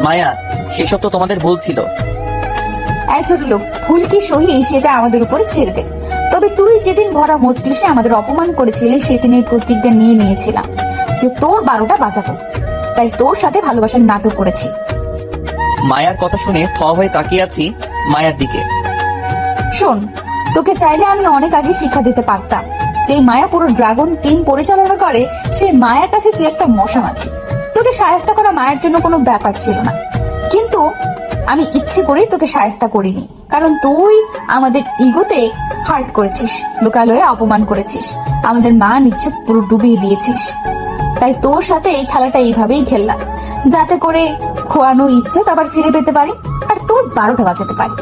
মায়া, সেসব তো তোমাদের ভুল ছিল। এই ছোট লোক, ভুল কি সহি সেটা আমাদের উপরে ছেড়ে দে। তবে তুই যেদিন ভরা মজলিসে আমাদের অপমান করেছিলি, সেদিনের প্রতিজ্ঞা নিয়ে নিয়েছিলাম যে তোর 12টা বাজাবো। তাই তোর সাথে ভালোবাসার নাটক করেছি। মায়ার কথা শুনে থ হয়ে তাকিয়ে আছি মায়ার দিকে। শোন, তোকে চাইলে আমি অনেক আগে শিক্ষা দিতে পারতাম। যে মায়া পুরো ড্রাগন টিম পরিচালনা করে, সেই মায়ার কাছে তুই একটা মশা মাছি। তোকে শায়েস্তা করা মায়ের জন্য কোনো ব্যাপার ছিল না, কিন্তু আমি ইচ্ছে করেই তোকে শায়েস্তা করিনি। কারণ তুই আমাদের ইগোতে হার্ট করেছিস, লোকালয়ে অপমান করেছিস, আমাদের মা ইজ্জত পুরো ডুবিয়ে দিয়েছিস। তাই তোর সাথে এই খেলাটা এইভাবেই খেললাম, যাতে করে খোয়ানো ইজ্জত আবার ফিরে পেতে পারি আর তোর 12টা বাজাতে পারি।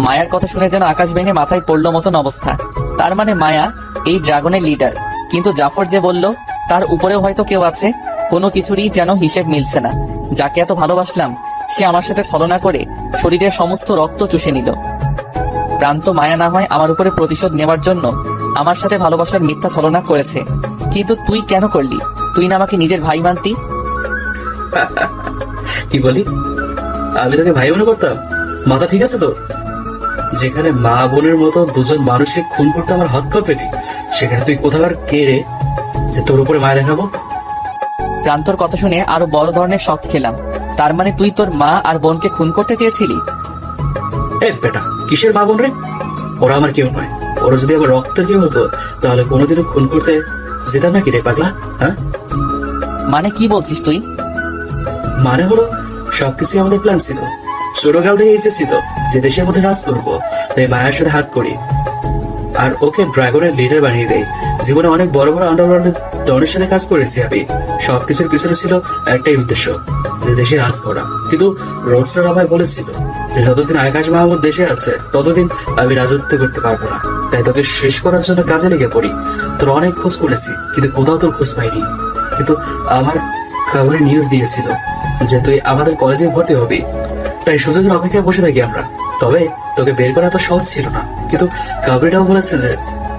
মায়ার কথা শুনে যেন আকাশ ভেঙে মাথায় পড়লো মতন অবস্থা। তার মানে মায়া এই ড্রাগনের লিডার, কিন্তু জাফর যে বলল তার উপরেও হয়তো কেউ আছে। কোনো কিছুরই যেন হিসেব মিলছে না। যাকে এত ভালোবাসলাম, সে আমার সাথে ছলনা করে শরীরের সমস্ত রক্ত চুষে নিল। প্রান্ত মায়া না হয় আমার উপরে প্রতিশোধ নেওয়ার জন্য আমার সাথে ভালোবাসার মিথ্যা ছলনা করেছে, কিন্তু তুই কেন করলি? তুই না আমাকে নিজের ভাই মানতি? কি বলি? আমি তোকে ভাই মনে করতাম? মাথা ঠিক আছে তো? যেখানে মা বোনের মতো দুজন মানুষকে খুন করতে আমার হাত কাঁপেনি, সেখানে তুই কোথাকার কে রে যে তোর উপরে মায়া দেখাবো? প্রান্তর কথা শুনে আরো বড় ধরনের শক খেলাম। তার মানে তুই তোর মা আর বোনকে খুন করতে চেয়েছিলি? বেটা, কিসের মা বোন রে? ওরা আমার কেউ নয়। ওরা যদি আমার রক্তের কেউ হতো তাহলে কোনোদিনও খুন করতে যেতাম নাকি রে পাগলা? হ্যাঁ, মানে কি বলছিস তুই? মানে হলো সবকিছু আমাদের প্ল্যান ছিল। ছোটকাল থেকে ইচ্ছে ছিল যে দেশের মধ্যে রাজ করবো, তাই মায়ের সাথে হাত করি আর ওকে ড্রাগনের লিডার বানিয়ে দেয়। জীবনে অনেক বড় বড় আন্ডারওয়ার্ল্ড ডনের সাথে কাজ করেছি আমি। সবকিছুর পিছনে ছিল একটাই উদ্দেশ্য, যে দেশে রাজ করা। কিন্তু রোস্টার আমায় বলেছিল যে যতদিন আকাশ মাহমুদ দেশে আছে ততদিন আমি রাজত্ব করতে পারবো না, তাই তোকে শেষ করার জন্য কাজে লেগে পড়ি। তোর অনেক খোঁজ করেছি কিন্তু কোথাও তোর খোঁজ পাইনি। কিন্তু আমার খবরে নিউজ দিয়েছিল যে তুই আমাদের কলেজে ভর্তি হবি, তাই সুযোগের অপেক্ষায় বসে থাকি আমরা। তবে তোকে বের করা তো সহজ ছিল না, কিন্তু কাবরিটাও বলেছে যে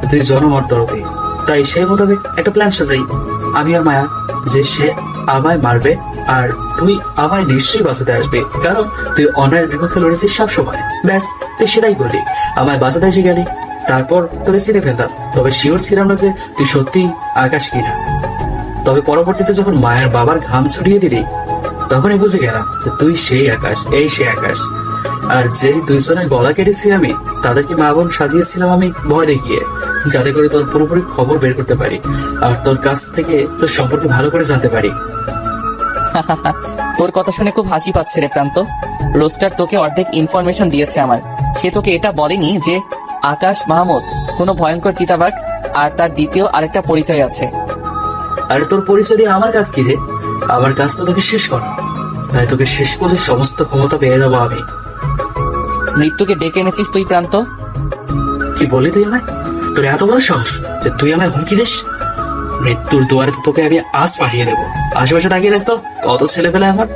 তুই জনমর্দরতি, তাই সেই মোতাবেক একটা প্ল্যান সাজাই আমি আর মায়া, যে সে আমায় মারবে আর তুই আমায় নিশ্চয়ই বাঁচাতে আসবে, কারণ তুই অন্যায়ের বিপক্ষে লড়েছিস সবসময়। ব্যাস, তুই সেটাই করলি, আমায় বাঁচাতে এসে গেলি। তারপর তোকে চিনে ফেলতাম, তবে শিওর ছিলাম না যে তুই সত্যি আকাশ কিনা। তবে পরবর্তীতে যখন মায়ের বাবার ঘাম ছড়িয়ে দিলি তখনই বুঝে গেলাম যে তুই সেই আকাশ, এই সেই আকাশ। আর যেই দুইজনের গলা কেটেছি আমি, তাদেরকে মা বোন সাজিয়েছিলাম আমি ভয় দেখিয়ে, যাতে করে তোর পুরোপুরি খবর বের করতে পারি আর তোর কাছ থেকে তোর সম্পর্কে ভালো করে জানতে পারি। তোর কথা শুনে খুব হাসি পাচ্ছে রে প্রান্ত। রোস্টার তোকে অর্ধেক ইনফরমেশন দিয়েছে আমার। সে তোকে এটা বলেনি যে আকাশ মাহমুদ কোনো ভয়ঙ্কর চিতাবাঘ আর তার দ্বিতীয় আরেকটা পরিচয় আছে। আর তোর পরিচয় দিয়ে আমার কাজ কি রে? আমার কাজ তো তোকে শেষ করা, তাই তোকে শেষ করে সমস্ত ক্ষমতা পেয়ে যাবো আমি। মৃত্যুকে ডেকে এনেছিস তুই প্রান্ত? কি বললি তুই আমায়? তোর এত বড় সাহস যে তুই আমায় হুমকি দিস? মৃত্যুর দুয়ারে তোকে আমি আজ পাঠিয়ে দেবো। আশেপাশে তাকিয়ে দেখতো কত ছেলে পেলে আমার।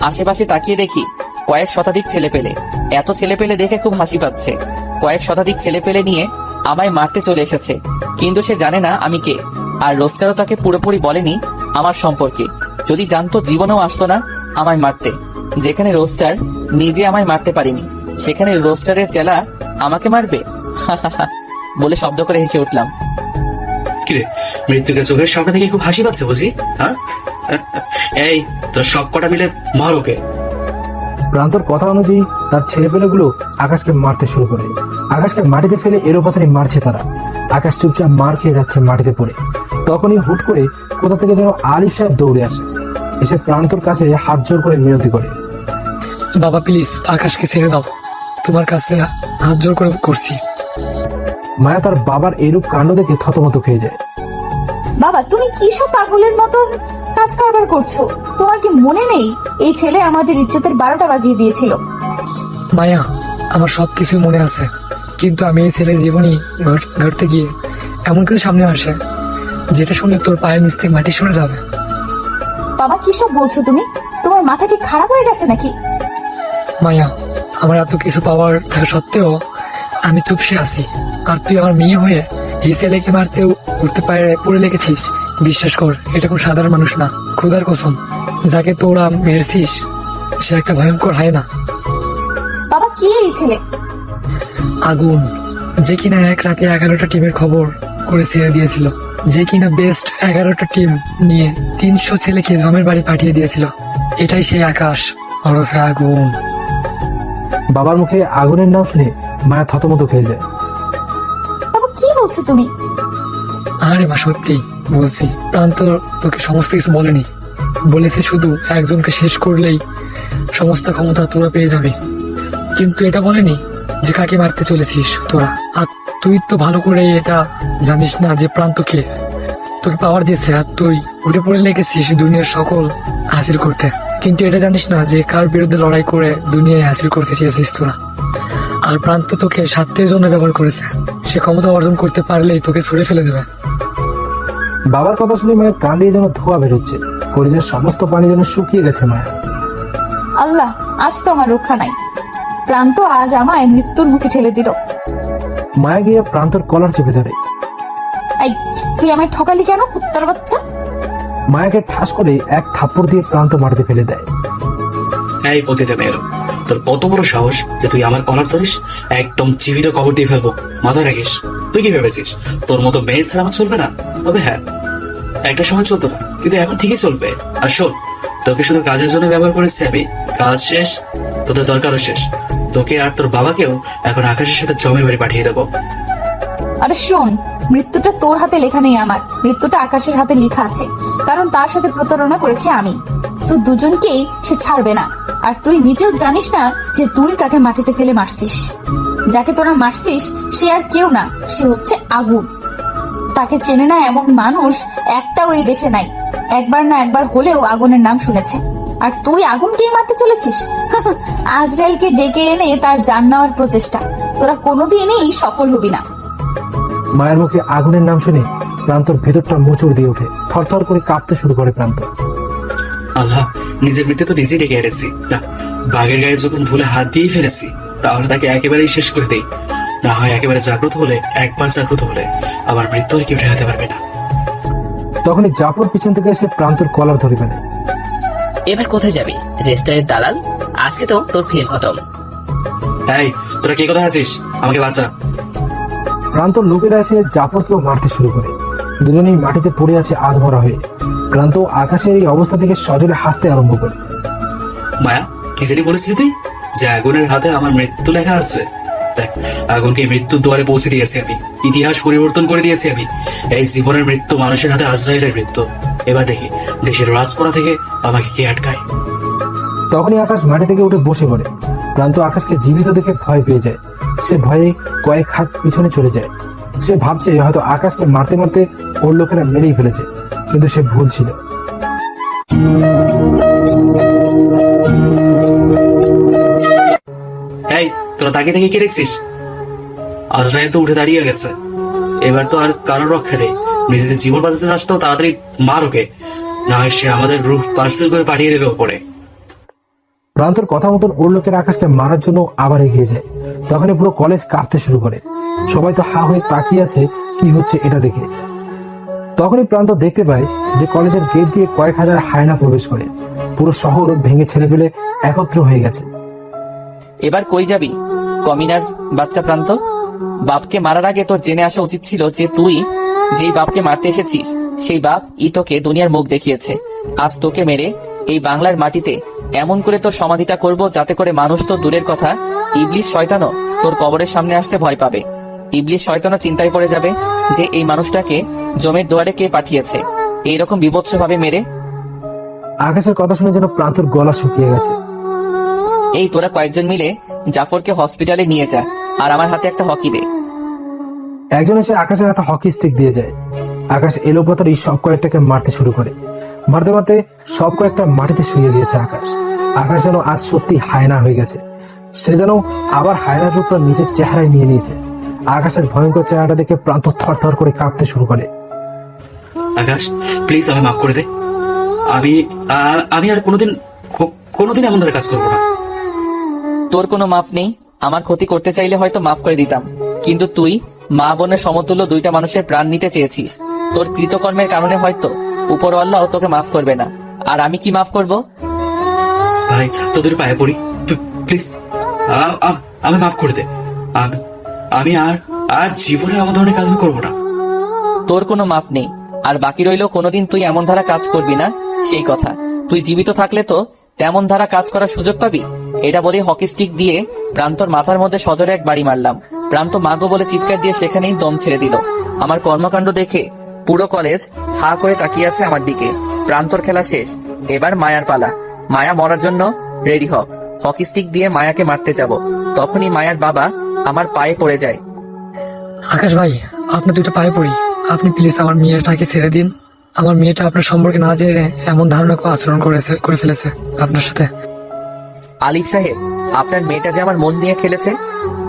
আশেপাশে তাকিয়ে দেখি কয়েক শতাধিক ছেলে পেলে। এত ছেলে পেলে দেখে খুব হাসি পাচ্ছে। কয়েক শতাধিক ছেলে পেলে নিয়ে আমায় মারতে চলে এসেছে, কিন্তু সে জানে না আমি কে। আর রোস্টারও তাকে পুরোপুরি বলেনি আমার সম্পর্কে। যদি জানতো জীবনেও আসতো না আমায় মারতে। যেখানে রোস্টার নিজে আমায় মারতে পারিনি, সেখানে রোস্টারের চেলা আমাকে মারবে বলে শব্দ করে হেসে উঠলাম। কিরে, মৃত্যুকে চোখের সামনে থেকে খুব হাসি পাচ্ছে বুঝি? হ্যাঁ, এই তোর সব কটা মিলে মার ওকে। প্রান্তর কথা অনুযায়ী তার ছেলেপেলেগুলো আকাশকে মারতে শুরু করে। আকাশকে মাটিতে ফেলে এলোপাতাড়ি মারছে তারা। আকাশ চুপচাপ মার খেয়ে যাচ্ছে মাটিতে পড়ে। তখনই হুট করে কোথা থেকে যেন আলিফ সাহেব দৌড়ে আসে, এসে প্রান্তর কাছে হাত জোর করে মিনতি করে, বাবা প্লিজ আকাশকে ছেড়ে দাও, তোমার কাছে হাত জোর করে করছি। মায়া তার বাবার এরূপ কাণ্ড দেখে থতমত খেয়ে যায়। বাবা তুমি কি সব পাগলের মতো কাজ কারবার করছো? তোমার কি মনে নেই এই ছেলে আমাদের ইজ্জতের 12টা বাজিয়ে দিয়েছিল? মায়া, আমার সবকিছু মনে আছে, কিন্তু আমি এই ছেলের জীবনী ঘটতে গিয়ে এমন কিছু সামনে আসে যেটা শুনে তোর পায়ের নিচ থেকে মাটি সরে যাবে। বাবা কি সব বলছো তুমি? তোমার মাথা কি খারাপ হয়ে গেছে নাকি? মায়া, আমার এত কিছু পাওয়ার থাকা সত্ত্বেও আমি চুপসে আছি, আর তুই আমার মেয়ে হয়ে এই ছেলেকে মারতেও উঠতে পড়ে লেগেছিস। বিশ্বাস কর, এটা কোন সাধারণ মানুষ না। খোদার কসম, যাকে তোরা মেরেছিস সে একটা ভয়ঙ্কর হয় না। বাবা কি এই ছেলে? আগুন, যে কিনা এক রাতে 11টা টিমের খবর করে ছেড়ে দিয়েছিল, যে কিনা বেস্ট 11টা টিম নিয়ে 300 ছেলেকে জমের বাড়ি পাঠিয়ে দিয়েছিল। এটাই সেই আকাশ ওরফে আগুন। বাবার মুখে আগুনের নাম শুনে মায়া থতমত খেয়ে যায়। বাবা কি বলছো তুমি? আরে মা, সত্যি বলছি। প্রান্ত তোকে সমস্ত কিছু বলেনি, বলেছে শুধু একজনকে শেষ করলেই সমস্ত ক্ষমতা তোরা পেয়ে যাবে, কিন্তু এটা বলেনি যে কাকে মারতে চলেছিস তোরা। আর তুই তো ভালো করে এটা জানিস না যে প্রান্তকে তোকে পাওয়ার দিয়েছে, আর তুই উঠে পড়ে লেগেছিস দুনিয়ার সকল হাসিল করতে, কিন্তু এটা জানিস না যে কার বিরুদ্ধে লড়াই করে দুনিয়ায় হাসিল করতে চেয়েছিস তোরা। আর প্রান্ত তোকে স্বার্থের জন্য ব্যবহার করেছে। সে ক্ষমতা অর্জন করতে পারলেই তোকে ছুড়ে ফেলে দেবে। বাবার কথা শুনে মায়ের কান দিয়ে যেন ধোঁয়া বেরোচ্ছে, শরীরের সমস্ত পানি যেন শুকিয়ে গেছে মায়া। আল্লাহ, আজ তো আমার রক্ষা নাই। প্রান্ত আজ আমায় মৃত্যুর মুখে ঠেলে দিল। মায়া গিয়ে প্রান্তর কলার চেপে ধরে। এই তুই আমায় ঠকালি কেন, কুত্তার বাচ্চা? মায়াকে ঠাস করে এক থাপ্পড় দিয়ে প্রান্ত মাটিতে ফেলে দেয়। এই পতিতা মেয়ের, তোর কত বড় সাহস যে তুই আমার কলার ধরিস? একদম জীবিত কবর দিয়ে ফেলবো, মাথায় রাখিস। তুই কি ভেবেছিস তোর মতো মেয়ে ছাড়া আমার চলবে না? তবে হ্যাঁ, একটা সময় চলতো না, কিন্তু এখন ঠিকই চলবে। আর শোন, তোকে শুধু কাজের জন্য ব্যবহার করেছি আমি, কাজ শেষ তোদের দরকারও শেষ। তোকে আর তোর বাবাকেও এখন আকাশের সাথে জমি বাড়ি পাঠিয়ে দেবো। আরে শোন, মৃত্যুটা তোর হাতে লেখা নেই, আমার মৃত্যুটা আকাশের হাতে লেখা আছে, কারণ তার সাথে প্রতারণা করেছি আমি। তো দুজনকেই সে ছাড়বে না। আর তুই নিজেও জানিস না যে তুই কাকে মাটিতে ফেলে মারছিস। যাকে তোরা মারছিস সে আর কেউ না, সে হচ্ছে আগুন। তাকে চেনে না এমন মানুষ একটাও এই দেশে নাই। একবার না একবার হলেও আগুনের নাম শুনেছে। আর তুই আগুনকেই মারতে চলেছিস? আজরাইলকে ডেকে এনে তার জান নেওয়ার প্রচেষ্টা, তোরা কোনোদিনই সফল হবি না। মায়ের মুখে আগুনের নাম শুনে প্রান্তর ভেতরটা মোচড় দিয়ে ওঠে, থরথর করে কাঁপতে শুরু করে প্রান্ত। আল্লাহ, নিজের মৃত্যু তো নিজেই ডেকে এনেছি না, বাঘের গায়ে যখন ভুলে হাত দিয়েই ফেলেছি, তাহলে তাকে একেবারেই শেষ করে দেই। না হয় একেবারে জাগ্রত হলে, একবার জাগ্রত হলে আবার মৃত্যু আর কেউ ঠেকাতে পারবে না। তখনই জাফর পিছন থেকে এসে প্রান্তর কলার ধরে ফেলে। এবার কোথায় যাবি রেস্টারের দালাল? আজকে তো তোর ফেল খতম। এই, তোরা কে কোথায় আছিস? আমাকে বাঁচা। প্রান্তর লোকেরা এসে জাফরকেও মারতে শুরু করে। দুজনেই মাটিতে পড়ে আছে আধমরা হয়ে। প্রান্ত আকাশের এই অবস্থা থেকে সজোরে হাসতে আরম্ভ করে। মায়া, কি জানি বলেছিলি তুই যে আগুনের হাতে আমার মৃত্যু লেখা আছে? দেখ, আগুনকে মৃত্যুর দুয়ারে পৌঁছে দিয়েছি আমি, ইতিহাস পরিবর্তন করে দিয়েছি আমি। এই জীবনের মৃত্যু মানুষের হাতে আজরাইলের মৃত্যু। এবার দেখি দেশের রাজপড়া থেকে আমাকে কে আটকায়। তখনই আকাশ মাটি থেকে উঠে বসে পড়ে। প্রান্ত আকাশকে জীবিত দেখে ভয় পেয়ে যায়। সে ভয়ে কয়েক হাত পিছনে চলে যায়। সে ভাবছে হয়তো আকাশকে মারতে মারতে ওর লোকেরা মেরেই ফেলেছে, কিন্তু সে ভুল ছিল। এই, তোরা তাকিয়ে তাকিয়ে কে দেখছিস? আজরাইল তো উঠে দাঁড়িয়ে গেছে। এবার তো আর কারোর রক্ষা নেই। নিজেদের জীবন বাঁচাতে চাস তো তাড়াতাড়ি মার ওকে, না হয় সে আমাদের রূপ পার্সেল করে পাঠিয়ে দেবে ওপরে। প্রান্তর কথা মতন ওর লোকের আকাশকে মারার জন্য আবার এগিয়ে যায়। তখনই পুরো কলেজ কাঁপতে শুরু করে। সবাই তো হা হয়ে তাকিয়ে আছে কি হচ্ছে এটা দেখে। তখনই প্রান্ত দেখতে পায় যে কলেজের গেট দিয়ে কয়েক হাজার হায়না প্রবেশ করে। পুরো শহর ভেঙে ছেড়ে ফেলে একত্র হয়ে গেছে। এবার কই যাবি কমিনার বাচ্চা প্রান্ত? বাপকে মারার আগে তোর জেনে আসা উচিত ছিল যে তুই যেই বাপকে মারতে এসেছিস সেই বাপ তোকে দুনিয়ার মুখ দেখিয়েছে। আজ তোকে মেরে এই বাংলার মাটিতে এমন করে তোর সমাধিটা করব যাতে করে মানুষ তো দূরের কথা, ইবলিশ শয়তানও তোর কবরের সামনে আসতে ভয় পাবে। ইবলিশ শয়তানও চিন্তায় পড়ে যাবে যে এই মানুষটাকে জমের দুয়ারে কে পাঠিয়েছে, এইরকম বিভৎস ভাবে মেরে। আকাশের কথা শুনে যেন প্রান্তর গলা শুকিয়ে গেছে। এই তোরা কয়েকজন মিলে জাফরকে হসপিটালে নিয়ে যা, আর আমার হাতে একটা হকি দে। একজন এসে আকাশের হাতে হকি স্টিক দিয়ে যায়। আকাশ এলোপাতাড়ি সব কয়েকটাকে মারতে শুরু করে। মারতে মারতে সব কয়েকটা মাটিতে শুয়ে দিয়েছে আকাশ। আকাশ যেন আজ সত্যি হায়না হয়ে গেছে। সে যেন আবার হায়নার রূপটা নিজের চেহারায় নিয়ে নিয়েছে। আকাশের ভয়ঙ্কর চেহারাটা দেখে প্রান্ত থর থর করে কাঁপতে শুরু করে। আকাশ, প্লিজ আমায় মাফ করে দে। আমি আর কোনোদিন এমন ধরে কাজ করবো না। তোর কোনো মাফ নেই। আমার ক্ষতি করতে চাইলে হয়তো মাফ করে দিতাম, কিন্তু তুই মা বোনের সমতুল্য দুইটা মানুষের প্রাণ নিতে চেয়েছিস। তোর কৃতকর্মের কারণে হয়তো উপরওয়াল্লাহ তোকে মাফ করবে না, আর আমি কি মাফ করব? ভাই, তোদের পায়ে পড়ি, প্লিজ আমি মাফ করে দে। আমি আর জীবনে এমন ধরনের কাজ করবো না। তোর কোনো মাফ নেই, আর বাকি রইল কোনোদিন তুই এমন ধারা কাজ করবি না সেই কথা। তুই জীবিত থাকলে তো তেমন ধারা কাজ করার সুযোগ পাবি। এটা বলে হকি স্টিক দিয়ে প্রান্তর মাথার মধ্যে সজোরে এক বাড়ি মারলাম। প্রান্ত মাগো বলে চিৎকার দিয়ে সেখানেই দম ছেড়ে দিল। আমার কর্মকাণ্ড দেখে পুরো কলেজ হা করে তাকিয়ে আছে আমার দিকে। প্রান্তর খেলা শেষ, এবার মায়ার পালা। মায়া মরার জন্য রেডি হ। হকি স্টিক দিয়ে মায়াকে মারতে যাব। তখনই মায়ার বাবা আমার পায়ে পড়ে যায়। আকাশ ভাই, আপনার দুটো পায়ে পড়ি, আপনি প্লিজ আমার মেয়েটাকে ছেড়ে দিন। আমার মেয়েটা আপনার সম্পর্কে না জেনে এমন ধারণা আচরণ করে ফেলেছে আপনার সাথে। আলিফ সাহেব, আপনার মেয়েটা যে আমার মন নিয়ে খেলেছে,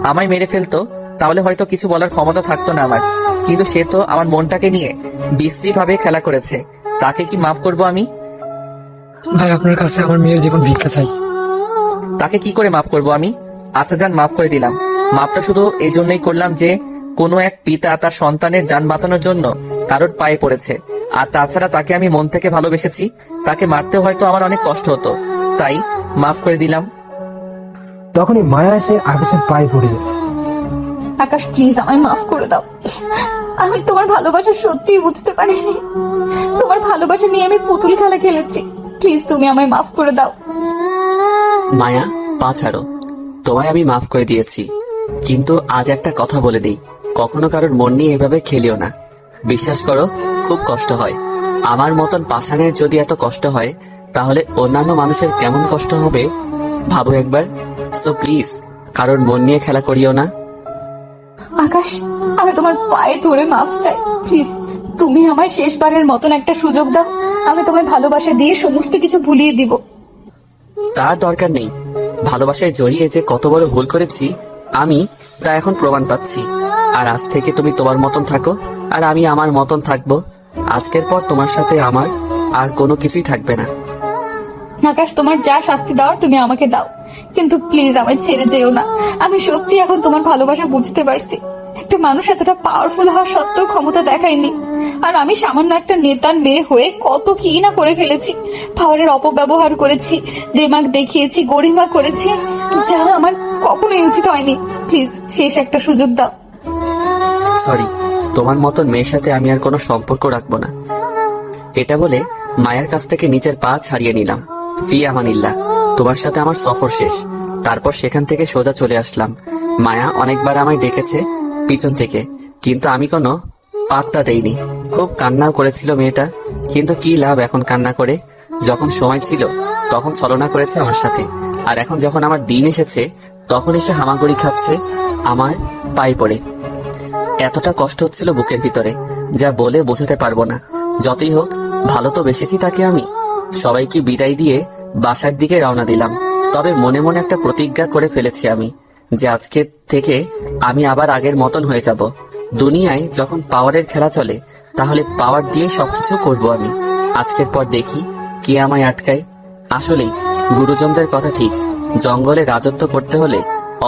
আমায় মেরে ফেলতো তাহলে হয়তো কিছু বলার ক্ষমতা থাকতো না আমার, কিন্তু সে তো আমার মনটাকে নিয়ে বিশ্রী ভাবে খেলা করেছে। তাকে কি মাফ করব আমি? ভাই, আপনার কাছে আমার মেয়ের জীবন ভিক্ষা চাই। তাকে কি করে মাফ করব আমি? আচ্ছা যান, মাফ করে দিলাম। মাফটা শুধু এই জন্যই করলাম যে কোনো এক পিতা তার সন্তানের জান বাঁচানোর জন্য কারোর পায়ে পড়েছে, আর তাছাড়া তাকে আমি মন থেকে ভালোবেসেছি। তাকে মারতে হয়তো আমার অনেক কষ্ট হতো, তাই মাফ করে দিলাম। তখনই মায়া এসে আকাশের পায়ে পড়ে যায়। আকাশ প্লিজ আমায় মাফ করে দাও। আমি তোমার ভালোবাসা সত্যিই বুঝতে পারিনি। তোমার ভালোবাসা নিয়ে আমি পুতুল খেলা খেলেছি। প্লিজ তুমি আমায় মাফ করে দাও। মায়া, পা ছাড়ো। তোমায় আমি মাফ করে দিয়েছি, কিন্তু আজ একটা কথা বলে দিই, কখনো কারোর মন নিয়ে এভাবে খেলিও না। বিশ্বাস করো, খুব কষ্ট হয়। আমার মতন পাষাণের যদি এত কষ্ট হয়, তাহলে অন্যান্য মানুষের কেমন কষ্ট হবে ভাবো একবার। সো প্লিজ কারোর মন নিয়ে খেলা করিও না। আকাশ, আমি তোমার পায়ে ধরে মাফ চাই। প্লিজ তুমি আমায় শেষবারের মতন একটা সুযোগ দাও। আমি তোমায় ভালোবাসা দিয়ে সমস্ত কিছু ভুলিয়ে দিব। তার দরকার নেই। ভালোবাসায় জড়িয়ে যে কত বড় ভুল করেছি আমি তা এখন প্রমাণ পাচ্ছি। আর আজ থেকে তুমি তোমার মতন থাকো, আর আমি আমার মতন থাকবো। আজকের পর তোমার সাথে আমার আর কোনো কিছুই থাকবে না। আকাশ, তোমার যা শাস্তি দাও তুমি আমাকে দাও, কিন্তু প্লিজ আমায় ছেড়ে যেও না। আমি সত্যি এখন তোমার ভালোবাসা বুঝতে পারছি। একটা মানুষ এতটা পাওয়ারফুল হওয়া সত্ত্বেও ক্ষমতা দেখায়নি, আর আমি সামান্য একটা নেতার মেয়ে হয়ে কত কি না করে ফেলেছি। পাওয়ারের অপব্যবহার করেছি, দেমাগ দেখিয়েছি, গরিমা করেছি, যা আমার কখনোই উচিত হয়নি। প্লিজ শেষ একটা সুযোগ দাও। সরি, তোমার মতন মেয়ের সাথে আমি আর কোনো সম্পর্ক রাখবো না। এটা বলে মায়ের কাছ থেকে নিজের পা ছাড়িয়ে নিলাম। ফি আমানিল্লাহ, তোমার সাথে আমার সফর শেষ। তারপর সেখান থেকে সোজা চলে আসলাম। মায়া অনেকবার আমায় ডেকেছে পিছন থেকে, কিন্তু আমি কোনো পাত্তা দেইনি। খুব কান্নাও করেছিল মেয়েটা, কিন্তু কি লাভ এখন কান্না করে? যখন সময় ছিল তখন ছলনা করেছে আমার সাথে, আর এখন যখন আমার দিন এসেছে তখন এসে হামাগুড়ি খাচ্ছে আমার পায়ে পড়ে। এতটা কষ্ট হচ্ছিল বুকের ভিতরে, যা বলে বোঝাতে পারবো না। যতই হোক, ভালো তো বেসেছি তাকে আমি। সবাইকে বিদায় দিয়ে বাসার দিকে রওনা দিলাম। তবে মনে মনে একটা প্রতিজ্ঞা করে ফেলেছি আমি, যে আজকে থেকে আমি আবার আগের মতন হয়ে যাব। দুনিয়ায় যখন পাওয়ারের খেলা চলে, তাহলে পাওয়ার দিয়ে সবকিছু করব আমি। আজকের পর দেখি কে আমায় আটকায়। আসলেই গুরুজনদের কথা ঠিক, জঙ্গলে রাজত্ব করতে হলে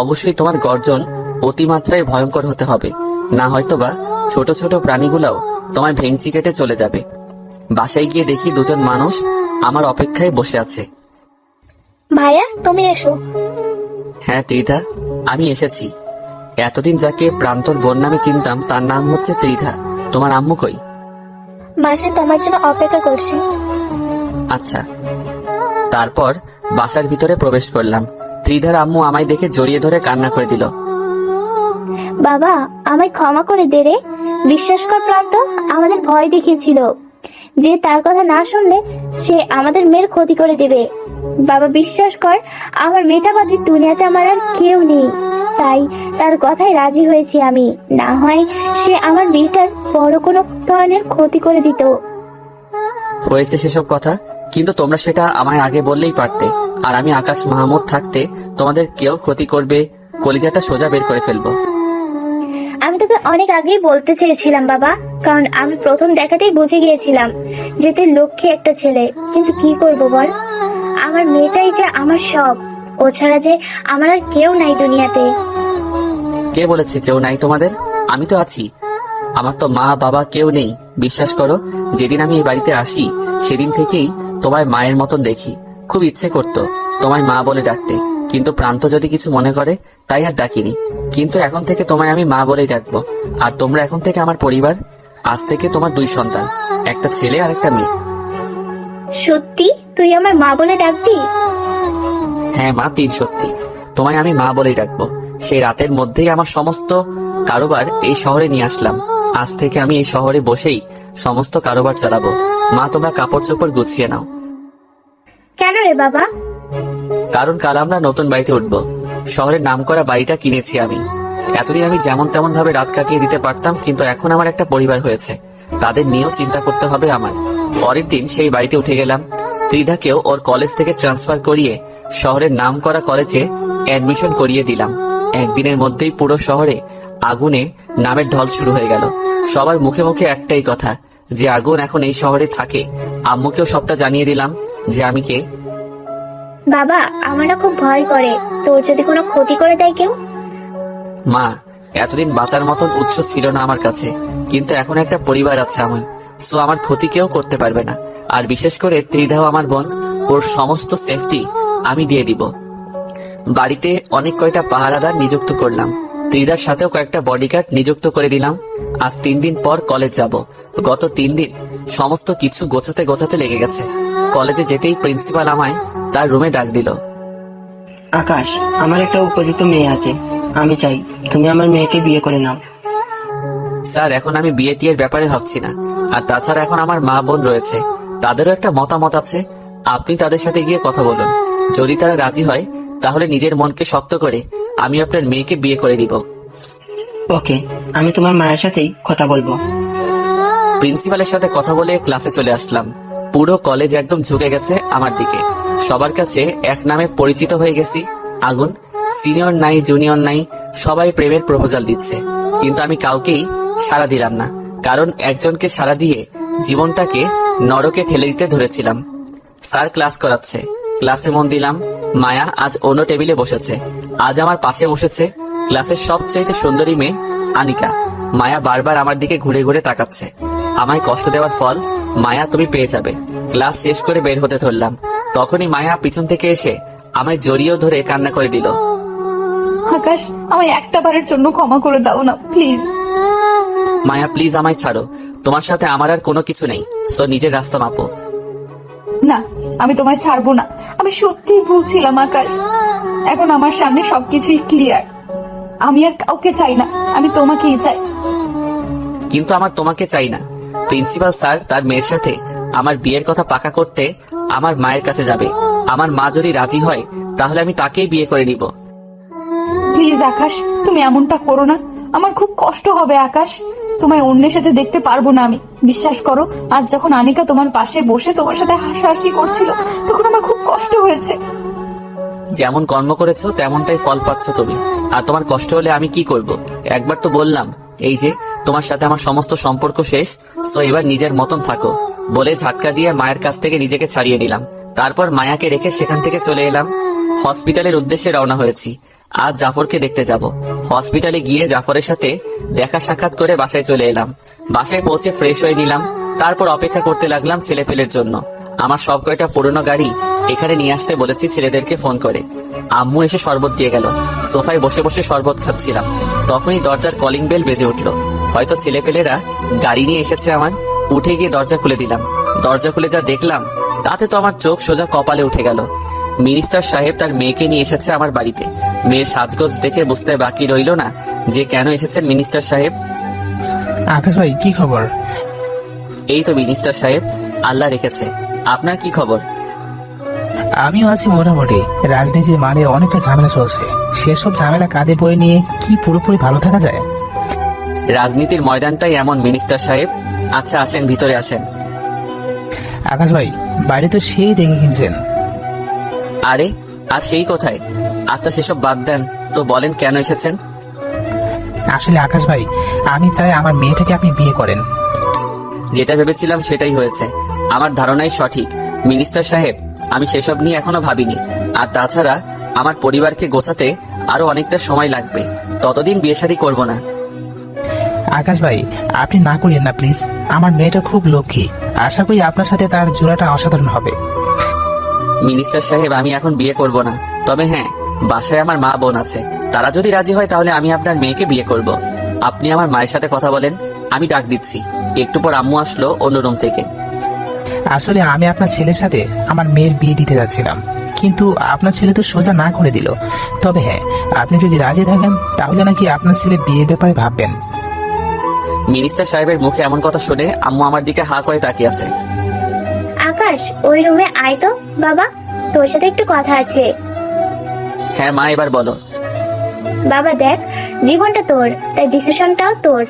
অবশ্যই তোমার গর্জন অতিমাত্রায় ভয়ঙ্কর হতে হবে, না হয়তোবা ছোট ছোট প্রাণীগুলাও তোমায় ভেঙচি কেটে চলে যাবে। বাসায় গিয়ে দেখি দুজন মানুষ আমার অপেক্ষায় বসে আছে। ভাইয়া, তুমি এসো। হ্যাঁ ত্রিধা, আমি এসেছি। এতদিন যাকে প্রান্তর বোন নামে চিনতাম তার নাম হচ্ছে ত্রিধা। তোমার আম্মু কই? বাসায় তোমার জন্য অপেক্ষা করছি। আচ্ছা। তারপর বাসার ভিতরে প্রবেশ করলাম। ত্রিধার আম্মু আমায় দেখে জড়িয়ে ধরে কান্না করে দিল। বাবা, আমায় ক্ষমা করে দে রে। বিশ্বাস কর প্রান্ত আমাদের ভয় দেখিয়েছিল যে তার কথা না শুনলে সে আমাদের মেয়ের ক্ষতি করে দেবে। বাবা বিশ্বাস কর, আমার মেয়েটা বাদে দুনিয়াতে আমার আর কেউ নেই, তাই তার কথায় রাজি হয়েছি আমি। না হয় সে আমার মেয়েটার বড় কোনো ধরনের ক্ষতি করে দিত। হয়েছে সেসব কথা, কিন্তু তোমরা সেটা আমায় আগে বললেই পারতে। আর আমি আকাশ মাহমুদ থাকতে তোমাদের কেউ ক্ষতি করবে, কলিজাটা সোজা বের করে ফেলবো। আমি তোকে অনেক আগেই বলতে চেয়েছিলাম বাবা, কারণ আমি প্রথম দেখাতেই বুঝে গিয়েছিলাম যে তুই লক্ষ্মী একটা ছেলে। কিন্তু কি করব বল, আমার মেয়েটাই যে আমার সব। ও ছাড়া যে আমার আর কেউ নাই দুনিয়াতে। কে বলেছে কেউ নাই তোমাদের? আমি তো আছি। আমার তো মা বাবা কেউ নেই। বিশ্বাস করো, যেদিন আমি এই বাড়িতে আসি সেদিন থেকেই তোমায় মায়ের মতন দেখি। খুব ইচ্ছে করতো তোমায় মা বলে ডাকতে, কিন্তু প্রান্ত যদি কিছু মনে করে তাই আর ডাকিনি। কিন্তু এখন থেকে তোমায় আমি মা বলেই ডাকবো। আর তোমরা এখন থেকে আমার পরিবার। আজ থেকে তোমার 2 সন্তান, একটা ছেলে আর একটা মেয়ে। সত্যি তুই আমার মা বলে ডাকবি? হ্যাঁ মা, 3 সত্যি। তোমায় আমি মা বলেই ডাকবো। সেই রাতের মধ্যেই আমার সমস্ত কারোবার এই শহরে নিয়ে আসলাম। আজ থেকে আমি এই শহরে বসেই সমস্ত কারোবার চালাবো। মা, তোমরা কাপড় চোপড় গুছিয়ে নাও। কেন রে বাবা? কারণ কাল আমরা নতুন বাড়িতে উঠবো। শহরের নামকরা বাড়িটা কিনেছি আমি। এতদিন আমি যেমন তেমন ভাবে রাত কাটিয়ে দিতে পারতাম, কিন্তু এখন আমার একটা পরিবার হয়েছে, তাদের নিয়েও চিন্তা করতে হবে আমার। পরের দিন সেই বাড়িতে উঠে গেলাম। ত্রিধাকেও ওর কলেজ থেকে ট্রান্সফার করিয়ে শহরের নামকরা কলেজে অ্যাডমিশন করিয়ে দিলাম। একদিনের মধ্যেই পুরো শহরে আগুনে নামের ঢল শুরু হয়ে গেল। সবার মুখে মুখে একটাই কথা, যে আগুন এখন এই শহরে থাকে। আম্মুকেও সবটা জানিয়ে দিলাম যে আমি কে। বাবা, আমার না খুব ভয় করে, তোর যদি কোনো ক্ষতি করে দেয় কেউ। মা, এতদিন বাঁচার মতন উৎস ছিল না আমার কাছে, কিন্তু এখন একটা পরিবার আছে আমার। সো আমার ক্ষতি কেউ করতে পারবে না। আর বিশেষ করে ত্রিধাও আমার বোন, ওর সমস্ত সেফটি আমি দিয়ে দিব। বাড়িতে অনেক কয়টা পাহারাদার নিযুক্ত করলাম। ত্রিদার সাথেও কয়েকটা বডিগার্ড নিযুক্ত করে দিলাম। আজ 3 দিন পর কলেজ যাব। গত 3 দিন সমস্ত কিছু গোছাতে লেগে গেছে। কলেজে যেতেই প্রিন্সিপাল আমায় তার রুমে ডাক দিল। আকাশ, আমার একটা উপযুক্ত মেয়ে আছে, আমি চাই তুমি আমার মেয়েকে বিয়ে করে নাও। স্যার, এখন আমি বিয়ে টিয়ের ব্যাপারে ভাবছি না। আর তাছাড়া এখন আমার মা বোন রয়েছে, তাদেরও একটা মতামত আছে। আপনি তাদের সাথে গিয়ে কথা বলুন। যদি তারা রাজি হয় তাহলে নিজের মনকে শক্ত করে আমি আপনার মেয়েকে বিয়ে করে দিব। ওকে, আমি তোমার মায়ের সাথেই কথা বলবো। প্রিন্সিপালের সাথে কথা বলে ক্লাসে চলে আসলাম। পুরো কলেজ একদম ঝুঁকে গেছে আমার দিকে। সবার কাছে এক নামে পরিচিত হয়ে গেছি, আগুন। সিনিয়র নাই, জুনিয়র নাই, সবাই প্রেমের প্রপোজাল দিচ্ছে, কিন্তু আমি কাউকেই সাড়া দিলাম না। কারণ একজনকে সাড়া দিয়ে জীবনটাকে নরকে ঠেলে দিতে ধরেছিলাম। স্যার ক্লাস করাচ্ছে, ক্লাসে মন দিলাম। মায়া আজ অন্য টেবিলে বসেছে, আজ আমার পাশে বসেছে ক্লাসের সবচাইতে সুন্দরী মেয়ে আনিকা। মায়া বারবার আমার দিকে ঘুরে ঘুরে তাকাচ্ছে। আমায় কষ্ট দেওয়ার ফল মায়া তুমি পেয়ে যাবে। ক্লাস শেষ করে বের হতে ধরলাম, তখনই মায়া পিছন থেকে এসে আমায় জড়িয়ে ধরে কান্না করে দিল। আকাশ, আমায় একটা বারের জন্য ক্ষমা করে দাও না প্লিজ। মায়া প্লিজ আমায় ছাড়ো, তোমার সাথে আমার আর কোনো কিছু নেই, সো নিজের রাস্তা মাপো। না, আমি তোমায় ছাড়বো না। আমি সত্যিই ভুলছিলাম আকাশ। এখন আমার সামনে সবকিছুই ক্লিয়ার। আমি আর কাউকে চাই না, আমি তোমাকেই চাই। কিন্তু আমার তোমাকে চাই না। প্রিন্সিপাল স্যার তার মেয়ের সাথে আমার বিয়ের কথা পাকা করতে আমার মায়ের কাছে যাবে। আমার মা যদি রাজি হয় তাহলে আমি তাকেই বিয়ে করে নিব। প্লিজ আকাশ, তুমি এমনটা করো না। আমার খুব কষ্ট হবে আকাশ। তোমায় অন্যের সাথে দেখতে পারবো না আমি, বিশ্বাস করো। আজ যখন আনিকা তোমার পাশে বসে তোমার সাথে হাসাহাসি করছিল, তখন আমার খুব কষ্ট হয়েছে। যেমন কর্ম করেছো তেমনটাই ফল পাচ্ছ তুমি। আর তোমার কষ্ট হলে আমি কি করব? একবার তো বললাম, এই যে তোমার সাথে আমার সমস্ত সম্পর্ক শেষ, তো এবার নিজের মতন থাকো বলে ঝাটকা দিয়ে মায়ের কাছ থেকে নিজেকে ছাড়িয়ে নিলাম। তারপর মায়াকে রেখে সেখান থেকে চলে এলাম। হসপিটালের উদ্দেশ্যে রওনা হয়েছি। আজ জাফরকে দেখতে যাব। হসপিটালে গিয়ে জাফরের সাথে দেখা সাক্ষাৎ করে বাসায় চলে এলাম। বাসায় পৌঁছে ফ্রেশ হয়ে নিলাম। তারপর অপেক্ষা করতে লাগলাম ছেলেপেলের জন্য। আমার সব কয়টা পুরনো গাড়ি এখানে নিয়ে আসতে বলেছি ছেলেদেরকে ফোন করে। আম্মু এসে শরবত দিয়ে গেল। সোফায় বসে বসে শরবত খাচ্ছিলাম, তখনই দরজার কলিং বেল বেজে উঠল। হয়তো ছেলেপেলেরা গাড়ি নিয়ে এসেছে আমার। উঠে গিয়ে দরজা খুলে দিলাম। দরজা খুলে যা দেখলাম তাতে তো আমার চোখ সোজা কপালে উঠে গেল। মিনিস্টার সাহেব তার মেয়েকে নিয়ে এসেছে আমার বাড়িতে। মেয়ের সাজগোজ দেখে বুঝতে বাকি রইল না যে কেন এসেছেন মিনিস্টার সাহেব। আকাশ ভাই, কি খবর? এই তো মিনিস্টার সাহেব, আল্লাহ রেখেছে। আপনার কি খবর? আমিও আছি মোটামুটি। রাজনীতির মানে অনেকটা ঝামেলা চলছে, সেসব ঝামেলা কাঁধে বয়ে নিয়ে কি পুরোপুরি ভালো থাকা যায়? রাজনীতির ময়দানটাই এমন মিনিস্টার সাহেব। আচ্ছা আসেন, ভিতরে আসেন। আকাশ ভাই, বাইরে তো সেই দেখে কিনছেন। আরে আর সেই কোথায়? আচ্ছা সেসব বাদ দেন তো, বলেন কেন এসেছেন? আসলে আকাশ ভাই, আমি চাই আমার মেয়েটাকে আপনি বিয়ে করেন। যেটা ভেবেছিলাম সেটাই হয়েছে। আমার ধারণাই সঠিক মিনিস্টার সাহেব। আমি সেসব নিয়ে এখনো ভাবিনি। আর তাছাড়া আমার পরিবারকে গোছাতে আরো অনেকটা সময় লাগবে, ততদিন বিয়ে শাদী করবো না। আকাশ ভাই, আপনি না করেন না প্লিজ। আমার মেয়েটা খুব লক্ষ্মী, আশা করি আপনার সাথে তার জোড়াটা অসাধারণ হবে। মিনিস্টার সাহেব, আমি এখন বিয়ে করব না। তবে হ্যাঁ, বাসায় আমার মা বোন আছে, তারা যদি রাজি হয় তাহলে আমি আপনার মেয়েকে বিয়ে করব। আপনি আমার মায়ের সাথে কথা বলেন, আমি ডাক দিচ্ছি। একটু পর আম্মু আসলো অন্য রুম থেকে। আসলে আমি আপনার ছেলের সাথে আমার মেয়ের বিয়ে দিতে যাচ্ছিলাম, কিন্তু আপনার ছেলে তো সোজা না করে দিল। তবে হ্যাঁ, আপনি যদি রাজি থাকেন তাহলে নাকি আপনার ছেলে বিয়ের ব্যাপারে ভাববেন। মিনিস্টার সাহেবের মুখে এমন কথা শুনে আম্মু আমার দিকে হা করে তাকিয়ে আছে। আকাশ, ওই রুমে আয় তো বাবা, তোর সাথে একটু কথা আছে। হ্যাঁ মা, এবার বলো। বাবা দেখ, জীবনটা তোর, তাই ডিসিশনটাও তোর।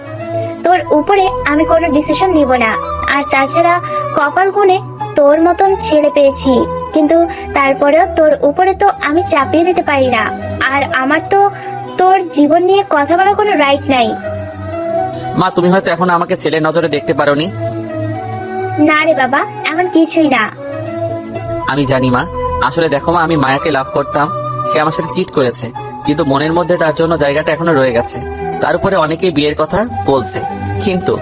তোর উপরে আমি কোনো ডিসিশন নিব না। আর তাছাড়া কপাল গুনে তোর মতন ছেলে পেয়েছি, কিন্তু তারপরেও তোর উপরে তো আমি চাপিয়ে দিতে পারি না। আর আমার তো তোর জীবন নিয়ে কথা বলার কোনো রাইট নাই। মা, তুমি হয়তো এখন আমাকে ছেলের নজরে দেখতে পারোনি। না রে বাবা, এমন কিছুই না। আমি জানি মা। আসলে দেখো মা, আমি মায়াকে লাভ করতাম। সে আমার সাথে চিট করেছে, কিন্তু মনের মধ্যে তার জন্য জায়গাটা এখনো রয়ে গেছে। তার উপরে অনেকেই বিয়ের কথা বলছে, কিন্তু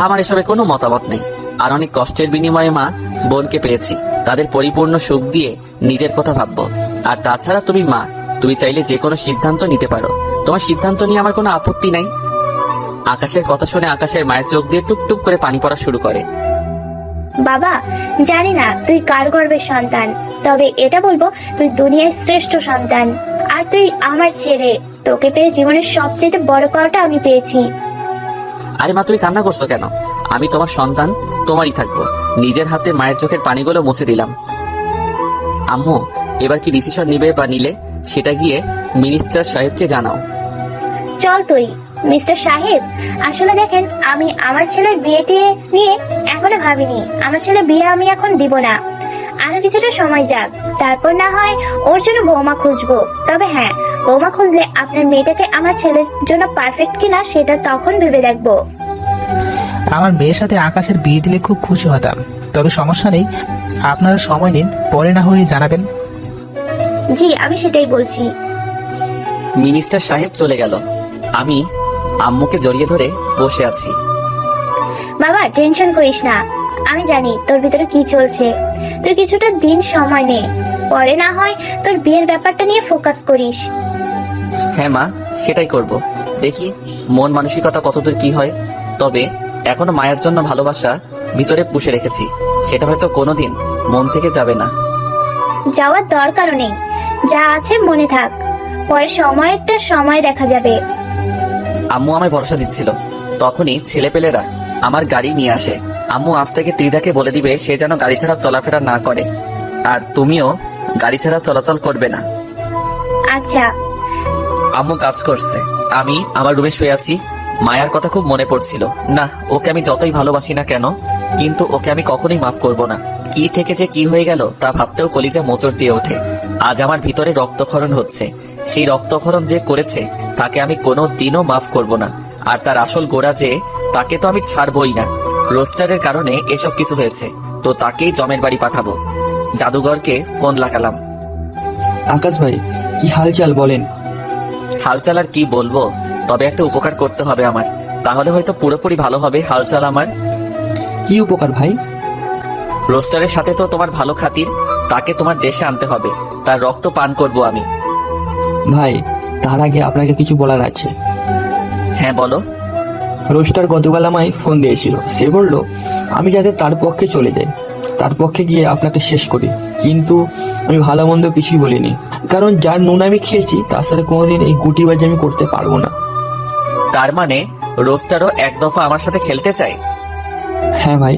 আমার এসবে কোনো মতামত নেই। আর অনেক কষ্টের বিনিময়ে মা বোনকে পেয়েছি, তাদের পরিপূর্ণ সুখ দিয়ে নিজের কথা ভাববো। আর তাছাড়া তুমি মা, তুমি চাইলে যে কোনো সিদ্ধান্ত নিতে পারো, তোমার সিদ্ধান্ত নিয়ে আমার কোনো আপত্তি নাই। আকাশের কথা শুনে আকাশের মায়ের চোখ দিয়ে টুপটুপ করে পানি পড়া শুরু করে। বাবা, জানি না তুই কার গর্ভের সন্তান, তবে এটা বলবো তুই দুনিয়ার শ্রেষ্ঠ সন্তান। আর তুই আমার ছেলে, তোকে পেয়ে জীবনের সবচেয়ে বড় পাওয়াটা আমি পেয়েছি। আরে মা, তুমি কান্না করছো কেন? আমি তোমার সন্তান, তোমারই থাকবো। নিজের হাতে মায়ের চোখের পানিগুলো মুছে দিলাম। আম্মু, এবার কি ডিসিশন নিবে বা নিলে সেটা গিয়ে মিনিস্টার সাহেবকে জানাও। চল তুই। মিস্টার সাহেব, আসলে দেখেন, আমি আমার ছেলের বিয়েটি নিয়ে এখনো ভাবিনি। আমার ছেলের বিয়ে আমি এখন দিব না, আরো কিছুটা সময় যাক, তারপর না হয় ওর জন্য বৌমা খুঁজবো। তবে হ্যাঁ, বৌমা খুঁজলে আপনার মেয়েটাকে আমার ছেলের জন্য পারফেক্ট কিনা সেটা তখন ভেবে দেখবো। আমার মেয়ের সাথে আকাশের বিয়ে দিলে খুব খুশি হতাম, তবে সমস্যা নেই, আপনারা সময় নিন, পরে না হয়ে জানাবেন। জি, আমি সেটাই বলছি। মিনিস্টার সাহেব চলে গেল। আমি আম্মুকে জড়িয়ে ধরে বসে আছি। বাবা, টেনশন করিস না, আমি জানি তোর ভিতরে কি চলছে। তুই কিছুটা দিন সময় নে, পরে না হয় তোর বিয়ের ব্যাপারটা নিয়ে ফোকাস করিস। হ্যাঁ মা, সেটাই করব। দেখি মন মানসিকতা কতদূর কি হয়। তবে এখনো মায়ের জন্য ভালোবাসা ভিতরে পুষে রেখেছি, সেটা হয়তো কোনোদিন মন থেকে যাবে না। যাওয়ার দরকারও নেই, যা আছে মনে থাক, পরে সময়টা সময় দেখা যাবে। আম্মু আমায় ভরসা দিচ্ছিল, তখনই ছেলেপেলেরা আমার গাড়ি নিয়ে আসে। আম্মু আজ থেকে ত্রিধাকে বলে দিবে সে যেন গাড়ি ছাড়া চলাফেরা না করে, আর তুমিও গাড়ি ছাড়া চলাচল করবে না। আচ্ছা। আম্মু কাজ করছে, আমি আমার রুমে শুয়ে আছি। মায়ার কথা খুব মনে পড়ছিল। না, ওকে আমি যতই ভালোবাসি না কেন, কিন্তু ওকে আমি কখনোই মাফ করব না। কি থেকে যে কি হয়ে গেল তা ভাবতেও কলিজা মোচড় দিয়ে ওঠে। আজ আমার ভিতরে রক্তক্ষরণ হচ্ছে। সেই রক্তক্ষরণ যে করেছে তাকে আমি কোনো দিনও মাফ করব না। আর তার আসল গোড়া যে, তাকে তো আমি ছাড়বই না। রোস্টারের কারণে এসব কিছু হয়েছে, তো তাকেই জমের বাড়ি পাঠাবো। জাদুঘরকে ফোন লাগালাম। আকাশ ভাই, কি হালচাল বলেন? হালচাল আর কি বলবো, তবে একটা উপকার করতে হবে আমার, তাহলে হয়তো পুরোপুরি ভালো হবে হালচাল আমার। কি উপকার ভাই? রোস্টারের সাথে তো তোমার ভালো খাতির, তাকে তোমার দেশে আনতে হবে, তার রক্ত পান করব আমি। ভাই, তার আগে আপনাকে কিছু বলার আছে। হ্যাঁ বলো। রোস্টার গতকাল আমায় ফোন দিয়েছিল। সে বলল আমি যাতে তার পক্ষে চলে যাই, তার পক্ষে গিয়ে আপনাকে শেষ করি। কিন্তু আমি ভালো মন্দ কিছুই বলিনি, কারণ যার নুন আমি খেয়েছি তার সাথে কোনোদিন এই গুটিবাজি আমি করতে পারবো না। তার মানে রোস্টারও এক দফা আমার সাথে খেলতে চায়? হ্যাঁ ভাই।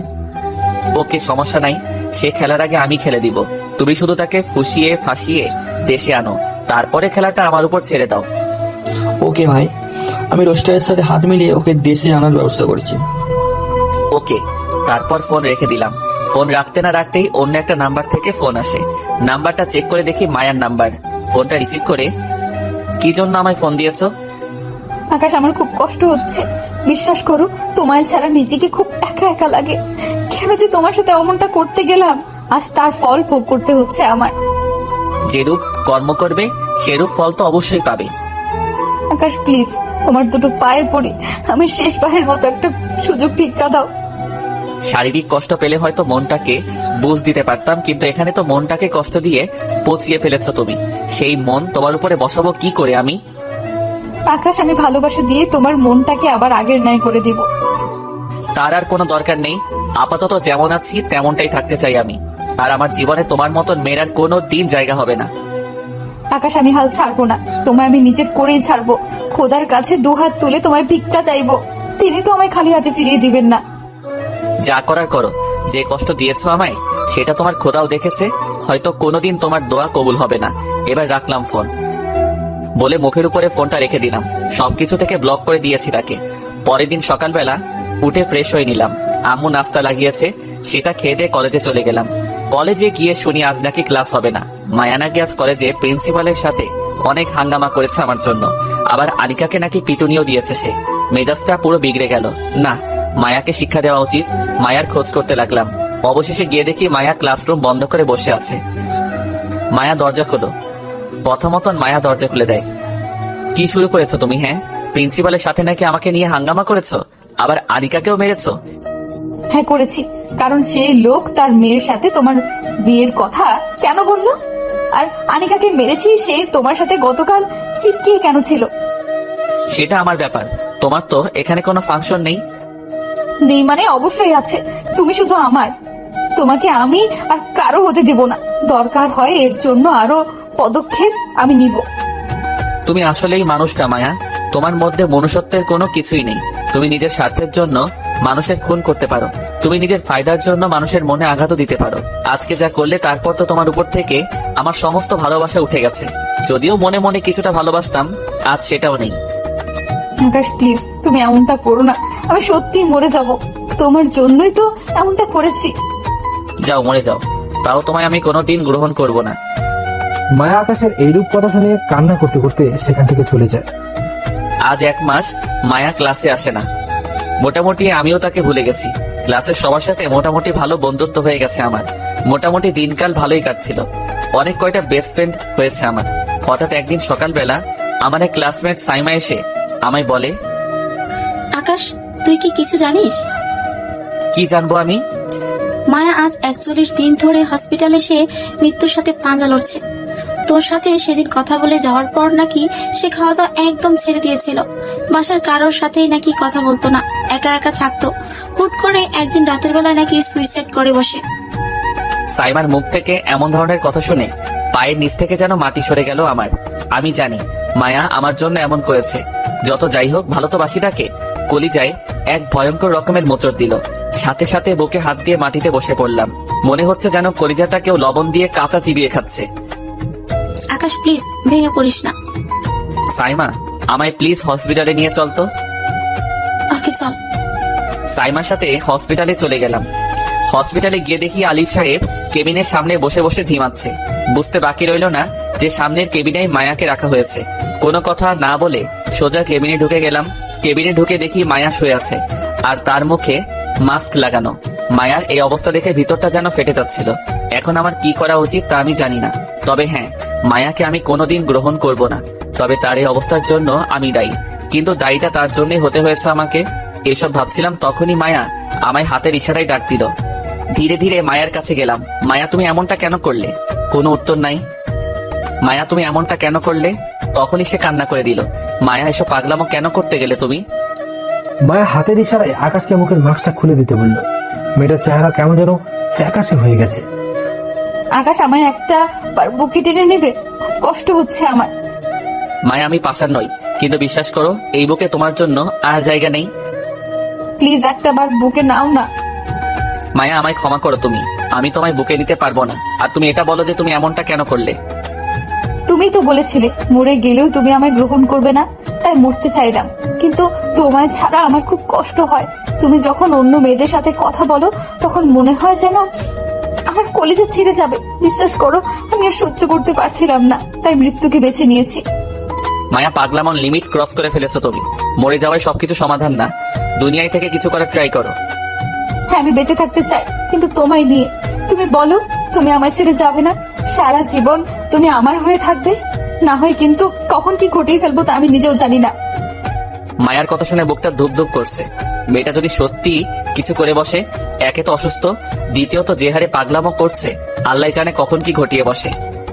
ওকে, সমস্যা নাই, সে খেলার আগে আমি খেলে দিব। তুমি শুধু তাকে ফুসিয়ে ফাঁসিয়ে দেশে আনো, তারপরে খেলাটা আমার উপর ছেড়ে দাও। ওকে ভাই, আমি রোস্টারের সাথে হাত মিলিয়ে ওকে দেশে আনার ব্যবস্থা করছি। ওকে। তারপর ফোন রেখে দিলাম। ফোন রাখতে না রাখতেই অন্য একটা নাম্বার থেকে ফোন আসে। নাম্বারটা চেক করে দেখি মায়ার নাম্বার। ফোনটা রিসিভ করে, কি জন্য আমায় ফোন দিয়েছো? আকাশ, আমার খুব কষ্ট হচ্ছে, বিশ্বাস করো, তোমায় ছাড়া নিজেকে খুব একা একা লাগে। কেন যে তোমার সাথে অমনটা করতে গেলাম, আজ তার ফল ভোগ করতে হচ্ছে আমার। যেরূপ কর্ম করবে সেরূপ ফল তো অবশ্যই পাবে। আকাশ প্লিজ, তোমার দুটো পায়ের পড়ি, আমি শেষবারের মতো একটা সুযোগ ভিক্ষা দাও। শারীরিক কষ্ট পেলে হয়তো মনটাকে বুঝ দিতে পারতাম, কিন্তু এখানে তো মনটাকে কষ্ট দিয়ে পচিয়ে ফেলেছো তুমি। সেই মন তোমার উপরে বসাবো কি করে আমি? আকাশ, আমি ভালোবাসা দিয়ে তোমার মনটাকে আবার আগের ন্যায় করে দিব। তার আর কোনো দরকার নেই। আপাতত যেমন আছি তেমনটাই থাকতে চাই আমি। আর আমার জীবনে তোমার মতন মেয়ের আর কোনো দিন জায়গা হবে না। আকাশ, আমি হাল ছাড়বো না, তোমায় আমি নিজের করেই ছাড়বো। খোদার কাছে দুহাত তুলে তোমায় ভিক্ষা চাইবো, তিনি তো আমায় খালি হাতে ফিরিয়ে দিবেন না। যা করার করো, যে কষ্ট দিয়েছো আমায় সেটা তোমার খোদাও দেখেছে, হয়তো কোনোদিন তোমার দোয়া কবুল হবে না। এবার রাখলাম ফোন বলে মুখের উপরে ফোনটা রেখে দিলাম। সবকিছু থেকে ব্লক করে দিয়েছি তাকে। পরের দিন সকালবেলা উঠে ফ্রেশ হয়ে নিলাম। আম্মু নাস্তা লাগিয়েছে, সেটা খেয়ে দিয়ে কলেজে চলে গেলাম। কলেজে গিয়ে শুনি আজ নাকি ক্লাস হবে না। মায়া নাকি আজ কলেজে প্রিন্সিপালের সাথে অনেক হাঙ্গামা করেছে আমার জন্য, আবার আনিকাকে নাকি পিটুনিও দিয়েছে সে। মেজাজটা পুরো বিগড়ে গেল। না, মায়াকে শিক্ষা দেওয়া উচিত। মায়ার খোঁজ করতে লাগলাম। অবশেষে গিয়ে দেখি মায়া ক্লাসরুম বন্ধ করে বসে আছে। মায়া, দরজা খোলো। কথা মতন মায়া দরজা খুলে দেয়। কি শুরু করেছো তুমি? হ্যাঁ, প্রিন্সিপালের সাথে নাকি আমাকে নিয়ে হাঙ্গামা করেছো, আবার আনিকাকেও মেরেছো? হ্যাঁ করেছি, কারণ সেই লোক তার মেয়ের সাথে তোমার বিয়ের কথা কেন বললো? আর আনিকাকে মেরেছি সে তোমার সাথে গতকাল চিপকিয়ে কেন ছিল? সেটা আমার ব্যাপার, তোমার তো এখানে কোনো ফাংশন নেই। নেই মানে অবশ্যই আছে, তুমি শুধু আমার। তোমাকে আমি আর কারো হতে দেব না, দরকার হয় এর জন্য আরো পদক্ষেপ আমি নিব। তুমি আসলেই মানুষটা মায়া, তোমার মধ্যে মনুষ্যত্বের কোনো কিছুই নেই। তুমি নিজের স্বার্থের জন্য মানুষের খুন করতে পারো, তুমি নিজের ফায়দার জন্য মানুষের মনে আঘাতও দিতে পারো। আজকে যা করলে তারপর তো তোমার উপর থেকে আমার সমস্ত ভালোবাসা উঠে গেছে। যদিও মনে মনে কিছুটা ভালোবাসতাম, আজ সেটাও নেই। আকাশ প্লিজ, তুমি এমনটা করো না, আমি সত্যি মরে যাব। তোমার জন্যই তো এমনটা করেছি। যাও মরে যাও, তাও তোমায় আমি কোনোদিন গ্রহণ করব না। মায়া আকাশের এইরূপ কথা শুনে কান্না করতে করতে সেখান থেকে চলে যায়। আজ 1 মাস মায়া ক্লাসে আসে না। মোটামুটি আমিও তাকে ভুলে গেছি। ক্লাসের সবার সাথে মোটামুটি ভালো বন্ধুত্ব হয়ে গেছে আমার। মোটামুটি দিনকাল ভালোই কাটছিল, অনেক কয়টা বেস্ট ফ্রেন্ড হয়েছে আমার। হঠাৎ একদিন সকালবেলা আমার এক ক্লাসমেট সাইমা এসে আমায় বলে, আকাশ তুই কি কিছু জানিস? কি জানবো আমি? মায়া আজ 41 দিন ধরে হসপিটালে সে মৃত্যুর সাথে পাঞ্জা লড়ছে। তোর সাথে সেদিন কথা বলে যাওয়ার পর নাকি সে খাওয়া দাওয়া একদম ছেড়ে দিয়েছিল। বাসার কারোর সাথেই নাকি কথা বলতো না, একা একা থাকতো। হুট করে একদিন রাতের বেলা নাকি সুইসাইড করে বসে। সাইমার মুখ থেকে এমন ধরনের কথা শুনে পায়ের নিচ থেকে যেন মাটি সরে গেল আমার। আমি জানি মায়া আমার জন্য এমন করেছে। যত যাই হোক, ভালো তো বাসি তাকে। কলিজায় এক ভয়ঙ্কর রকমের মোচড় দিল। সাথে সাথে বুকে হাত দিয়ে মাটিতে বসে পড়লাম। মনে হচ্ছে যেন কলিজাটা কেউ লবণ দিয়ে কাঁচা চিবিয়ে খাচ্ছে। আকাশ প্লিজ ভেঙে পড়িস না। সাইমা, আমায় প্লিজ হসপিটালে নিয়ে চল তো। ওকে চল। সাইমার সাথে হসপিটালে চলে গেলাম। হসপিটালে গিয়ে দেখি আলিফ সাহেব কেবিনের সামনে বসে বসে ঝিমাচ্ছে। বুঝতে বাকি রইল না যে সামনের কেবিনে মায়াকে রাখা হয়েছে। কোনো কথা না বলে সোজা কেবিনে ঢুকে গেলাম। কেবিনে ঢুকে দেখি মায়া শুয়ে আছে, আর তার মুখে মাস্ক লাগানো। মায়ার এই অবস্থা দেখে ভিতরটা যেন ফেটে যাচ্ছিল। এখন আমার কি করা উচিত তা আমি জানি না। তবে হ্যাঁ, মায়াকে আমি কোনোদিন গ্রহণ করব না। তবে তার এই অবস্থার জন্য আমি দায়ী, কিন্তু দায়ীটা তার জন্যই হতে হয়েছে আমাকে। এসব ভাবছিলাম তখনই মায়া আমায় হাতের ইশারায় ডাক দিল। ধীরে ধীরে মায়ার কাছে গেলাম। মায়া তুমি এমনটা কেন করলে? কোনো উত্তর নাই। মায়া তুমি এমনটা কেন করলে? তখনই সে কান্না করে দিল। মায়া এসব পাগলামো কেন করতে গেলে তুমি? মায়া হাতের ইশারায় আকাশকে মুখের মাস্কটা খুলে দিতে বলল। মেয়েটার চেহারা কেমন যেন ফ্যাকাশে হয়ে গেছে। আকাশ আমায় একটা বুকে টেনে নেবে, খুব কষ্ট হচ্ছে আমার। মায়া আমি পাষাণ নই, কিন্তু বিশ্বাস করো এই বুকে তোমার জন্য আর জায়গা নেই। প্লিজ একটা বার বুকে নাও না। মায়া আমায় ক্ষমা করো তুমি, আমি তোমায় বুকে নিতে পারবো না। আর তুমি এটা বলো যে তুমি এমনটা কেন করলে? তুমি তো বলেছিলে মরে গেলেও তুমি আমায় গ্রহণ করবে না, তাই মরতে চাইলাম। কিন্তু তোমায় ছাড়া আমার খুব কষ্ট হয়। তুমি যখন অন্য মেয়েদের সাথে কথা বলো তখন মনে হয় যেন আমার কলিজা ছিঁড়ে যাবে। বিশ্বাস করো আমি আর সহ্য করতে পারছিলাম না, তাই মৃত্যুকে বেছে নিয়েছি। মায়া পাগলামন লিমিট ক্রস করে ফেলেছো তুমি। মরে যাওয়ায় সবকিছু সমাধান না, দুনিয়ায় থেকে কিছু করার ট্রাই করো। হ্যাঁ আমি বেঁচে থাকতে চাই, কিন্তু তোমায় নিয়ে। তুমি বলো তুমি আমায় ছেড়ে যাবে না, সারা জীবন তুমি আমার হয়ে থাকবে। না হয় কিন্তু কখন কি ঘটিয়ে ফেলবো তা আমি নিজেও জানি না। মায়ার কথা শুনে বুকটা ধুক ধুক করছে। মেয়েটা যদি সত্যি কিছু করে বসে, একে তো অসুস্থ, দ্বিতীয়ত যে হারে পাগলামো করছে, আল্লাহ জানে কখন কি ঘটিয়ে বসে।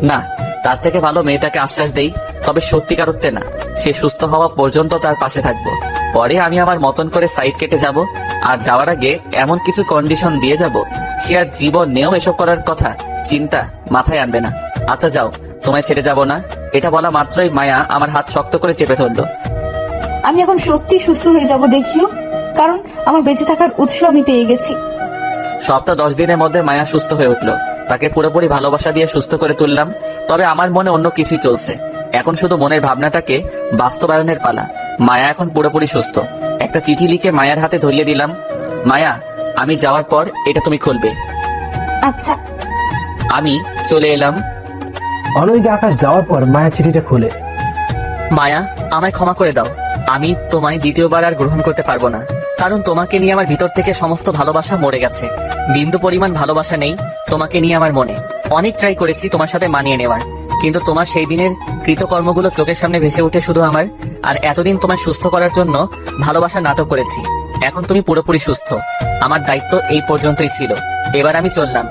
না, তার থেকে ভালো মেয়েটাকে আশ্বাস দেই, তবে সত্যিকারত্বে না। সে সুস্থ হওয়া পর্যন্ত তার পাশে থাকবো। পরে আমি আমার মতন করে সাইড কেটে যাব। আর যাওয়ার আগে এমন কিছু কন্ডিশন দিয়ে যাব, সে আর জীবন নেও এসব করার কথা চিন্তা মাথায় আনবে না। আচ্ছা যাও, তোমায় ছেড়ে যাব না। এটা বলা মাত্রই মায়া আমার হাত শক্ত করে চেপে ধরলো। আমি এখন সত্যি সুস্থ হয়ে যাব দেখিও, কারণ আমার বেঁচে থাকার উৎস আমি পেয়ে গেছি। সপ্তাহ 10 দিনের মধ্যে মায়া সুস্থ হয়ে উঠলো। তাকে পুরোপুরি ভালোবাসা দিয়ে সুস্থ করে তুললাম। তবে আমার মনে অন্য কিছুই চলছে। এখন শুধু মনের ভাবনাটাকে বাস্তবায়নের পালা। মায়া এখন পুরোপুরি সুস্থ। একটা চিঠি লিখে মায়ার হাতে ধরিয়ে দিলাম। মায়া, আমি যাওয়ার পর এটা তুমি খুলবে। আচ্ছা। আমি চলে এলাম। অনৈকে আকাশ যাওয়ার পর মায়া চিঠিটা খুলে। মায়া, আমায় ক্ষমা করে দাও। আমি তোমায় দ্বিতীয়বার আর গ্রহণ করতে পারবো না, কারণ তোমাকে নিয়ে আমার ভিতর থেকে সমস্ত ভালোবাসা মরে গেছে। বিন্দু পরিমাণ ভালোবাসা নেই তোমাকে নিয়ে আমার মনে। অনেক ট্রাই করেছি তোমার সাথে মানিয়ে নেওয়ার, কিন্তু তোমার সেই দিনের কৃতকর্মগুলো চোখের সামনে ভেসে উঠে শুধু আমার। আর এতদিন তোমায় সুস্থ করার জন্য ভালোবাসা নাটক করেছি। এখন তুমি পুরোপুরি সুস্থ, আমার দায়িত্ব এই পর্যন্তই ছিল। এবার আমি চললাম।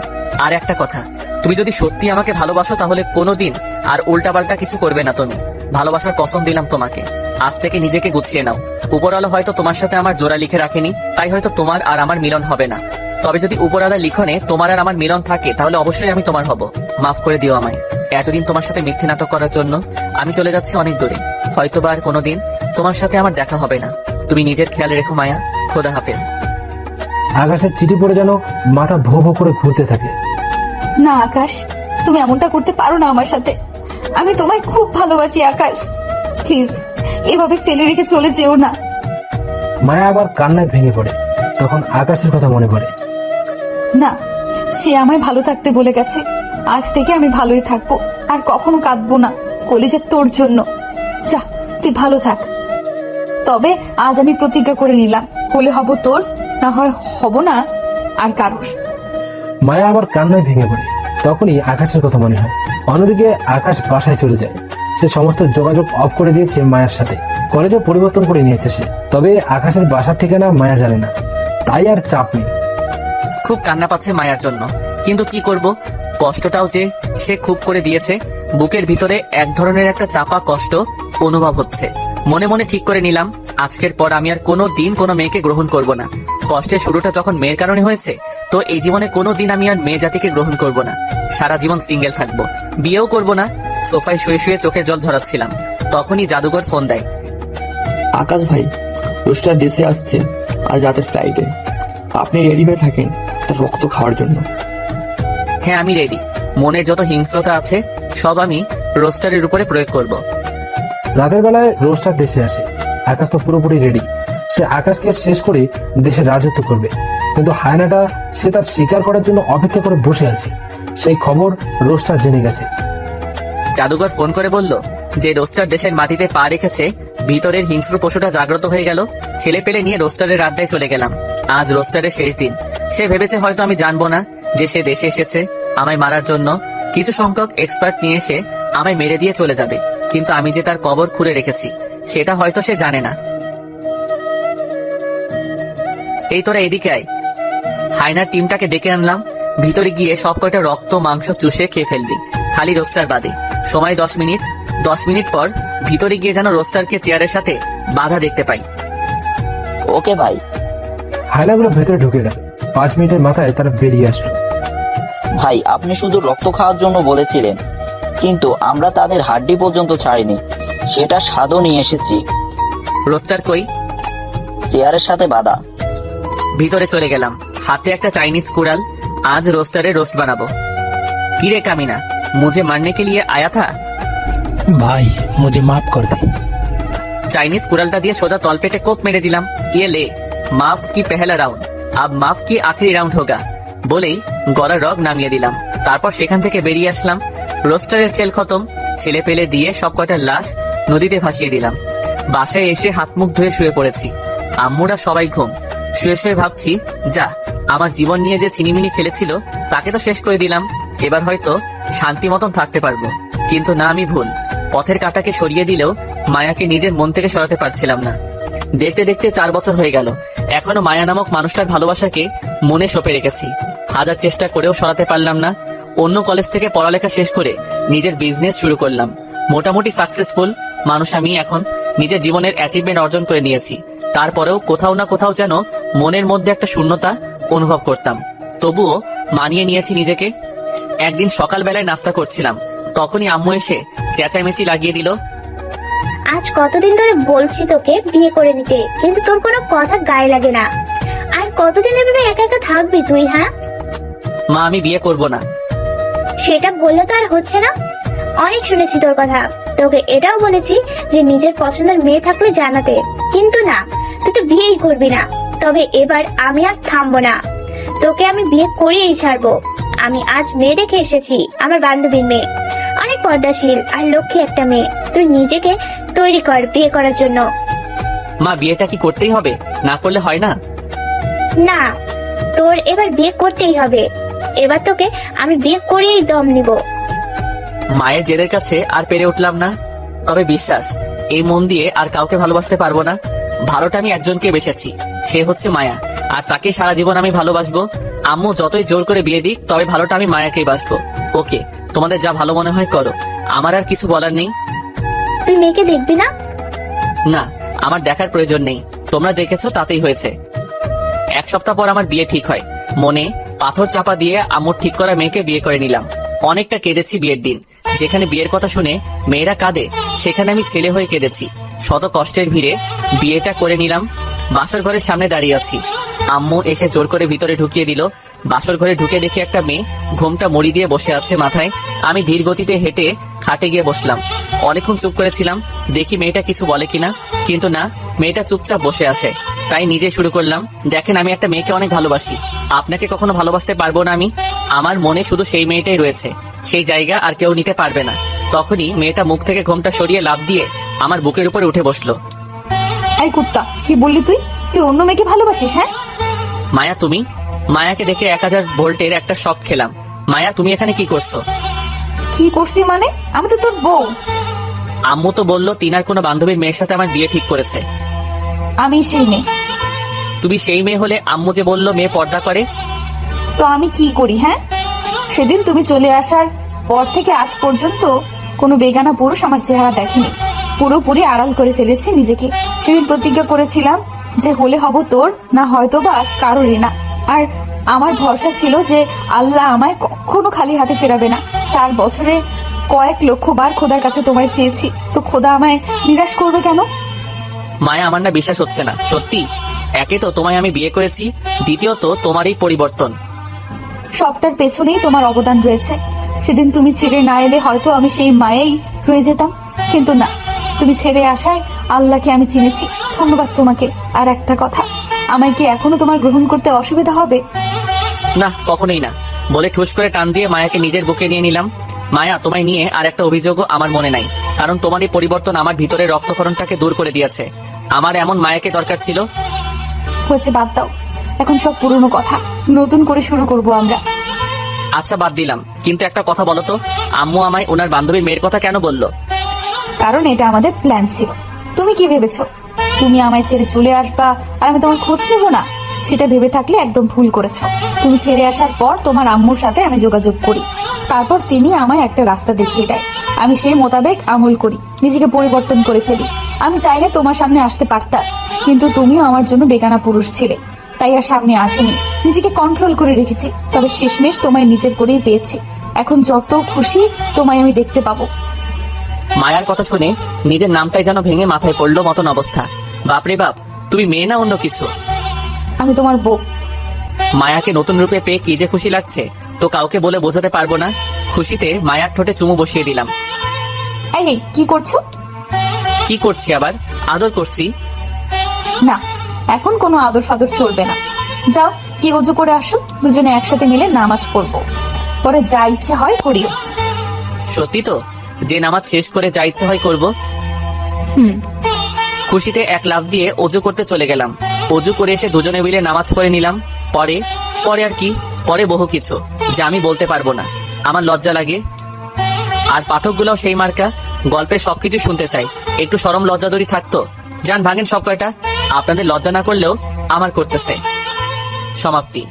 আর একটা কথা, তুমি যদি সত্যি আমাকে ভালোবাসো তাহলে কোনোদিন আর উল্টাপাল্টা কিছু করবে না। তুমি ভালোবাসার কসম দিলাম তোমাকে। আজ থেকে নিজেকে গুছিয়ে নাও। উপরওয়ালা হয়তো তোমার সাথে আমার জোড়া লিখে রাখেনি, তাই হয়তো তোমার আর আমার মিলন হবে না। তবে যদি উপরওয়ালা লিখনে তোমার আর আমার মিলন থাকে তাহলে অবশ্যই আমি তোমার হব। মাফ করে দিও আমায়। এতদিন তোমার সাথে মিথ্যে নাটক করার জন্য আমি চলে যাচ্ছি অনেক দূরে। হয়তোবা আর কোনোদিন তোমার সাথে আমার দেখা হবে না। তুমি নিজের খেয়াল রেখো মায়া। খোদা হাফেজ। আকাশের চিঠি পড়ে যেন মাথা ভো ভো করে ঘুরতে থাকে। না আকাশ, তুমি এমনটা করতে পারো না আমার সাথে। আমি তোমায় খুব ভালোবাসি আকাশ, প্লিজ এভাবে ফেলে রেখে চলে যেও না। মায়া আবার কান্নায় ভেঙে পড়ে। তখন আকাশের কথা মনে পড়ে। না, সে আমায় ভালো থাকতে বলে গেছে। আজ থেকে আমি ভালোই থাকবো, আর কখনো কাঁদবো না। কলেজের তোর জন্য। যা, তুই ভালো থাক। তবে আজ আমি প্রতিজ্ঞা করে নিলাম, হলে হব তোর, না হয় হব না আর কারোর। মায়া আবার কান্নায় ভেঙে পড়ে। তখনই আকাশের কথা মনে হয়। অন্যদিকে আকাশ বাসায় চলে যায়। সে সমস্ত যোগাযোগ অফ করে দিয়েছে মায়ের সাথে। কলেজও পরিবর্তন করে নিয়েছে সে। তবে আকাশের বাসার ঠিকানা মায়া জানে না, তাই আর চাপ নেই। খুব কান্না পাচ্ছে মায়ার জন্য, কিন্তু কি করব? কষ্টটাও যে সে খুব করে দিয়েছে। বুকের ভিতরে এক ধরনের একটা চাপা কষ্ট অনুভব হচ্ছে। মনে মনে ঠিক করে নিলাম, আজকের পর আমি আর কোনো দিন কোনো মেয়েকে গ্রহণ করব না। কষ্টের শুরুটা যখন মেয়ের কারণে হয়েছে, তো এই জীবনে কোনো দিন আমি আর মেয়ে জাতিকে গ্রহণ করব না। সারা জীবন সিঙ্গেল থাকবো, বিয়েও করব না। সোফায় শুয়ে শুয়ে চোখের জল ঝরাচ্ছিলাম, তখনই জাদুঘর ফোন দেয়। আকাশ ভাই, রোস্টার দেশে আসছে আজ রাতের ফ্লাইটে। আপনি রেডি হয়ে থাকেন তার রক্ত খাওয়ার জন্য। হ্যাঁ, আমি রেডি। মনে যত হিংস্রতা আছে সব আমি রোস্টারের উপরে প্রয়োগ করব। রাতের বেলায় রোস্টার দেশে আসে। আকাশ তো পুরোপুরি রেডি। সে আকাশকে শেষ করে দেশের রাজত্ব করবে। কিন্তু হায়নাটা সে তার শিকার করার জন্য অপেক্ষা করে বসে আছে। সেই খবর রোস্টার জেনে গেছে। জাদুঘর ফোন করে বলল যে রোস্টার দেশের মাটিতে পা রেখেছে। ভিতরের হিংস্র পশুটা জাগ্রত হয়ে গেল। ছেলে পেলে নিয়ে রোস্টারের আড্ডায় চলে গেলাম। আজ রোস্টারের শেষ দিন। সে ভেবেছে হয়তো আমি জানবো না যে সে দেশে এসেছে আমায় মারার জন্য। কিছু সংখ্যক এক্সপার্ট নিয়ে এসে আমায় মেরে দিয়ে চলে যাবে, কিন্তু আমি যে তার কবর খুঁড়ে রেখেছি সেটা হয়তো সে জানে না। এই তোরা এদিকে আয়। হায়নার টিমটাকে ডেকে আনলাম। ভিতরে গিয়ে সব কয়টা রক্ত মাংস চুষে খেয়ে ফেলবি, খালি রোস্টার বাদে। সময় 10 মিনিট। 10 মিনিট পর ভিতরে গিয়ে যেন রোস্টারকে চেয়ারের সাথে বাধা দেখতে পাই। ওকে ভাই। হায়নাগুলো ভেতরে ঢুকে গেল। 5 মিনিটের মাথায় তারা বেরিয়ে আসলো। ভাই, আপনি শুধু রক্ত খাওয়ার জন্য বলেছিলেন, কিন্তু আমরা তাদের হাড্ডি পর্যন্ত ছাড়িনি। সেটা স্বাদও নিয়ে এসেছি। রোস্টার কই? চেয়ারের সাথে বাঁধা। ভিতরে চলে গেলাম, হাতে একটা চাইনিজ কুড়াল। आज रोस्टरे रोस्ट बनाबो। किरे कामिना, मुझे मारने के लिए आया था? भाई मुझे माफ कर दे। चाइनीज कुड़ालटा दिए सोजा तलपेटे कोप मेरे दिलाम। ये ले, माफ की पहला राउंड, अब माफ की आखिरी राउंड होगा बोलेई गलार रग नामिয়ে দিলাম। তারপর সেখান থেকে বেরিয়ে আসলাম। রোস্টারের খেল খতম। ছেলে পেলে দিয়ে সব কয়টার লাশ নদীতে ভাসিয়ে দিলাম। বাসায় এসে হাত মুখ ধুয়ে শুয়ে পড়েছি। আম্মুরা সবাই ঘুম। শুয়ে শুয়ে ভাবছি, যা আমার জীবন নিয়ে যে ছিনিমিনি খেলেছিল তাকে তো শেষ করে দিলাম, এবার হয়তো শান্তি মতন থাকতে পারবো। কিন্তু না, আমি ভুল। পথের কাঁটাকে সরিয়ে দিলেও মায়াকে নিজের মন থেকে সরাতে পারছিলাম না। দেখতে দেখতে 4 বছর হয়ে গেল, এখনো মায়া নামক মানুষটার ভালোবাসাকে মনে সঁপে রেখেছি। হাজার চেষ্টা করেও সরাতে পারলাম না। অন্য কলেজ থেকে পড়ালেখা শেষ করে নিজের বিজনেস শুরু করলাম। মোটামুটি সাকসেসফুল মানুষ আমি এখন। নিজের জীবনের অ্যাচিভমেন্ট অর্জন করে নিয়েছি। তারপরেও কোথাও না কোথাও যেন মনের মধ্যে একটা শূন্যতা অনুভব করতাম। তবুও মানিয়ে নিয়েছি নিজেকে। একদিন সকালবেলায় নাস্তা করছিলাম, তখনই আম্মু এসে চেঁচামেচি লাগিয়ে দিল। আজ কতদিন ধরে বলছি তোকে বিয়ে করে নিতে, কিন্তু তোর কোনো কথা গায়ে লাগে না। আর কতদিন এভাবে একা একা থাকবি তুই? হ্যাঁ মা, আমি বিয়ে করব না। সেটা বললে তো আর হচ্ছে না। অনেক শুনেছি তোর কথা। তোকে এটাও বলেছি যে নিজের পছন্দের মেয়ে থাকলে জানাতে, কিন্তু না, তুই তো বিয়েই করবি না। তবে এবার আমি আর থামবো না, তোকে আমি বিয়ে করেই ছাড়বো। আমি আজ মেয়ে দেখে এসেছি, আমার বান্ধবীর মেয়ে, অনেক পর্দাশীল আর লক্ষ্মী একটা মেয়ে। তুই নিজেকে তৈরি কর বিয়ে করার জন্য। মা, বিয়েটা কি করতেই হবে? না করলে হয় না? না, তোর এবার বিয়ে করতেই হবে। এবার তোকে আমি বিয়ে করেই দম নিব। মায়ের জেদের কাছে আর পেরে উঠলাম না। তবে বিশ্বাস, এই মন দিয়ে আর কাউকে ভালোবাসতে পারবো না। ভালোটা আমি একজনকে বেসেছি, সে হচ্ছে মায়া। আর তাকে সারা জীবন আমি ভালোবাসবো। আম্মু যতই জোর করে বিয়ে দিক, তবে ভালোটা আমি মায়াকেই বাসবো। ওকে, তোমাদের যা ভালো মনে হয় করো, আমার আর কিছু বলার নেই। তুই মেয়েকে দেখবি না? না, আমার দেখার প্রয়োজন নেই, তোমরা দেখেছো তাতেই হয়েছে। 1 সপ্তাহ পর আমার বিয়ে ঠিক হয়। মনে পাথর চাপা দিয়ে আম্মুর ঠিক করা মেয়েকে বিয়ে করে নিলাম। অনেকটা কেঁদেছি বিয়ের দিন। যেখানে বিয়ের কথা শুনে মেয়েরা কাঁদে, সেখানে আমি ছেলে হয়ে কেঁদেছি। শত কষ্টের ভিড়ে বিয়েটা করে নিলাম। বাসর ঘরের সামনে দাঁড়িয়ে আছি, আম্মু এসে জোর করে ভিতরে ঢুকিয়ে দিল। বাসর ঘরে ঢুকে দেখি একটা মেয়ে ঘুমটা মুড়ি দিয়ে বসে আছে মাথায়। আমি ধীর গতিতে হেঁটে খাটে গিয়ে বসলাম। অনেকক্ষণ চুপ করেছিলাম, দেখি মেয়েটা কিছু বলে কিনা, কিন্তু না, মেয়েটা চুপচাপ বসে আসে। তাই নিজে শুরু করলাম, দেখেন আমি একটা মেয়েকে অনেক ভালোবাসি, আপনাকে কখনো ভালোবাসতে পারবো না আমি। আমার মনে শুধু সেই মেয়েটাই রয়েছে, সেই জায়গা আর কেউ নিতে পারবে না। তখনই মেয়েটা মুখ থেকে ঘোমটা সরিয়ে লাফ দিয়ে আমার বুকের উপরে উঠে বসলো। এই কুত্তা, কি বললি তুই? তুই অন্য মেয়েকে ভালোবাসিস? হ্যাঁ মায়া, তুমি? মায়াকে দেখে 1000 ভোল্টের একটা শক খেলাম। মায়া, তুমি এখানে কি করছো? কি করছি মানে? আমি তো তোর বউ। আম্মু তো বললো তিনার কোনো বান্ধবীর মেয়ের সাথে আমার বিয়ে ঠিক করেছে। আমি সেই মেয়ে। তুমি সেই মেয়ে হলে আম্মু যে বললো মেয়ে পর্দা করে, তো আমি কি করি? হ্যাঁ, সেদিন তুমি চলে আসার পর থেকে আজ পর্যন্ত কোনো বেগানা পুরুষ আমার চেহারা দেখেনি। পুরোপুরি আড়াল করে ফেলেছি নিজেকে। সেদিন প্রতিজ্ঞা করেছিলাম যে হলে হব তোর, না হয়তো বা কারোরই না। আর আমার ভরসা ছিল যে আল্লাহ আমায় কখনো খালি হাতে ফেরাবে না। 4 বছরে কয়েক লক্ষ বার খোদার কাছে তোমায় চেয়েছি, তো খোদা আমায় নিরাশ করবে কেন? মায়া, আমার না বিশ্বাস হচ্ছে না। সত্যি, একে তো তোমায় আমি বিয়ে করেছি, দ্বিতীয়ত তোমার এই পরিবর্তন। সবটার পেছনেই তোমার অবদান রয়েছে। সেদিন তুমি ছেড়ে না এলে হয়তো আমি সেই মায়েই রয়ে যেতাম, কিন্তু না, তুমি ছেড়ে আসায় আল্লাহকে আমি চিনেছি। ধন্যবাদ তোমাকে। আর একটা কথা, আমায় কি এখনো তোমার গ্রহণ করতে অসুবিধা হবে? না, কখনোই না, বলে ঠুস করে টান দিয়ে মায়াকে নিজের বুকে নিয়ে নিলাম। মায়া, তোমায় নিয়ে আর একটা অভিযোগও আমার মনে নাই, কারণ তোমার এই পরিবর্তন আমার ভিতরের রক্তক্ষরণটাকে দূর করে দিয়েছে। আমার এমন মায়াকে দরকার ছিল। হয়েছে, বাদ দাও এখন সব পুরনো কথা, নতুন করে শুরু করব আমরা। আচ্ছা, বাদ দিলাম, কিন্তু একটা কথা বলো তো, আম্মু আমায় ওনার বান্ধবীর মেয়ের কথা কেন বললো? কারণ এটা আমাদের প্ল্যান ছিল। তুমি কি ভেবেছো তুমি আমায় ছেড়ে চলে আসবা আর আমি তোমার খোঁজ নেবো না? সেটা ভেবে থাকলে একদম ভুল করেছো। তুমি ছেড়ে আসার পর তোমার আম্মুর সাথে আমি যোগাযোগ করি, তারপর তিনি আমায় একটা রাস্তা দেখিয়ে দেয়। আমি সেই মোতাবেক আমল করি, নিজেকে পরিবর্তন করে ফেলি। আমি চাইলে তোমার সামনে আসতে পারতাম, কিন্তু তুমিও আমার জন্য বেগানা পুরুষ ছিলে, তাই আর সামনে আসেনি। নিজেকে কন্ট্রোল করে রেখেছি, তবে শেষমেশ তোমায় নিজের করেই পেয়েছি। এখন যত খুশি তোমায় আমি দেখতে পাবো। মায়ার কথা শুনে নিজের নামটাই যেন ভেঙে মাথায় পড়লো মতন অবস্থা। বাপরে বাপ, তুমি মেয়ে না অন্য কিছু? আমি তোমার বউ। মায়াকে নতুন রূপে পেয়ে কি যে খুশি লাগছে, তো কাউকে বলে বোঝাতে পারবো না। খুশিতে মায়ার ঠোঁটে চুমু বসিয়ে দিলাম। এই কি করছো? কি করছি আবার? আদর করছি। না, এখন কোনো আদর সাদর চলবে না। যাও, কি ওযু করে আসো, দুজনে একসাথে মিলে নামাজ পড়বো, পরে যা ইচ্ছে হয় করিও। সত্যি তো? যে নামাজ শেষ করে যা ইচ্ছে হয় করবো? খুশিতে এক লাফ দিয়ে ওযু করতে চলে গেলাম। ওযু করে এসে দুজনে মিলে নামাজ পড়ে নিলাম। পরে পরে আর কি, পরে বহু কিছু যা আমি বলতে পারবো না, আমার লজ্জা লাগে। আর পাঠকগুলোও সেই মার্কা, গল্পের সবকিছু শুনতে চাই। একটু শরম লজ্জা যদি থাকতো। যান, ভাঙেন সব কয়টা, আপনাদের লজ্জা না করলেও আমার করতেছে। সমাপ্তি।